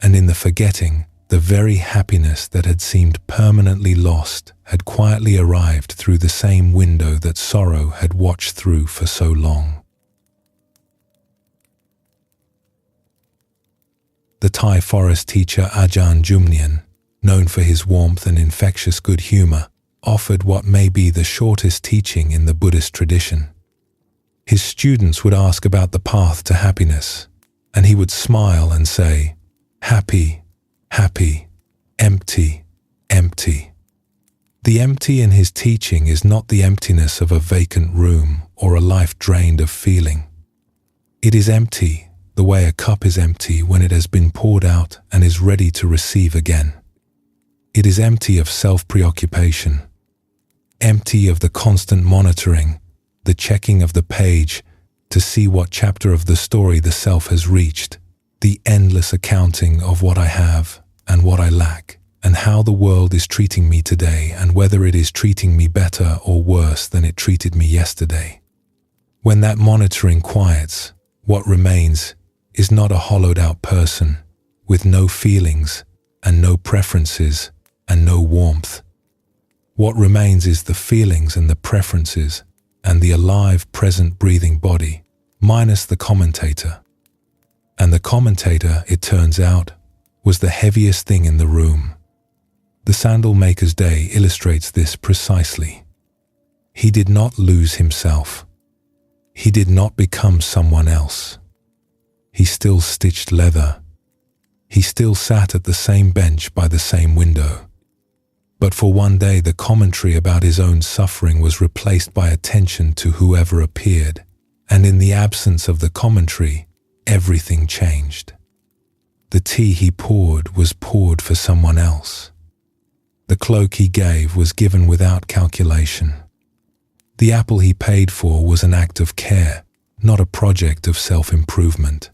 And in the forgetting, the very happiness that had seemed permanently lost had quietly arrived through the same window that sorrow had watched through for so long. The Thai forest teacher Ajahn Jumnian, known for his warmth and infectious good humor, offered what may be the shortest teaching in the Buddhist tradition. His students would ask about the path to happiness, and he would smile and say, "Happy, happy, empty, empty." The empty in his teaching is not the emptiness of a vacant room or a life drained of feeling. It is empty the way a cup is empty when it has been poured out and is ready to receive again. It is empty of self-preoccupation, empty of the constant monitoring, the checking of the page to see what chapter of the story the self has reached, the endless accounting of what I have and what I lack, and how the world is treating me today and whether it is treating me better or worse than it treated me yesterday. When that monitoring quiets, what remains is not a hollowed-out person with no feelings and no preferences and no warmth. What remains is the feelings and the preferences and the alive, present, breathing body, minus the commentator. And the commentator, it turns out, was the heaviest thing in the room. The sandal maker's day illustrates this precisely. He did not lose himself. He did not become someone else. He still stitched leather. He still sat at the same bench by the same window. But for one day the commentary about his own suffering was replaced by attention to whoever appeared, and in the absence of the commentary, everything changed. The tea he poured was poured for someone else. The cloak he gave was given without calculation. The apple he paid for was an act of care, not a project of self-improvement.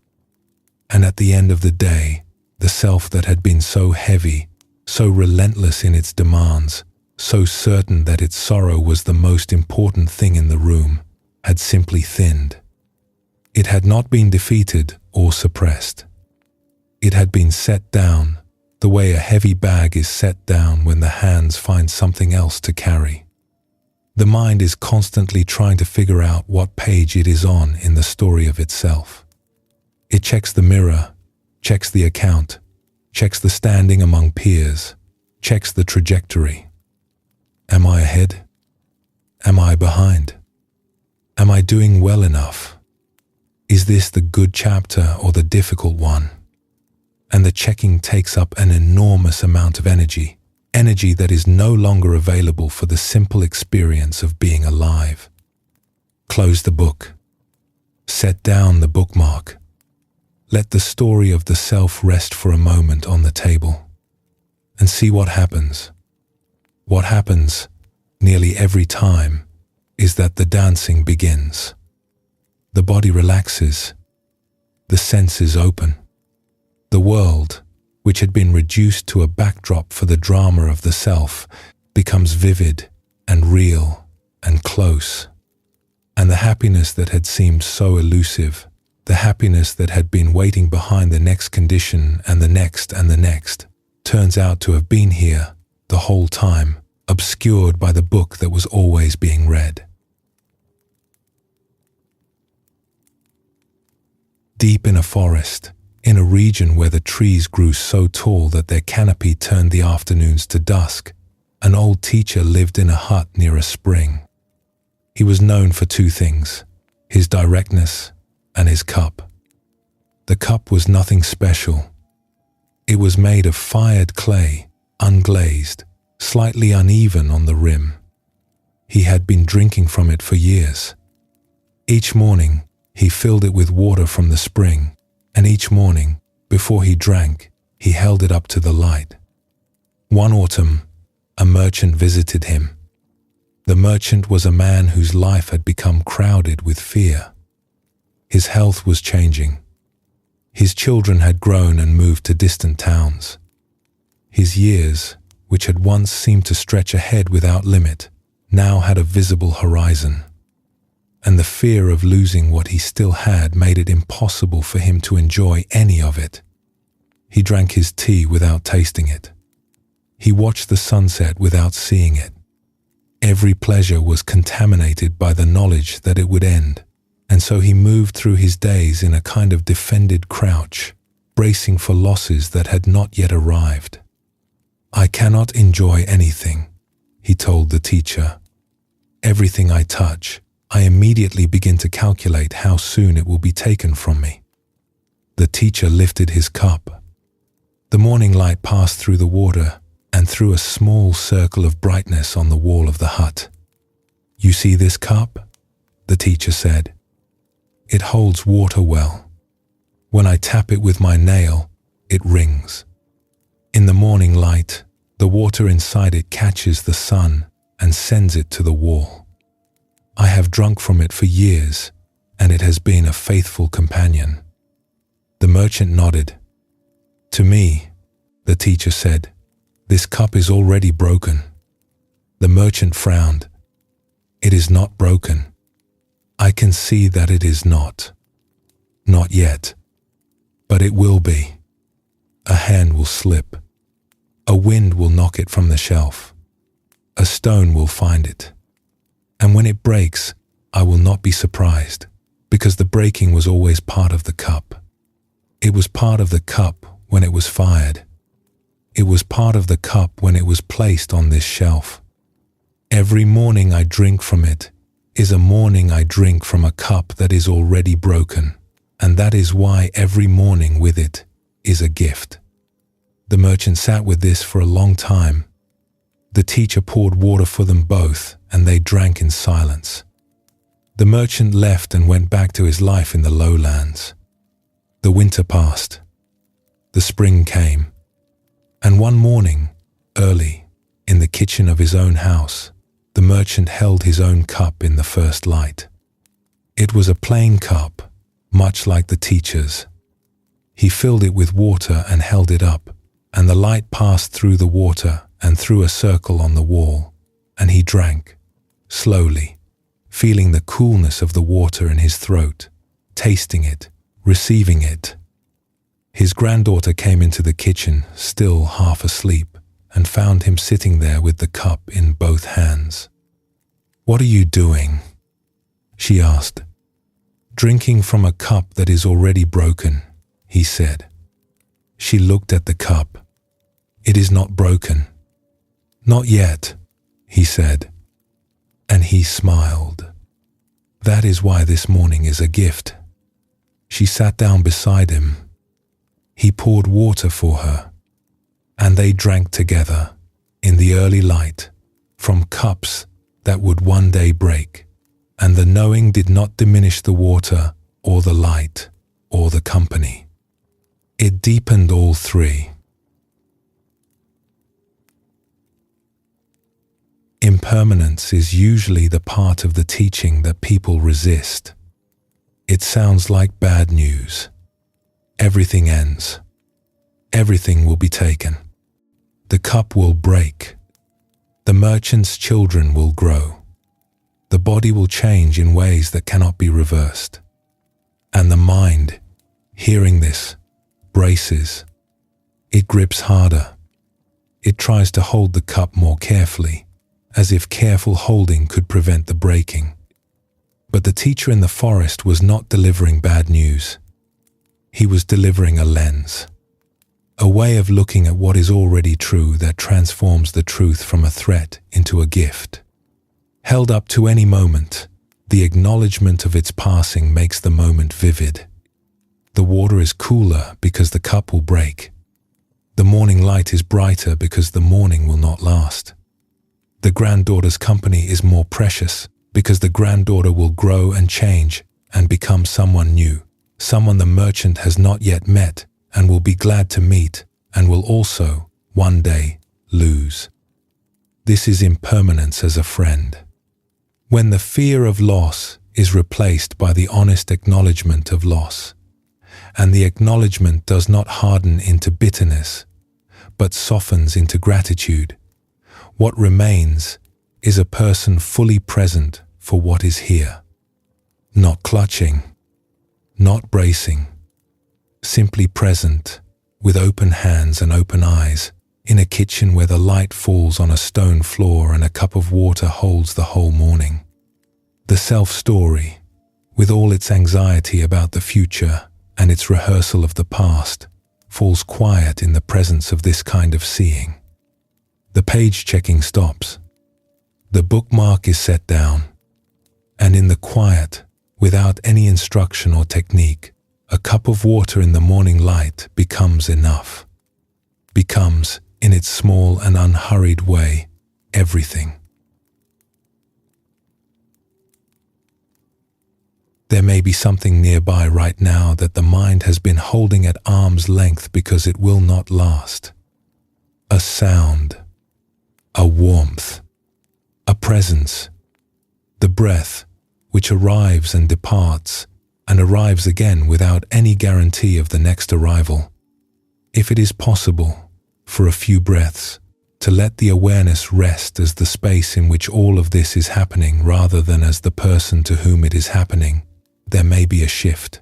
And at the end of the day, the self that had been so heavy, so relentless in its demands, so certain that its sorrow was the most important thing in the room, had simply thinned. It had not been defeated or suppressed. It had been set down, the way a heavy bag is set down when the hands find something else to carry. The mind is constantly trying to figure out what page it is on in the story of itself. It checks the mirror, checks the account, checks the standing among peers, checks the trajectory. Am I ahead? Am I behind? Am I doing well enough? Is this the good chapter or the difficult one? And the checking takes up an enormous amount of energy that is no longer available for the simple experience of being alive. Close the book. Set down the bookmark. Let the story of the self rest for a moment on the table and see what happens. What happens nearly every time is that the dancing begins. The body relaxes. The senses open. The world, which had been reduced to a backdrop for the drama of the self, becomes vivid and real and close. And the happiness that had seemed so elusive, the happiness that had been waiting behind the next condition and the next, turns out to have been here the whole time, obscured by the book that was always being read. Deep in a forest, in a region where the trees grew so tall that their canopy turned the afternoons to dusk, an old teacher lived in a hut near a spring. He was known for two things, his directness and his cup. The cup was nothing special. It was made of fired clay, unglazed, slightly uneven on the rim. He had been drinking from it for years. Each morning, he filled it with water from the spring, and each morning, before he drank, he held it up to the light. One autumn, a merchant visited him. The merchant was a man whose life had become crowded with fear. His health was changing. His children had grown and moved to distant towns. His years, which had once seemed to stretch ahead without limit, now had a visible horizon. And the fear of losing what he still had made it impossible for him to enjoy any of it. He drank his tea without tasting it. He watched the sunset without seeing it. Every pleasure was contaminated by the knowledge that it would end, and so he moved through his days in a kind of defended crouch, bracing for losses that had not yet arrived. "I cannot enjoy anything," he told the teacher. "Everything I touch, I immediately begin to calculate how soon it will be taken from me." The teacher lifted his cup. The morning light passed through the water and through a small circle of brightness on the wall of the hut. "You see this cup?" the teacher said. "It holds water well. When I tap it with my nail, it rings. In the morning light, the water inside it catches the sun and sends it to the wall. I have drunk from it for years, and it has been a faithful companion." The merchant nodded. "To me," the teacher said, "this cup is already broken." The merchant frowned. "It is not broken. I can see that it is not. Not yet. But it will be. A hand will slip. A wind will knock it from the shelf. A stone will find it. And when it breaks, I will not be surprised, because the breaking was always part of the cup. It was part of the cup when it was fired. It was part of the cup when it was placed on this shelf. Every morning I drink from it is a morning I drink from a cup that is already broken, and that is why every morning with it is a gift." The merchant sat with this for a long time. The teacher poured water for them both, and they drank in silence. The merchant left and went back to his life in the lowlands. The winter passed. The spring came. And one morning, early, in the kitchen of his own house, the merchant held his own cup in the first light. It was a plain cup, much like the teacher's. He filled it with water and held it up, and the light passed through the water and through a circle on the wall, and he drank, slowly, feeling the coolness of the water in his throat, tasting it, receiving it. His granddaughter came into the kitchen, still half asleep, and found him sitting there with the cup in both hands. "What are you doing?" she asked. "Drinking from a cup that is already broken," he said. She looked at the cup. "It is not broken." "Not yet," he said. And he smiled. "That is why this morning is a gift." She sat down beside him. He poured water for her, and they drank together in the early light from cups that would one day break, and the knowing did not diminish the water or the light or the company. It deepened all three. Impermanence is usually the part of the teaching that people resist. It sounds like bad news. Everything ends. Everything will be taken. The cup will break. The merchant's children will grow. The body will change in ways that cannot be reversed. And the mind, hearing this, braces. It grips harder. It tries to hold the cup more carefully, as if careful holding could prevent the breaking. But the teacher in the forest was not delivering bad news. He was delivering a lens, a way of looking at what is already true that transforms the truth from a threat into a gift. Held up to any moment, the acknowledgement of its passing makes the moment vivid. The water is cooler because the cup will break. The morning light is brighter because the morning will not last. The granddaughter's company is more precious because the granddaughter will grow and change and become someone new, someone the merchant has not yet met and will be glad to meet and will also, one day, lose. This is impermanence as a friend. When the fear of loss is replaced by the honest acknowledgement of loss, and the acknowledgement does not harden into bitterness, but softens into gratitude, what remains is a person fully present for what is here. Not clutching, not bracing, simply present, with open hands and open eyes, in a kitchen where the light falls on a stone floor and a cup of water holds the whole morning. The self-story, with all its anxiety about the future and its rehearsal of the past, falls quiet in the presence of this kind of seeing. The page-checking stops. The bookmark is set down. And in the quiet, without any instruction or technique, a cup of water in the morning light becomes enough. Becomes, in its small and unhurried way, everything. There may be something nearby right now that the mind has been holding at arm's length because it will not last. A sound. A warmth, a presence, the breath which arrives and departs and arrives again without any guarantee of the next arrival. If it is possible, for a few breaths, to let the awareness rest as the space in which all of this is happening rather than as the person to whom it is happening, there may be a shift,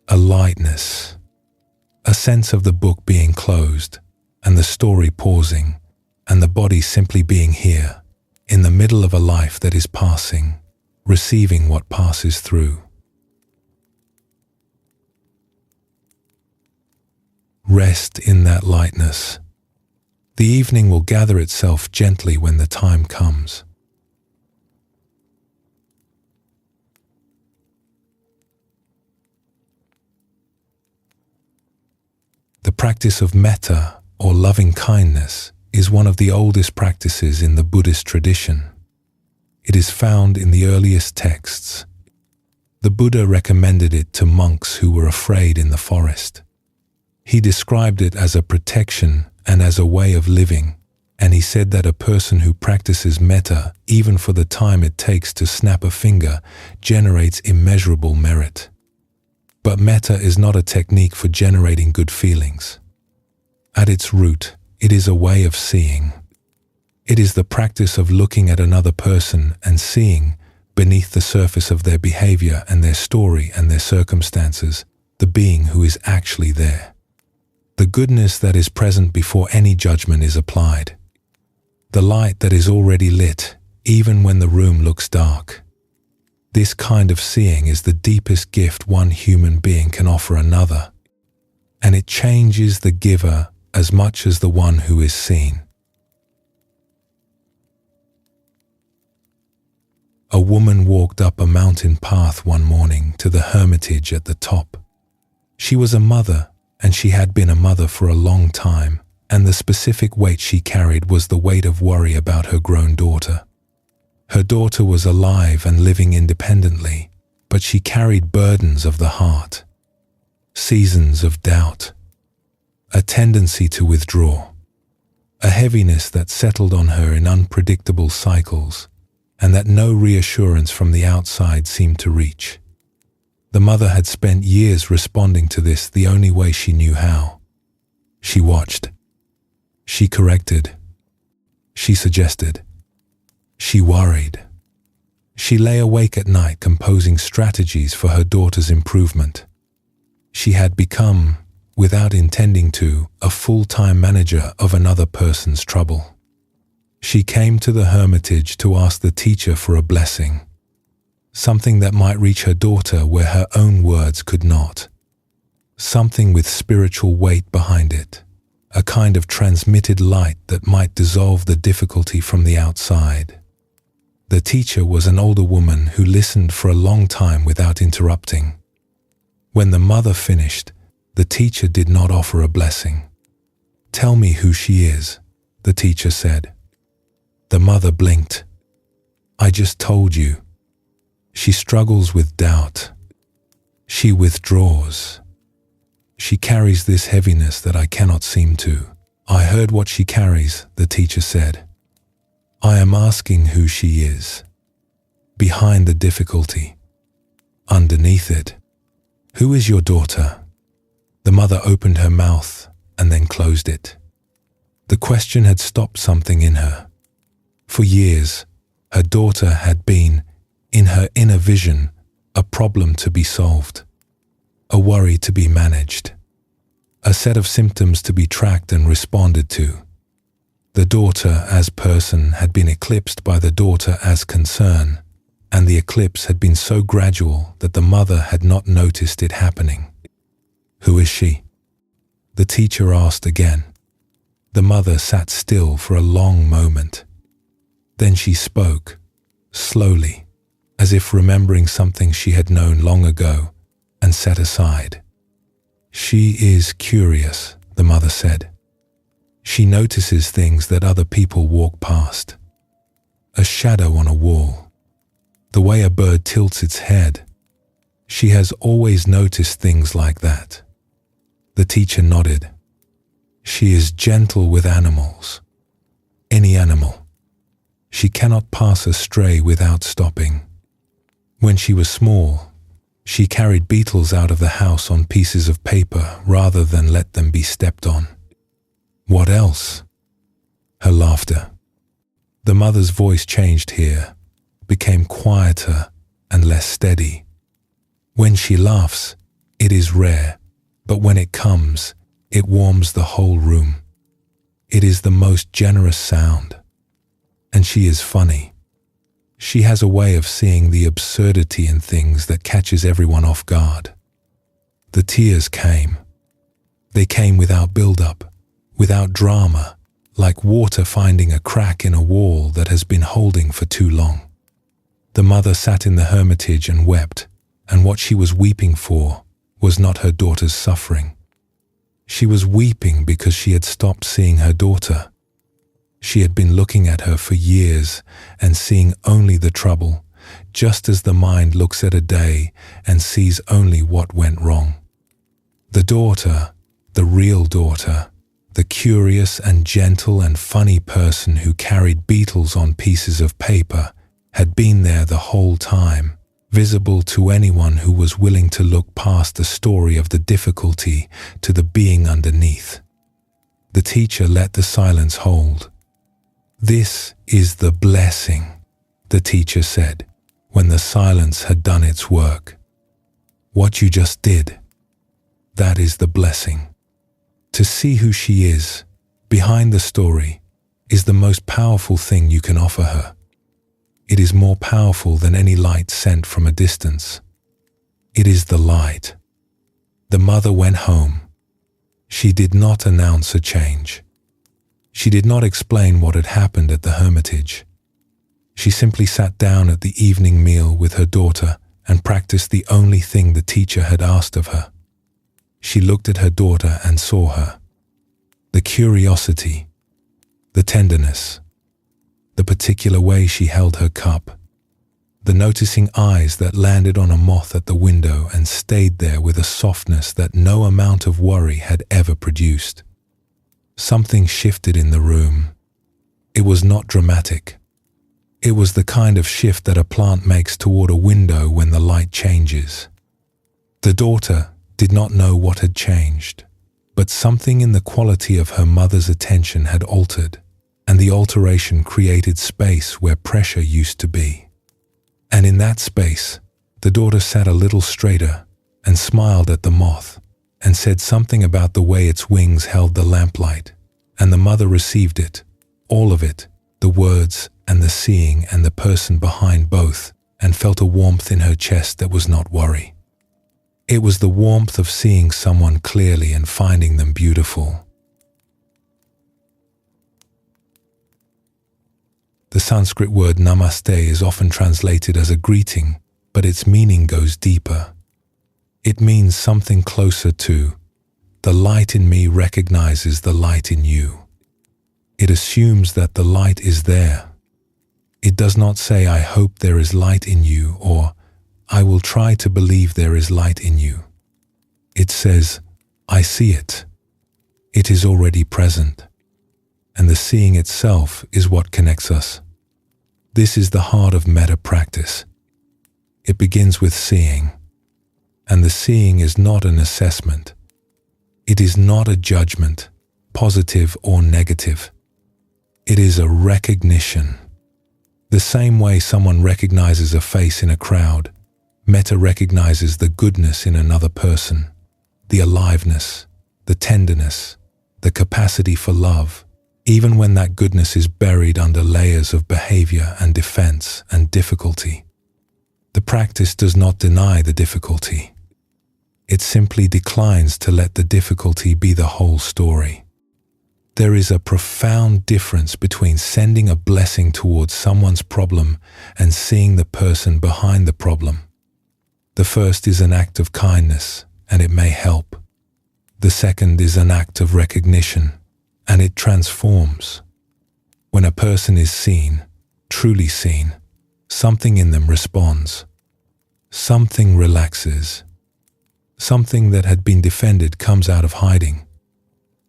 a lightness, a sense of the book being closed and the story pausing, and the body simply being here, in the middle of a life that is passing, receiving what passes through. Rest in that lightness. The evening will gather itself gently when the time comes. The practice of metta, or loving kindness, is one of the oldest practices in the Buddhist tradition. It is found in the earliest texts. The Buddha recommended it to monks who were afraid in the forest. He described it as a protection and as a way of living, and he said that a person who practices metta, even for the time it takes to snap a finger, generates immeasurable merit. But metta is not a technique for generating good feelings. At its root, it is a way of seeing. It is the practice of looking at another person and seeing, beneath the surface of their behavior and their story and their circumstances, the being who is actually there. The goodness that is present before any judgment is applied. The light that is already lit, even when the room looks dark. This kind of seeing is the deepest gift one human being can offer another, and it changes the giver as much as the one who is seen. A woman walked up a mountain path one morning to the hermitage at the top. She was a mother, and she had been a mother for a long time, and the specific weight she carried was the weight of worry about her grown daughter. Her daughter was alive and living independently, but she carried burdens of the heart, seasons of doubt, a tendency to withdraw, a heaviness that settled on her in unpredictable cycles, and that no reassurance from the outside seemed to reach. The mother had spent years responding to this the only way she knew how. She watched. She corrected. She suggested. She worried. She lay awake at night composing strategies for her daughter's improvement. She had become, without intending to, a full-time manager of another person's trouble. She came to the hermitage to ask the teacher for a blessing, something that might reach her daughter where her own words could not, something with spiritual weight behind it, a kind of transmitted light that might dissolve the difficulty from the outside. The teacher was an older woman who listened for a long time without interrupting. When the mother finished, the teacher did not offer a blessing. "Tell me who she is," the teacher said. The mother blinked. "I just told you. She struggles with doubt. She withdraws. She carries this heaviness that I cannot seem to." "I heard what she carries," the teacher said. "I am asking who she is. Behind the difficulty. Underneath it. Who is your daughter?" The mother opened her mouth and then closed it. The question had stopped something in her. For years, her daughter had been, in her inner vision, a problem to be solved, a worry to be managed, a set of symptoms to be tracked and responded to. The daughter as person had been eclipsed by the daughter as concern, and the eclipse had been so gradual that the mother had not noticed it happening. "Who is she?" the teacher asked again. The mother sat still for a long moment. Then she spoke, slowly, as if remembering something she had known long ago, and set aside. "She is curious," the mother said. "She notices things that other people walk past. A shadow on a wall. The way a bird tilts its head. She has always noticed things like that." The teacher nodded. "She is gentle with animals. Any animal. She cannot pass a stray without stopping. When she was small, she carried beetles out of the house on pieces of paper rather than let them be stepped on." "What else?" Her laughter. The mother's voice changed here, became quieter and less steady. "When she laughs, it is rare, but when it comes, it warms the whole room. It is the most generous sound. And she is funny. She has a way of seeing the absurdity in things that catches everyone off guard." The tears came. They came without build-up, without drama, like water finding a crack in a wall that has been holding for too long. The mother sat in the hermitage and wept, and what she was weeping for was not her daughter's suffering. She was weeping because she had stopped seeing her daughter. She had been looking at her for years and seeing only the trouble, just as the mind looks at a day and sees only what went wrong. The daughter, the real daughter, the curious and gentle and funny person who carried beetles on pieces of paper, had been there the whole time, visible to anyone who was willing to look past the story of the difficulty to the being underneath. The teacher let the silence hold. "This is the blessing," the teacher said, when the silence had done its work. "What you just did, that is the blessing. To see who she is, behind the story, is the most powerful thing you can offer her. It is more powerful than any light sent from a distance. It is the light. The mother went home. She did not announce a change. She did not explain what had happened at the hermitage. She simply sat down at the evening meal with her daughter and practiced the only thing the teacher had asked of her. She looked at her daughter and saw her. The curiosity, the tenderness, the particular way she held her cup, the noticing eyes that landed on a moth at the window and stayed there with a softness that no amount of worry had ever produced. Something shifted in the room. It was not dramatic. It was the kind of shift that a plant makes toward a window when the light changes. The daughter did not know what had changed, but something in the quality of her mother's attention had altered, and the alteration created space where pressure used to be. And in that space, the daughter sat a little straighter and smiled at the moth and said something about the way its wings held the lamplight, and the mother received it, all of it, the words and the seeing and the person behind both, and felt a warmth in her chest that was not worry. It was the warmth of seeing someone clearly and finding them beautiful. The Sanskrit word namaste is often translated as a greeting, but its meaning goes deeper. It means something closer to, the light in me recognizes the light in you. It assumes that the light is there. It does not say, I hope there is light in you, or I will try to believe there is light in you. It says, I see it. It is already present. And the seeing itself is what connects us. This is the heart of metta practice. It begins with seeing, and the seeing is not an assessment. It is not a judgment, positive or negative. It is a recognition. The same way someone recognizes a face in a crowd, metta recognizes the goodness in another person, the aliveness, the tenderness, the capacity for love, even when that goodness is buried under layers of behavior and defense and difficulty. The practice does not deny the difficulty. It simply declines to let the difficulty be the whole story. There is a profound difference between sending a blessing towards someone's problem and seeing the person behind the problem. The first is an act of kindness, and it may help. The second is an act of recognition, and it transforms. When a person is seen, truly seen, something in them responds. Something relaxes. Something that had been defended comes out of hiding.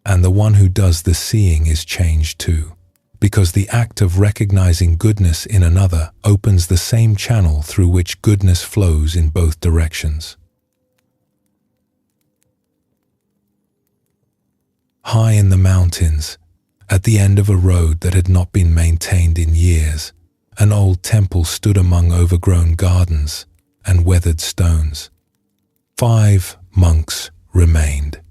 And the one who does the seeing is changed too, because the act of recognizing goodness in another opens the same channel through which goodness flows in both directions. High in the mountains, at the end of a road that had not been maintained in years, an old temple stood among overgrown gardens and weathered stones. 5 monks remained.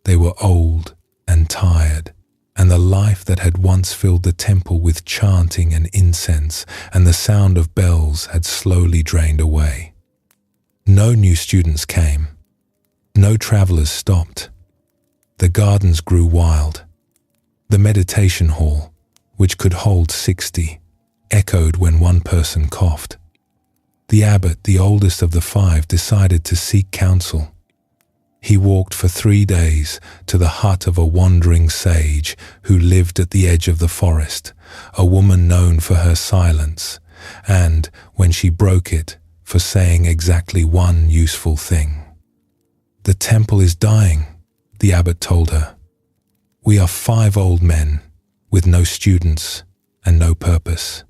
They were old and tired, and the life that had once filled the temple with chanting and incense and the sound of bells had slowly drained away. No new students came. No travelers stopped. The gardens grew wild. The meditation hall, which could hold 60, echoed when one person coughed. The abbot, the oldest of the 5, decided to seek counsel. He walked for 3 days to the hut of a wandering sage who lived at the edge of the forest, a woman known for her silence, and, when she broke it, for saying exactly one useful thing. The temple is dying, the abbot told her. We are 5 old men, with no students and no purpose.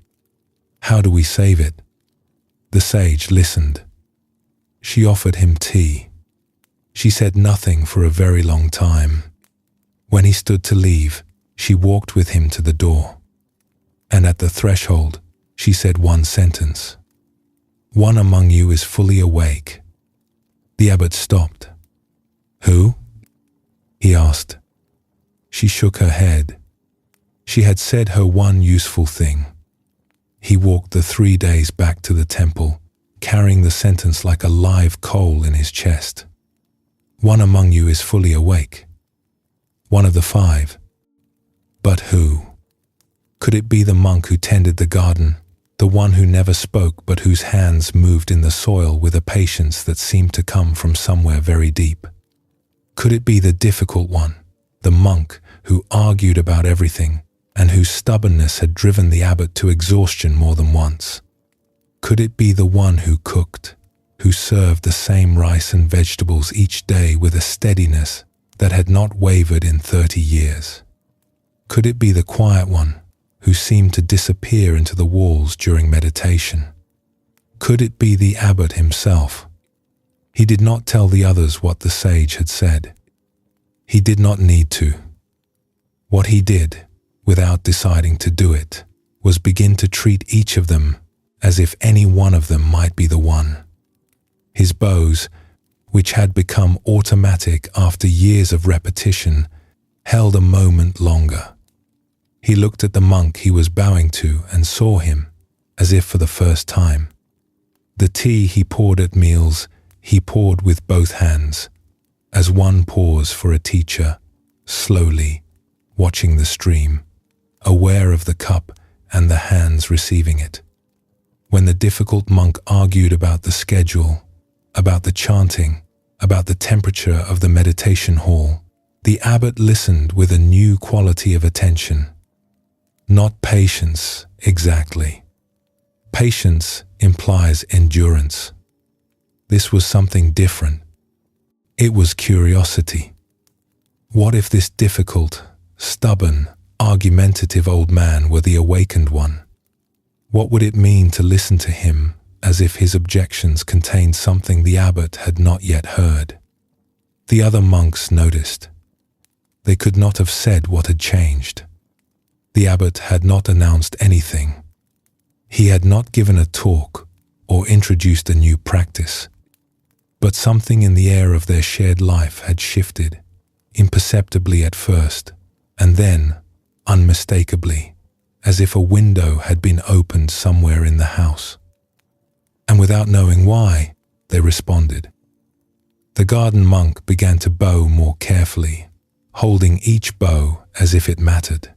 How do we save it? The sage listened. She offered him tea. She said nothing for a very long time. When he stood to leave, she walked with him to the door. And at the threshold, she said one sentence. One among you is fully awake. The abbot stopped. Who? He asked. She shook her head. She had said her one useful thing. He walked the 3 days back to the temple, carrying the sentence like a live coal in his chest. One among you is fully awake. One of the 5. But who? Could it be the monk who tended the garden, the one who never spoke but whose hands moved in the soil with a patience that seemed to come from somewhere very deep? Could it be the difficult one, the monk who argued about everything and whose stubbornness had driven the abbot to exhaustion more than once? Could it be the one who cooked, who served the same rice and vegetables each day with a steadiness that had not wavered in 30 years? Could it be the quiet one who seemed to disappear into the walls during meditation? Could it be the abbot himself? He did not tell the others what the sage had said. He did not need to. What he did, without deciding to do it, was begin to treat each of them as if any one of them might be the one. His bows, which had become automatic after years of repetition, held a moment longer. He looked at the monk he was bowing to and saw him, as if for the first time. The tea he poured at meals, he poured with both hands, as one pours for a teacher, slowly, watching the stream, aware of the cup and the hands receiving it. When the difficult monk argued about the schedule, about the chanting, about the temperature of the meditation hall, the abbot listened with a new quality of attention. Not patience, exactly. Patience implies endurance. This was something different. It was curiosity. What if this difficult, stubborn, argumentative old man were the awakened one? What would it mean to listen to him as if his objections contained something the abbot had not yet heard? The other monks noticed. They could not have said what had changed. The abbot had not announced anything. He had not given a talk or introduced a new practice. But something in the air of their shared life had shifted, imperceptibly at first, and then, unmistakably, as if a window had been opened somewhere in the house. And without knowing why, they responded. The garden monk began to bow more carefully, holding each bow as if it mattered.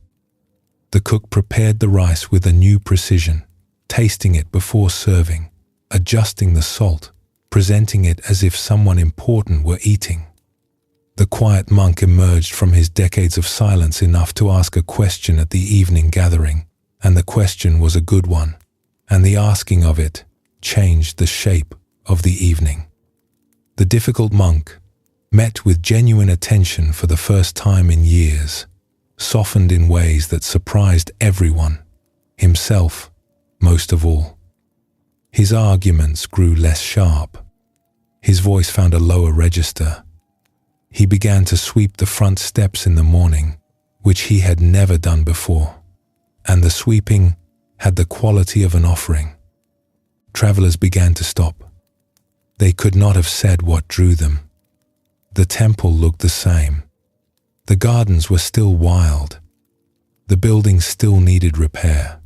The cook prepared the rice with a new precision, tasting it before serving, adjusting the salt, presenting it as if someone important were eating. The quiet monk emerged from his decades of silence enough to ask a question at the evening gathering, and the question was a good one, and the asking of it changed the shape of the evening. The difficult monk, met with genuine attention for the first time in years, softened in ways that surprised everyone, himself most of all. His arguments grew less sharp. His voice found a lower register. He began to sweep the front steps in the morning, which he had never done before, and the sweeping had the quality of an offering. Travelers began to stop. They could not have said what drew them. The temple looked the same. The gardens were still wild. The buildings still needed repair.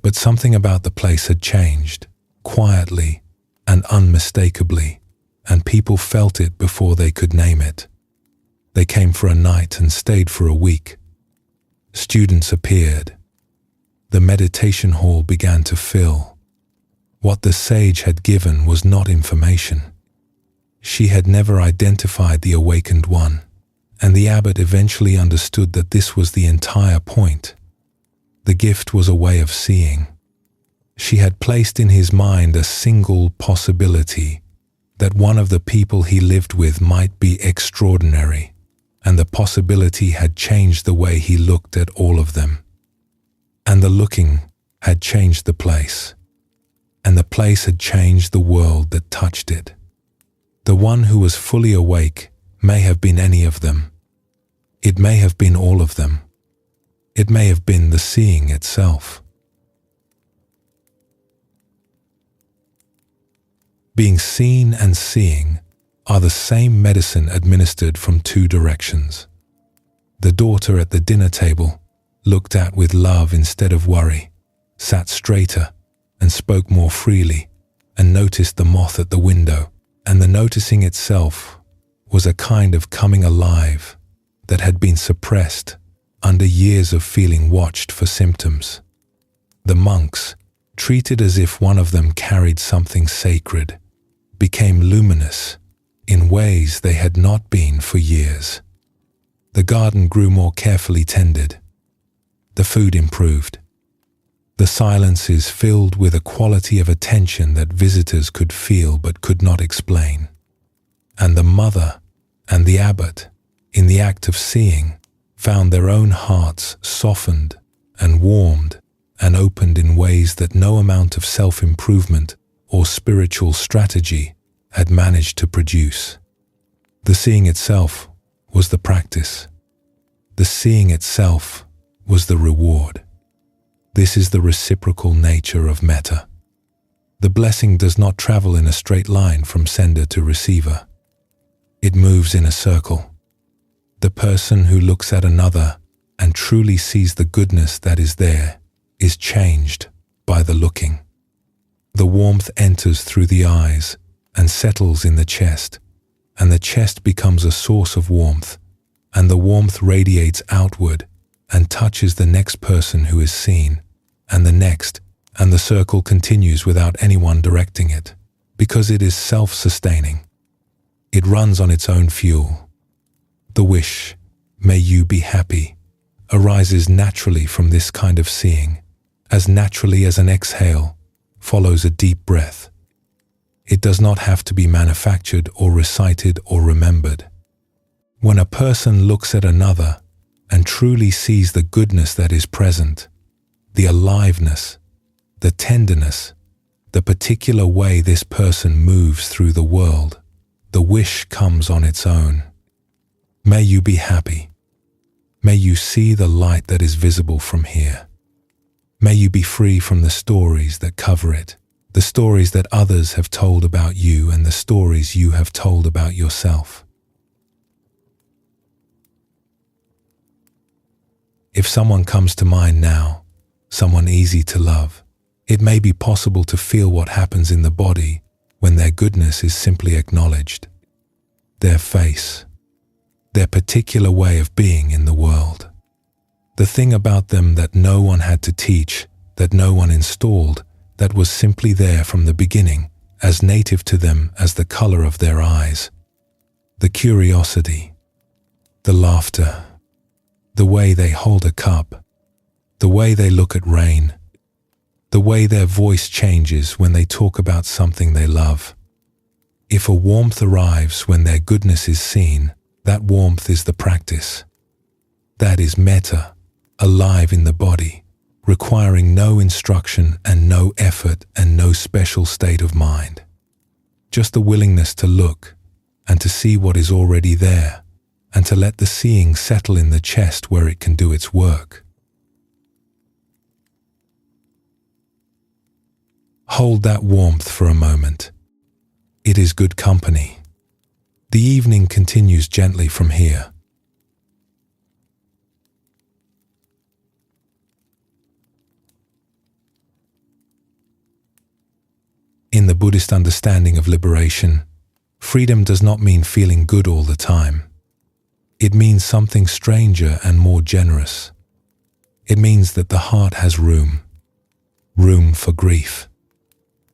But something about the place had changed, quietly and unmistakably, and people felt it before they could name it. They came for a night and stayed for a week. Students appeared. The meditation hall began to fill. What the sage had given was not information. She had never identified the awakened one, and the abbot eventually understood that this was the entire point. The gift was a way of seeing. She had placed in his mind a single possibility, that one of the people he lived with might be extraordinary, and the possibility had changed the way he looked at all of them. And the looking had changed the place, and the place had changed the world that touched it. The one who was fully awake may have been any of them. It may have been all of them. It may have been the seeing itself. Being seen and seeing are the same medicine administered from two directions. The daughter at the dinner table, looked at with love instead of worry, sat straighter, and spoke more freely, and noticed the moth at the window, and the noticing itself was a kind of coming alive that had been suppressed under years of feeling watched for symptoms. The monks, treated as if one of them carried something sacred, became luminous in ways they had not been for years. The garden grew more carefully tended. The food improved. The silences filled with a quality of attention that visitors could feel but could not explain. And the mother and the abbot, in the act of seeing, found their own hearts softened and warmed and opened in ways that no amount of self-improvement or spiritual strategy had managed to produce. The seeing itself was the practice. The seeing itself was the reward. This is the reciprocal nature of metta. The blessing does not travel in a straight line from sender to receiver. It moves in a circle. The person who looks at another and truly sees the goodness that is there is changed by the looking. The warmth enters through the eyes and settles in the chest, and the chest becomes a source of warmth, and the warmth radiates outward and touches the next person who is seen, and the next, and the circle continues without anyone directing it, because it is self-sustaining. It runs on its own fuel. The wish, "May you be happy," arises naturally from this kind of seeing, as naturally as an exhale follows a deep breath. It does not have to be manufactured or recited or remembered. When a person looks at another and truly sees the goodness that is present, the aliveness, the tenderness, the particular way this person moves through the world, the wish comes on its own. May you be happy. May you see the light that is visible from here. May you be free from the stories that cover it, the stories that others have told about you and the stories you have told about yourself. If someone comes to mind now, someone easy to love, it may be possible to feel what happens in the body when their goodness is simply acknowledged. Their face, their particular way of being in the world. The thing about them that no one had to teach, that no one installed, that was simply there from the beginning, as native to them as the color of their eyes. The curiosity, the laughter, the way they hold a cup, the way they look at rain, the way their voice changes when they talk about something they love. If a warmth arrives when their goodness is seen, that warmth is the practice. That is metta, alive in the body, requiring no instruction and no effort and no special state of mind. Just the willingness to look and to see what is already there, and to let the seeing settle in the chest where it can do its work. Hold that warmth for a moment. It is good company. The evening continues gently from here. In the Buddhist understanding of liberation, freedom does not mean feeling good all the time. It means something stranger and more generous. It means that the heart has room. Room for grief.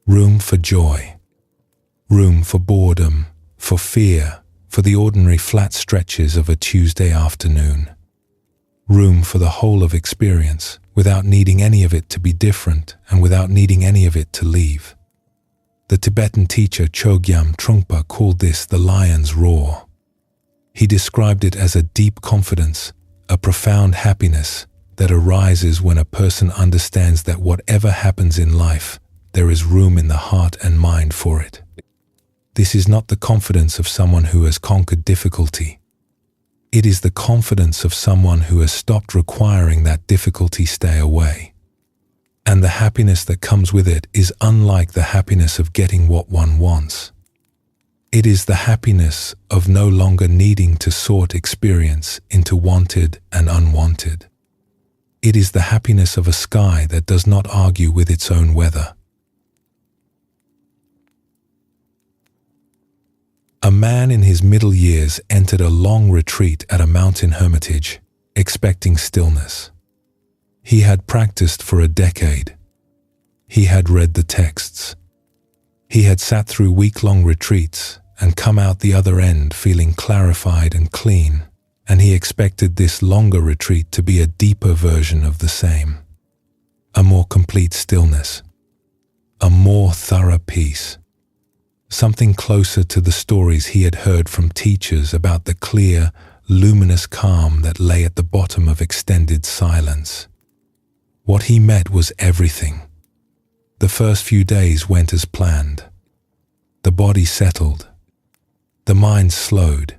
Room for joy. Room for boredom, for fear, for the ordinary flat stretches of a Tuesday afternoon. Room for the whole of experience, without needing any of it to be different and without needing any of it to leave. The Tibetan teacher Chogyam Trungpa called this the lion's roar. He described it as a deep confidence, a profound happiness that arises when a person understands that whatever happens in life, there is room in the heart and mind for it. This is not the confidence of someone who has conquered difficulty. It is the confidence of someone who has stopped requiring that difficulty stay away. And the happiness that comes with it is unlike the happiness of getting what one wants. It is the happiness of no longer needing to sort experience into wanted and unwanted. It is the happiness of a sky that does not argue with its own weather. A man in his middle years entered a long retreat at a mountain hermitage, expecting stillness. He had practiced for a decade. He had read the texts. He had sat through week-long retreats and come out the other end feeling clarified and clean, and he expected this longer retreat to be a deeper version of the same. A more complete stillness. A more thorough peace. Something closer to the stories he had heard from teachers about the clear, luminous calm that lay at the bottom of extended silence. What he met was everything. The first few days went as planned. The body settled. The mind slowed.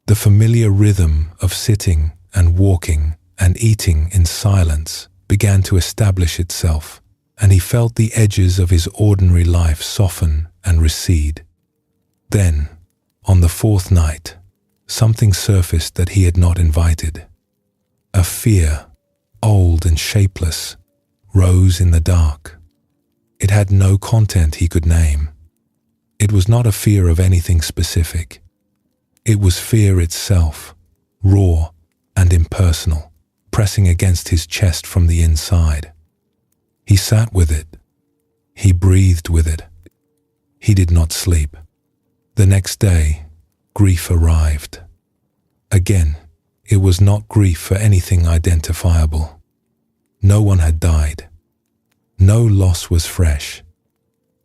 The familiar rhythm of sitting and walking and eating in silence began to establish itself, and he felt the edges of his ordinary life soften and recede. Then, on the fourth night, something surfaced that he had not invited. A fear, old and shapeless, rose in the dark. It had no content he could name. It was not a fear of anything specific. It was fear itself, raw and impersonal, pressing against his chest from the inside. He sat with it. He breathed with it. He did not sleep. The next day, grief arrived. Again, it was not grief for anything identifiable. No one had died. No loss was fresh.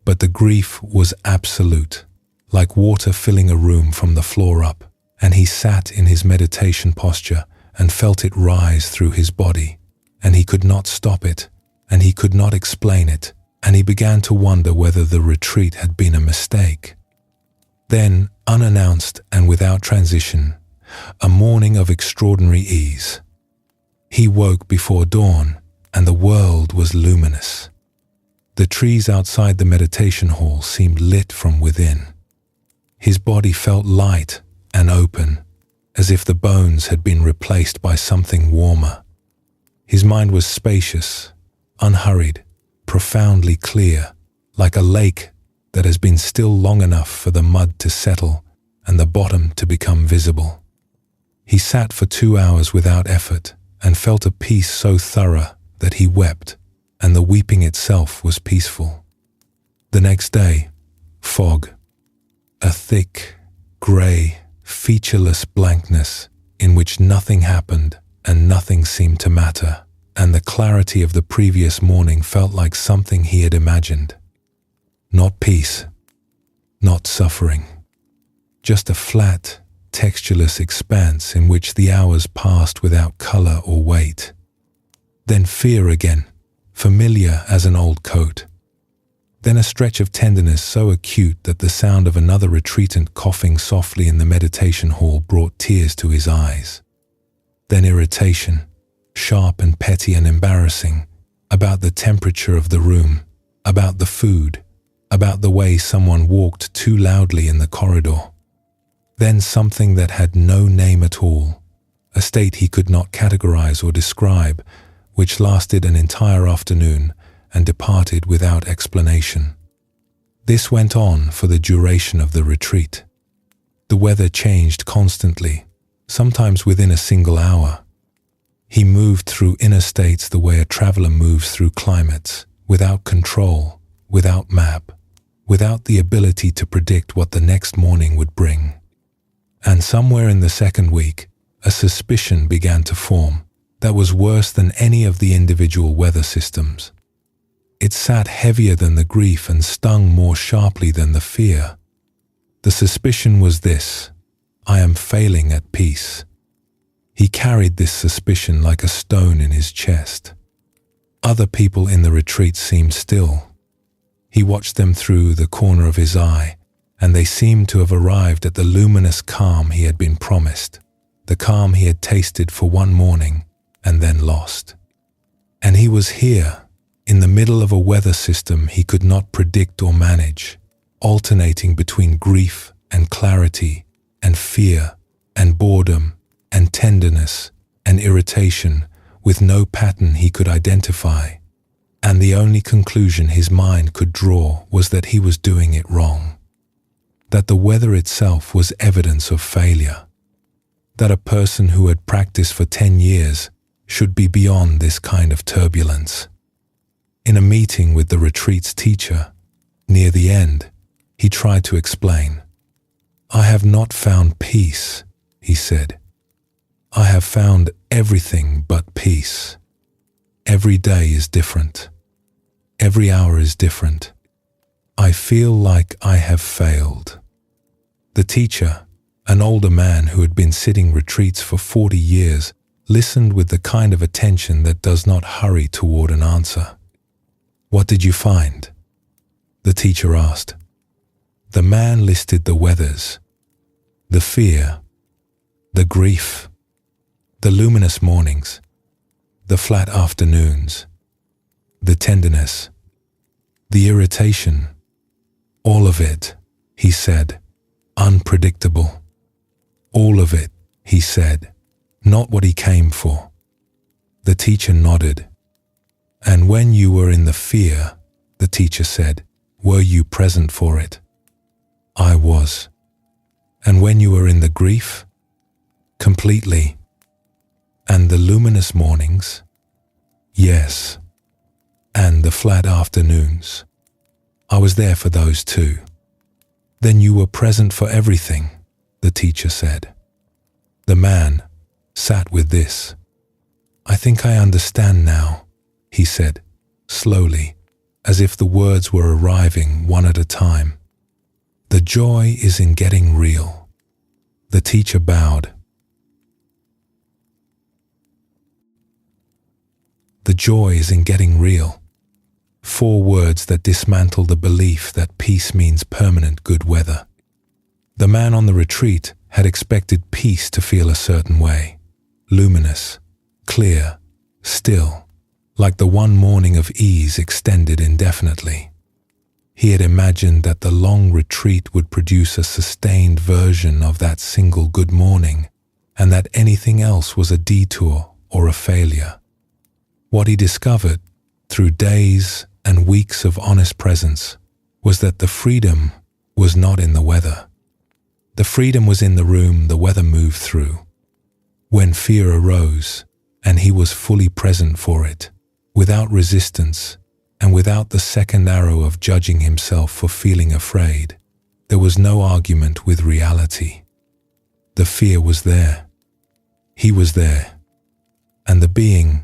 But the grief was absolute, like water filling a room from the floor up, and he sat in his meditation posture and felt it rise through his body, and he could not stop it, and he could not explain it, and he began to wonder whether the retreat had been a mistake. Then, unannounced and without transition, a morning of extraordinary ease. He woke before dawn, and the world was luminous. The trees outside the meditation hall seemed lit from within. His body felt light and open, as if the bones had been replaced by something warmer. His mind was spacious, unhurried, profoundly clear, like a lake that has been still long enough for the mud to settle and the bottom to become visible. He sat for 2 hours without effort and felt a peace so thorough that he wept, and the weeping itself was peaceful. The next day, fog. A thick, grey, featureless blankness in which nothing happened and nothing seemed to matter, and the clarity of the previous morning felt like something he had imagined. Not peace, not suffering, just a flat, textureless expanse in which the hours passed without color or weight. Then fear again, familiar as an old coat. Then a stretch of tenderness so acute that the sound of another retreatant coughing softly in the meditation hall brought tears to his eyes. Then irritation, sharp and petty and embarrassing, about the temperature of the room, about the food, about the way someone walked too loudly in the corridor. Then something that had no name at all, a state he could not categorize or describe, which lasted an entire afternoon and departed without explanation. This went on for the duration of the retreat. The weather changed constantly, sometimes within a single hour. He moved through inner states the way a traveler moves through climates, without control, without map, without the ability to predict what the next morning would bring. And somewhere in the second week, a suspicion began to form that was worse than any of the individual weather systems. It sat heavier than the grief and stung more sharply than the fear. The suspicion was this: I am failing at peace. He carried this suspicion like a stone in his chest. Other people in the retreat seemed still. He watched them through the corner of his eye, and they seemed to have arrived at the luminous calm he had been promised, the calm he had tasted for one morning and then lost. And he was here, in the middle of a weather system he could not predict or manage, alternating between grief and clarity and fear and boredom and tenderness and irritation with no pattern he could identify, and the only conclusion his mind could draw was that he was doing it wrong, that the weather itself was evidence of failure, that a person who had practiced for 10 years should be beyond this kind of turbulence. In a meeting with the retreat's teacher, near the end, he tried to explain. "I have not found peace," he said. "I have found everything but peace. Every day is different. Every hour is different. I feel like I have failed." The teacher, an older man who had been sitting retreats for 40 years, listened with the kind of attention that does not hurry toward an answer. "What did you find?" the teacher asked. The man listed the weathers, the fear, the grief, the luminous mornings, the flat afternoons, the tenderness, the irritation, all of it, he said, unpredictable. All of it, he said, not what he came for. The teacher nodded. "And when you were in the fear," the teacher said, "were you present for it?" "I was." "And when you were in the grief?" "Completely." "And the luminous mornings?" "Yes." "And the flat afternoons?" "I was there for those too." "Then you were present for everything," the teacher said. The man sat with this. "I think I understand now," he said, slowly, as if the words were arriving one at a time. "The joy is in getting real." The teacher bowed. The joy is in getting real. 4 words that dismantle the belief that peace means permanent good weather. The man on the retreat had expected peace to feel a certain way, luminous, clear, still, like the one morning of ease extended indefinitely. He had imagined that the long retreat would produce a sustained version of that single good morning, and that anything else was a detour or a failure. What he discovered, through days and weeks of honest presence, was that the freedom was not in the weather. The freedom was in the room the weather moved through. When fear arose, and he was fully present for it, without resistance, and without the second arrow of judging himself for feeling afraid, there was no argument with reality. The fear was there. He was there. And the being,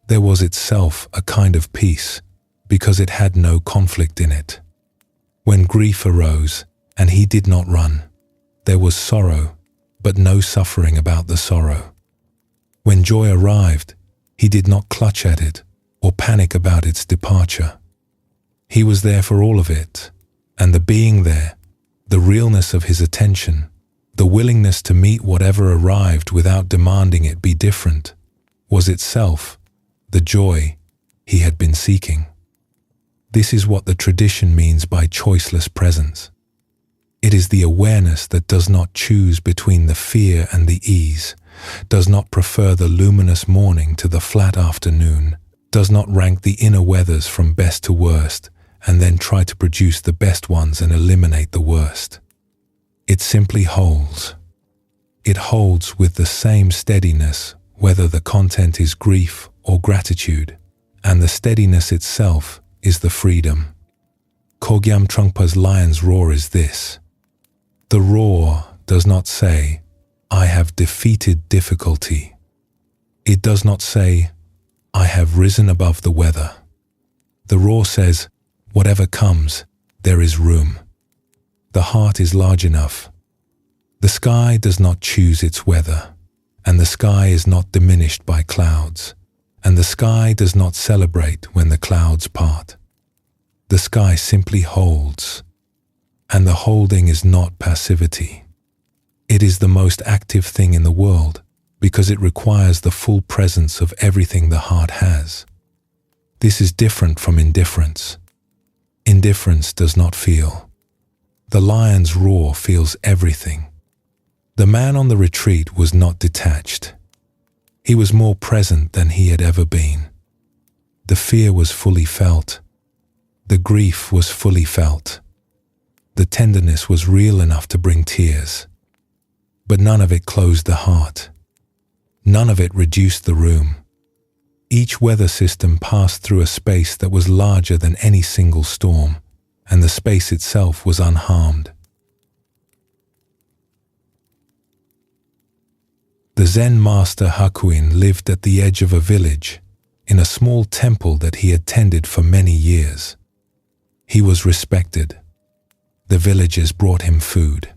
there was itself a kind of peace, because it had no conflict in it. When grief arose, and he did not run, there was sorrow, but no suffering about the sorrow. When joy arrived, he did not clutch at it or panic about its departure. He was there for all of it, and the being there, the realness of his attention, the willingness to meet whatever arrived without demanding it be different, was itself the joy he had been seeking. This is what the tradition means by choiceless presence. It is the awareness that does not choose between the fear and the ease, does not prefer the luminous morning to the flat afternoon, does not rank the inner weathers from best to worst, and then try to produce the best ones and eliminate the worst. It simply holds. It holds with the same steadiness whether the content is grief or gratitude, and the steadiness itself is the freedom. Kogyam Trungpa's lion's roar is this. The roar does not say, "I have defeated difficulty." It does not say, "I have risen above the weather." The roar says, whatever comes, there is room. The heart is large enough. The sky does not choose its weather, and the sky is not diminished by clouds, and the sky does not celebrate when the clouds part. The sky simply holds, and the holding is not passivity. It is the most active thing in the world because it requires the full presence of everything the heart has. This is different from indifference. Indifference does not feel. The lion's roar feels everything. The man on the retreat was not detached. He was more present than he had ever been. The fear was fully felt. The grief was fully felt. The tenderness was real enough to bring tears. But none of it closed the heart. None of it reduced the room. Each weather system passed through a space that was larger than any single storm, and the space itself was unharmed. The Zen master Hakuin lived at the edge of a village, in a small temple that he had tended for many years. He was respected. The villagers brought him food.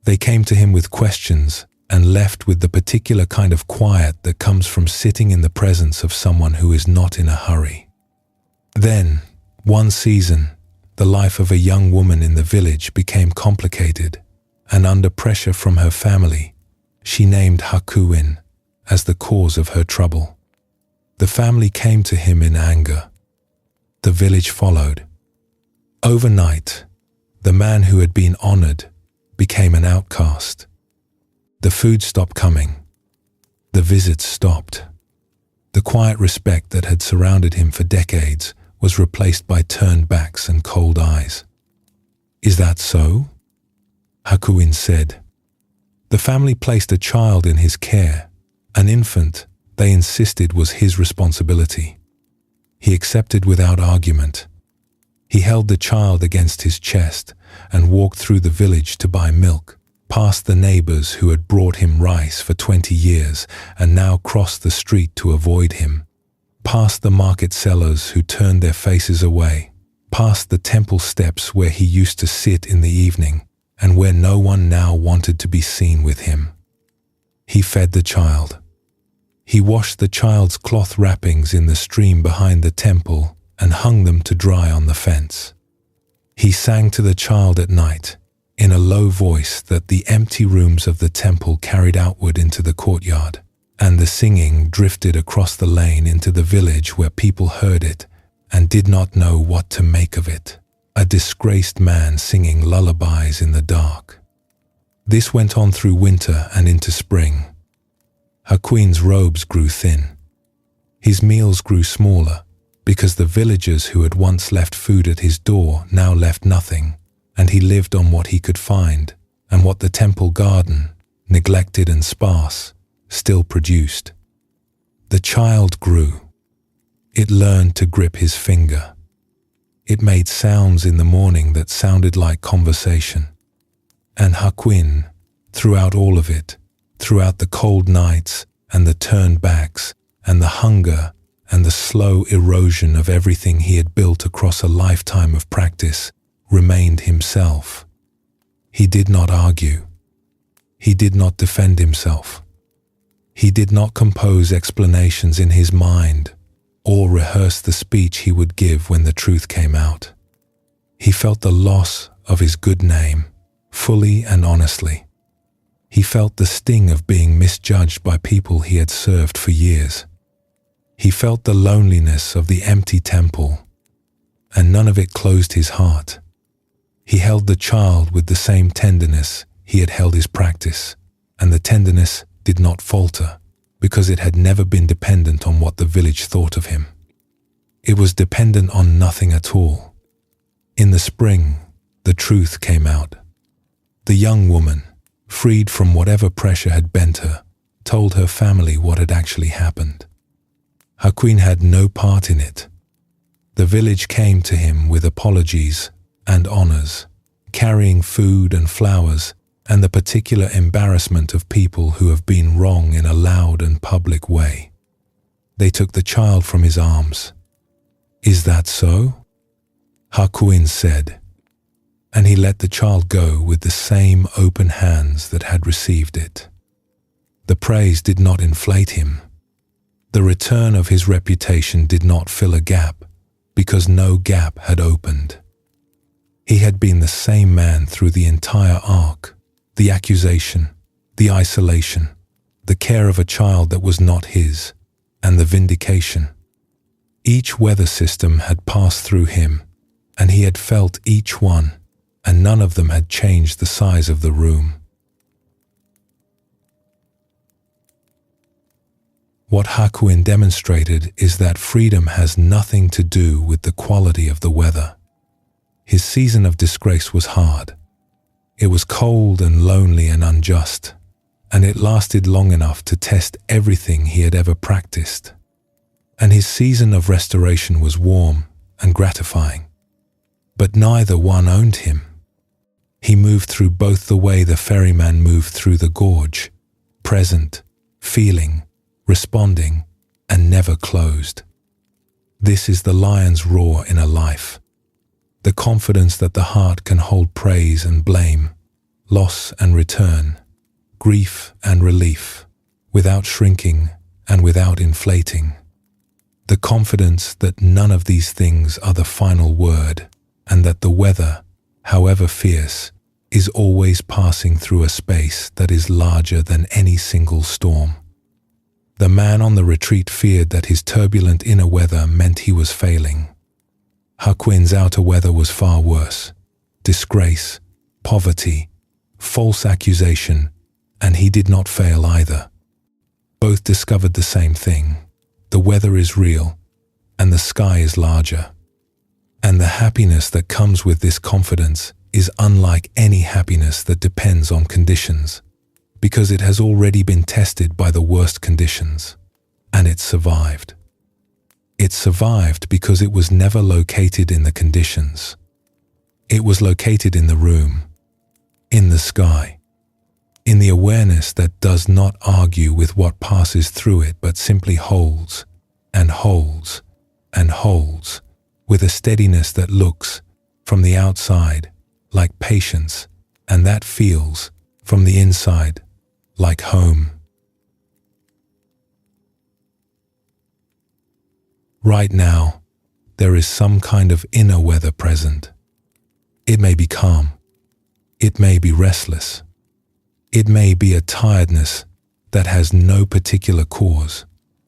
They came to him with questions and left with the particular kind of quiet that comes from sitting in the presence of someone who is not in a hurry. Then, one season, the life of a young woman in the village became complicated, and under pressure from her family, she named Hakuin as the cause of her trouble. The family came to him in anger. The village followed. Overnight, the man who had been honored became an outcast. The food stopped coming. The visits stopped. The quiet respect that had surrounded him for decades was replaced by turned backs and cold eyes. "Is that so?" Hakuin said. The family placed a child in his care, an infant they insisted was his responsibility. He accepted without argument. He held the child against his chest and walked through the village to buy milk, past the neighbors who had brought him rice for 20 years and now crossed the street to avoid him, past the market sellers who turned their faces away, past the temple steps where he used to sit in the evening and where no one now wanted to be seen with him. He fed the child. He washed the child's cloth wrappings in the stream behind the temple and hung them to dry on the fence. He sang to the child at night, in a low voice that the empty rooms of the temple carried outward into the courtyard, and the singing drifted across the lane into the village where people heard it and did not know what to make of it. A disgraced man singing lullabies in the dark. This went on through winter and into spring. Hakuin's robes grew thin. His meals grew smaller because the villagers who had once left food at his door now left nothing, and he lived on what he could find and what the temple garden, neglected and sparse, still produced. The child grew. It learned to grip his finger. It made sounds in the morning that sounded like conversation. And Hakuin, throughout all of it, throughout the cold nights and the turned backs and the hunger and the slow erosion of everything he had built across a lifetime of practice, remained himself. He did not argue. He did not defend himself. He did not compose explanations in his mind or rehearse the speech he would give when the truth came out. He felt the loss of his good name, fully and honestly. He felt the sting of being misjudged by people he had served for years. He felt the loneliness of the empty temple, and none of it closed his heart. He held the child with the same tenderness he had held his practice, and the tenderness did not falter, because it had never been dependent on what the village thought of him. It was dependent on nothing at all. In the spring, the truth came out. The young woman, freed from whatever pressure had bent her, told her family what had actually happened. Hakuin had no part in it. The village came to him with apologies and honors, carrying food and flowers, and the particular embarrassment of people who have been wrong in a loud and public way. They took the child from his arms. "Is that so?" Hakuin said, and he let the child go with the same open hands that had received it. The praise did not inflate him. The return of his reputation did not fill a gap, because no gap had opened. He had been the same man through the entire arc. The accusation, the isolation, the care of a child that was not his, and the vindication. Each weather system had passed through him, and he had felt each one, and none of them had changed the size of the room. What Hakuin demonstrated is that freedom has nothing to do with the quality of the weather. His season of disgrace was hard. It was cold and lonely and unjust, and it lasted long enough to test everything he had ever practiced. And his season of restoration was warm and gratifying. But neither one owned him. He moved through both the way the ferryman moved through the gorge, present, feeling, responding, and never closed. This is the lion's roar in a life. The confidence that the heart can hold praise and blame, loss and return, grief and relief, without shrinking and without inflating. The confidence that none of these things are the final word, and that the weather, however fierce, is always passing through a space that is larger than any single storm. The man on the retreat feared that his turbulent inner weather meant he was failing. Hakuin's outer weather was far worse: disgrace, poverty, false accusation, and he did not fail either. Both discovered the same thing: the weather is real, and the sky is larger. And the happiness that comes with this confidence is unlike any happiness that depends on conditions, because it has already been tested by the worst conditions, and it survived. It survived because it was never located in the conditions. It was located in the room, in the sky, in the awareness that does not argue with what passes through it but simply holds and holds and holds with a steadiness that looks, from the outside, like patience, and that feels, from the inside, like home. Right now, there is some kind of inner weather present. It may be calm. It may be restless. It may be a tiredness that has no particular cause,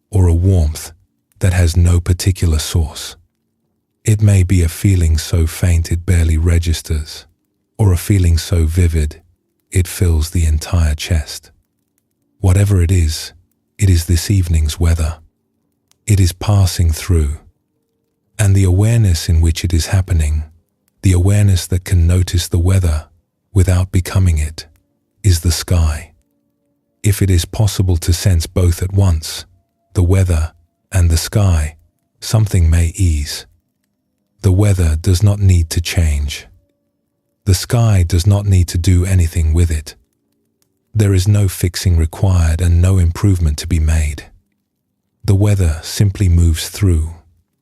or a warmth that has no particular source. It may be a feeling so faint it barely registers, or a feeling so vivid it fills the entire chest. Whatever it is this evening's weather. It is passing through, and the awareness in which it is happening, the awareness that can notice the weather without becoming it, is the sky. If it is possible to sense both at once, the weather and the sky, something may ease. The weather does not need to change. The sky does not need to do anything with it. There is no fixing required and no improvement to be made. The weather simply moves through,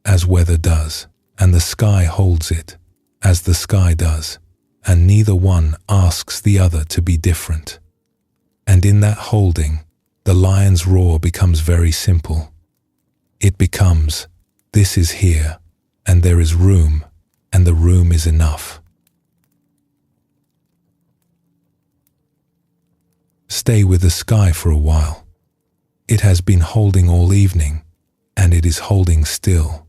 as weather does, and the sky holds it, as the sky does, and neither one asks the other to be different. And in that holding, the lion's roar becomes very simple. It becomes, this is here, and there is room, and the room is enough. Stay with the sky for a while. It has been holding all evening, and it is holding still.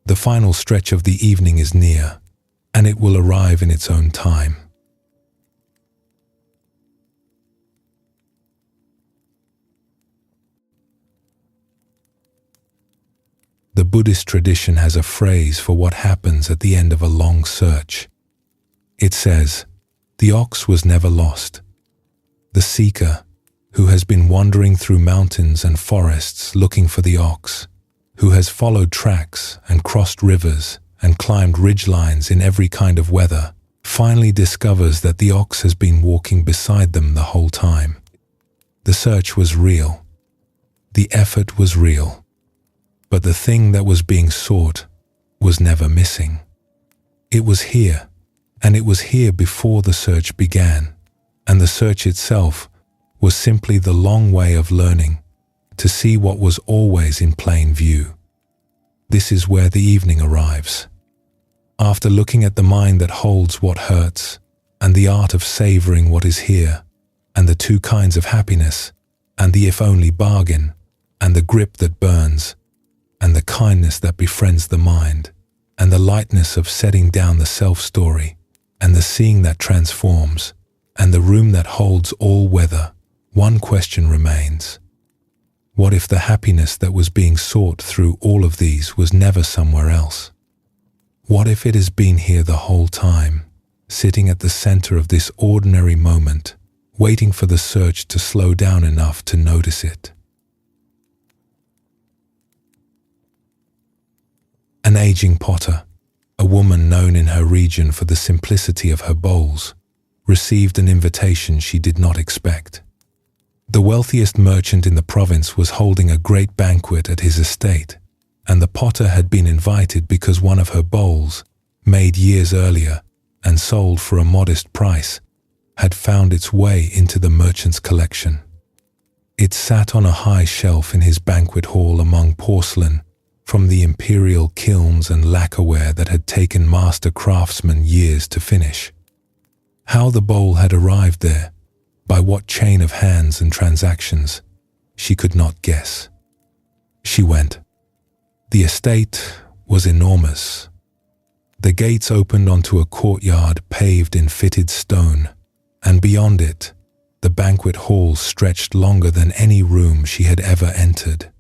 The final stretch of the evening is near, and it will arrive in its own time. The Buddhist tradition has a phrase for what happens at the end of a long search. It says, "The ox was never lost." The seeker, who has been wandering through mountains and forests looking for the ox, who has followed tracks and crossed rivers and climbed ridgelines in every kind of weather, finally discovers that the ox has been walking beside them the whole time. The search was real. The effort was real. But the thing that was being sought was never missing. It was here, and it was here before the search began, and the search itself was simply the long way of learning to see what was always in plain view. This is where the evening arrives. After looking at the mind that holds what hurts, and the art of savoring what is here, and the two kinds of happiness, and the if-only bargain, and the grip that burns, and the kindness that befriends the mind, and the lightness of setting down the self-story, and the seeing that transforms, and the room that holds all weather, one question remains. What if the happiness that was being sought through all of these was never somewhere else? What if it has been here the whole time, sitting at the center of this ordinary moment, waiting for the search to slow down enough to notice it? An aging potter, a woman known in her region for the simplicity of her bowls, received an invitation she did not expect. The wealthiest merchant in the province was holding a great banquet at his estate, and the potter had been invited because one of her bowls, made years earlier and sold for a modest price, had found its way into the merchant's collection. It sat on a high shelf in his banquet hall among porcelain from the imperial kilns and lacquerware that had taken master craftsmen years to finish. How the bowl had arrived there, by what chain of hands and transactions, she could not guess. She went. The estate was enormous. The gates opened onto a courtyard paved in fitted stone, and beyond it, the banquet hall stretched longer than any room she had ever entered.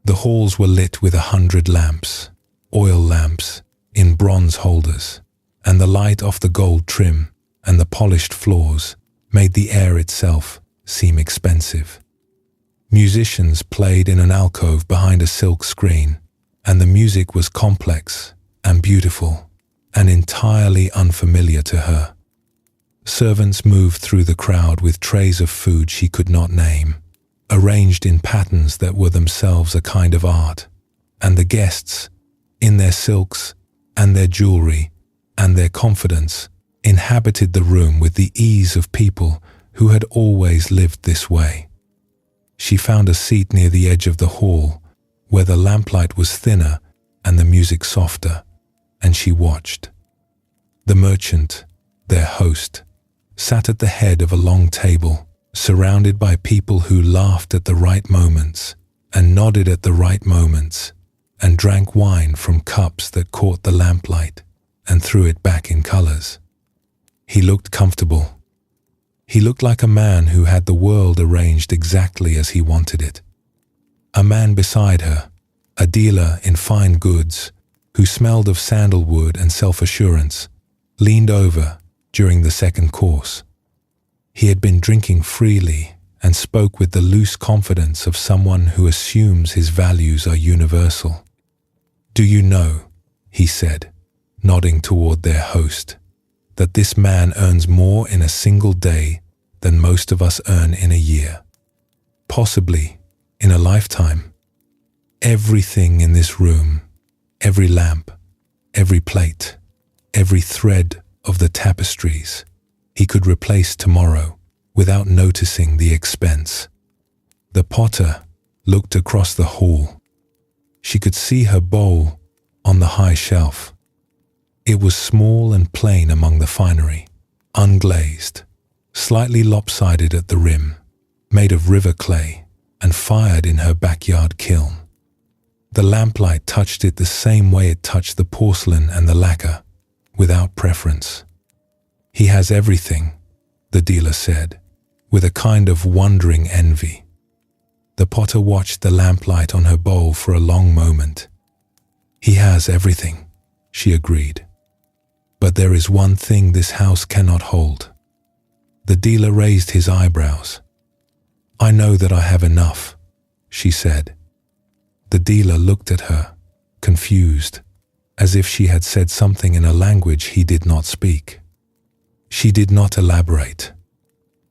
The halls were lit with 100 lamps, oil lamps, in bronze holders, and the light off the gold trim and the polished floors made the air itself seem expensive. Musicians played in an alcove behind a silk screen, and the music was complex and beautiful and entirely unfamiliar to her. Servants moved through the crowd with trays of food she could not name, arranged in patterns that were themselves a kind of art, and the guests, in their silks and their jewelry and their confidence, inhabited the room with the ease of people who had always lived this way. She found a seat near the edge of the hall, where the lamplight was thinner and the music softer, and she watched. The merchant, their host, sat at the head of a long table, surrounded by people who laughed at the right moments and nodded at the right moments and drank wine from cups that caught the lamplight and threw it back in colors. He looked comfortable. He looked like a man who had the world arranged exactly as he wanted it. A man beside her, a dealer in fine goods, who smelled of sandalwood and self-assurance, leaned over during the second course. He had been drinking freely and spoke with the loose confidence of someone who assumes his values are universal. "Do you know," he said, nodding toward their host, "that this man earns more in a single day than most of us earn in a year, possibly in a lifetime? Everything in this room, every lamp, every plate, every thread of the tapestries, he could replace tomorrow without noticing the expense." The potter looked across the hall. She could see her bowl on the high shelf. It was small and plain among the finery, unglazed, slightly lopsided at the rim, made of river clay and fired in her backyard kiln. The lamplight touched it the same way it touched the porcelain and the lacquer, without preference. "He has everything," the dealer said, with a kind of wondering envy. The potter watched the lamplight on her bowl for a long moment. "He has everything," she agreed. "But there is one thing this house cannot hold." The dealer raised his eyebrows. "I know that I have enough," she said. The dealer looked at her, confused, as if she had said something in a language he did not speak. She did not elaborate.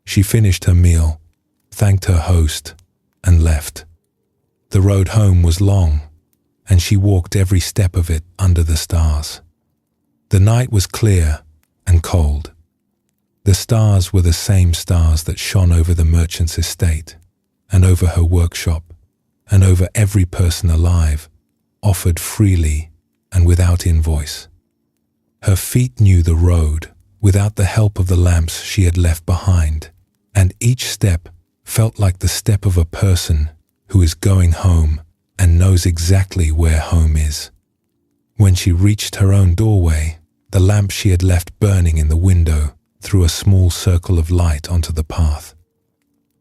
She finished her meal, thanked her host, and left. The road home was long, and she walked every step of it under the stars. The night was clear and cold. The stars were the same stars that shone over the merchant's estate, and over her workshop, and over every person alive, offered freely and without invoice. Her feet knew the road without the help of the lamps she had left behind, and each step felt like the step of a person who is going home and knows exactly where home is. When she reached her own doorway, the lamp she had left burning in the window threw a small circle of light onto the path.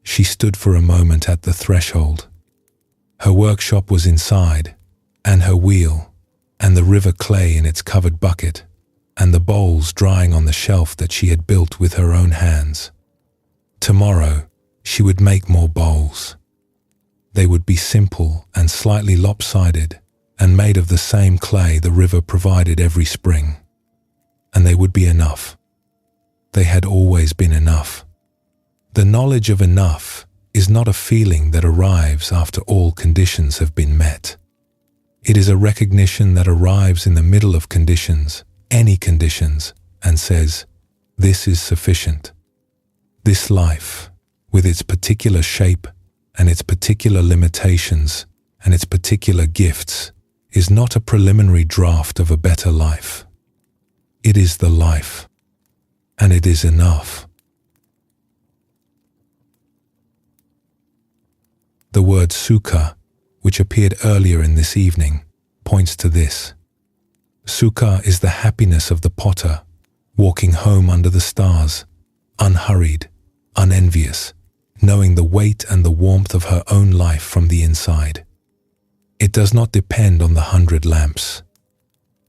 She stood for a moment at the threshold, Her workshop was inside, and her wheel, and the river clay in its covered bucket, and the bowls drying on the shelf that she had built with her own hands. Tomorrow, she would make more bowls. They would be simple and slightly lopsided, and made of the same clay the river provided every spring. And they would be enough. They had always been enough. The knowledge of enough is not a feeling that arrives after all conditions have been met. It is a recognition that arrives in the middle of conditions, any conditions, and says, "This is sufficient." This life, with its particular shape and its particular limitations and its particular gifts, is not a preliminary draft of a better life. It is the life, and it is enough. The word sukha, which appeared earlier in this evening, points to this. Sukha is the happiness of the potter, walking home under the stars, unhurried, unenvious, knowing the weight and the warmth of her own life from the inside. It does not depend on the 100 lamps.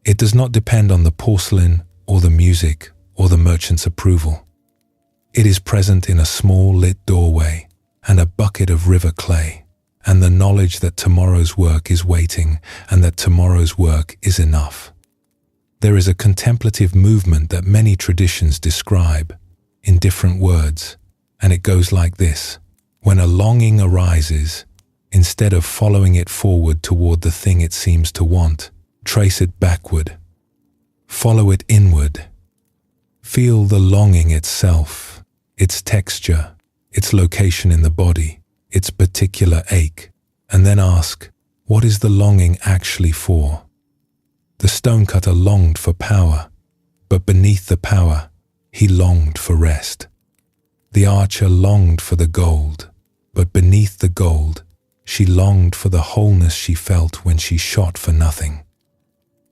It does not depend on the porcelain or the music or the merchant's approval. It is present in a small lit doorway and a bucket of river clay, and the knowledge that tomorrow's work is waiting and that tomorrow's work is enough. There is a contemplative movement that many traditions describe in different words, and it goes like this. When a longing arises, instead of following it forward toward the thing it seems to want, trace it backward. Follow it inward. Feel the longing itself, its texture, its location in the body, its particular ache, and then ask, what is the longing actually for? The stonecutter longed for power, but beneath the power, he longed for rest. The archer longed for the gold, but beneath the gold, she longed for the wholeness she felt when she shot for nothing.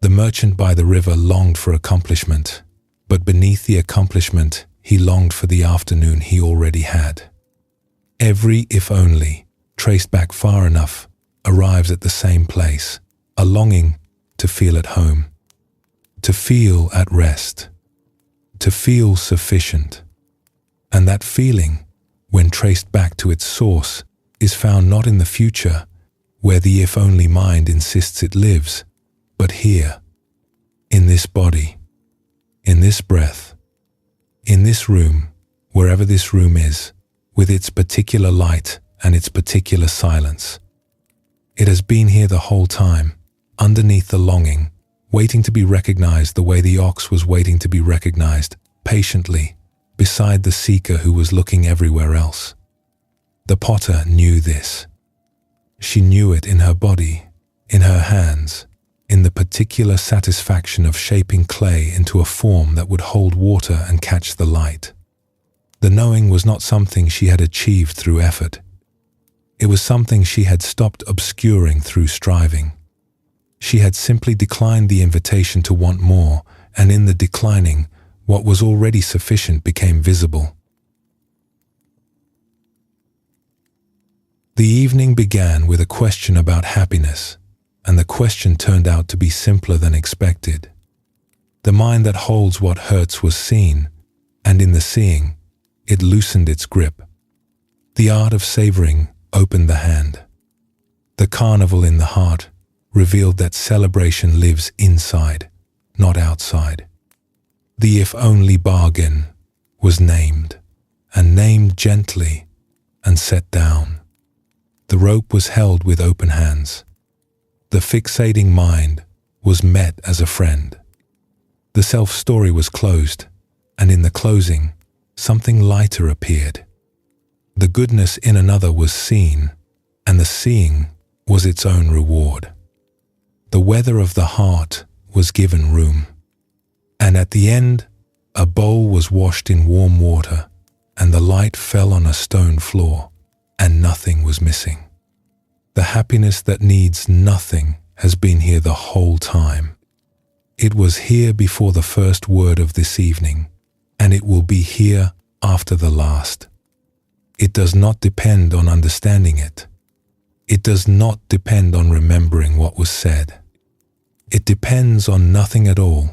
The merchant by the river longed for accomplishment, but beneath the accomplishment, he longed for the afternoon he already had. Every if only, traced back far enough, arrives at the same place, a longing to feel at home, to feel at rest, to feel sufficient. And that feeling, when traced back to its source, is found not in the future, where the if-only mind insists it lives, but here, in this body, in this breath, in this room, wherever this room is, with its particular light and its particular silence. It has been here the whole time, underneath the longing, waiting to be recognized the way the ox was waiting to be recognized, patiently, beside the seeker who was looking everywhere else. The potter knew this. She knew it in her body, in her hands, in the particular satisfaction of shaping clay into a form that would hold water and catch the light. The knowing was not something she had achieved through effort. It was something she had stopped obscuring through striving. She had simply declined the invitation to want more, and in the declining, what was already sufficient became visible. The evening began with a question about happiness, and the question turned out to be simpler than expected. The mind that holds what hurts was seen, and in the seeing, it loosened its grip. The art of savoring opened the hand. The carnival in the heart revealed that celebration lives inside, not outside. The if-only bargain was named, and named gently, and set down. The rope was held with open hands. The fixating mind was met as a friend. The self-story was closed, and in the closing, something lighter appeared. The goodness in another was seen, and the seeing was its own reward. The weather of the heart was given room. And at the end, a bowl was washed in warm water, and the light fell on a stone floor, and nothing was missing. The happiness that needs nothing has been here the whole time. It was here before the first word of this evening, and it will be here after the last. It does not depend on understanding it. It does not depend on remembering what was said. It depends on nothing at all,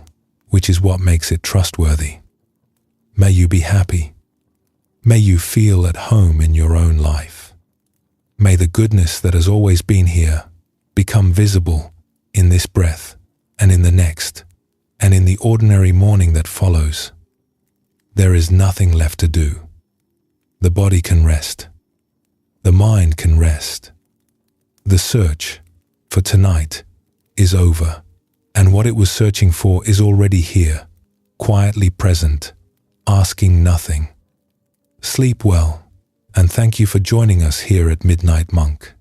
which is what makes it trustworthy. May you be happy. May you feel at home in your own life. May the goodness that has always been here become visible in this breath and in the next, and in the ordinary morning that follows. There is nothing left to do. The body can rest. The mind can rest. The search for tonight is over, and what it was searching for is already here, quietly present, asking nothing. Sleep well, and thank you for joining us here at Midnight Monk.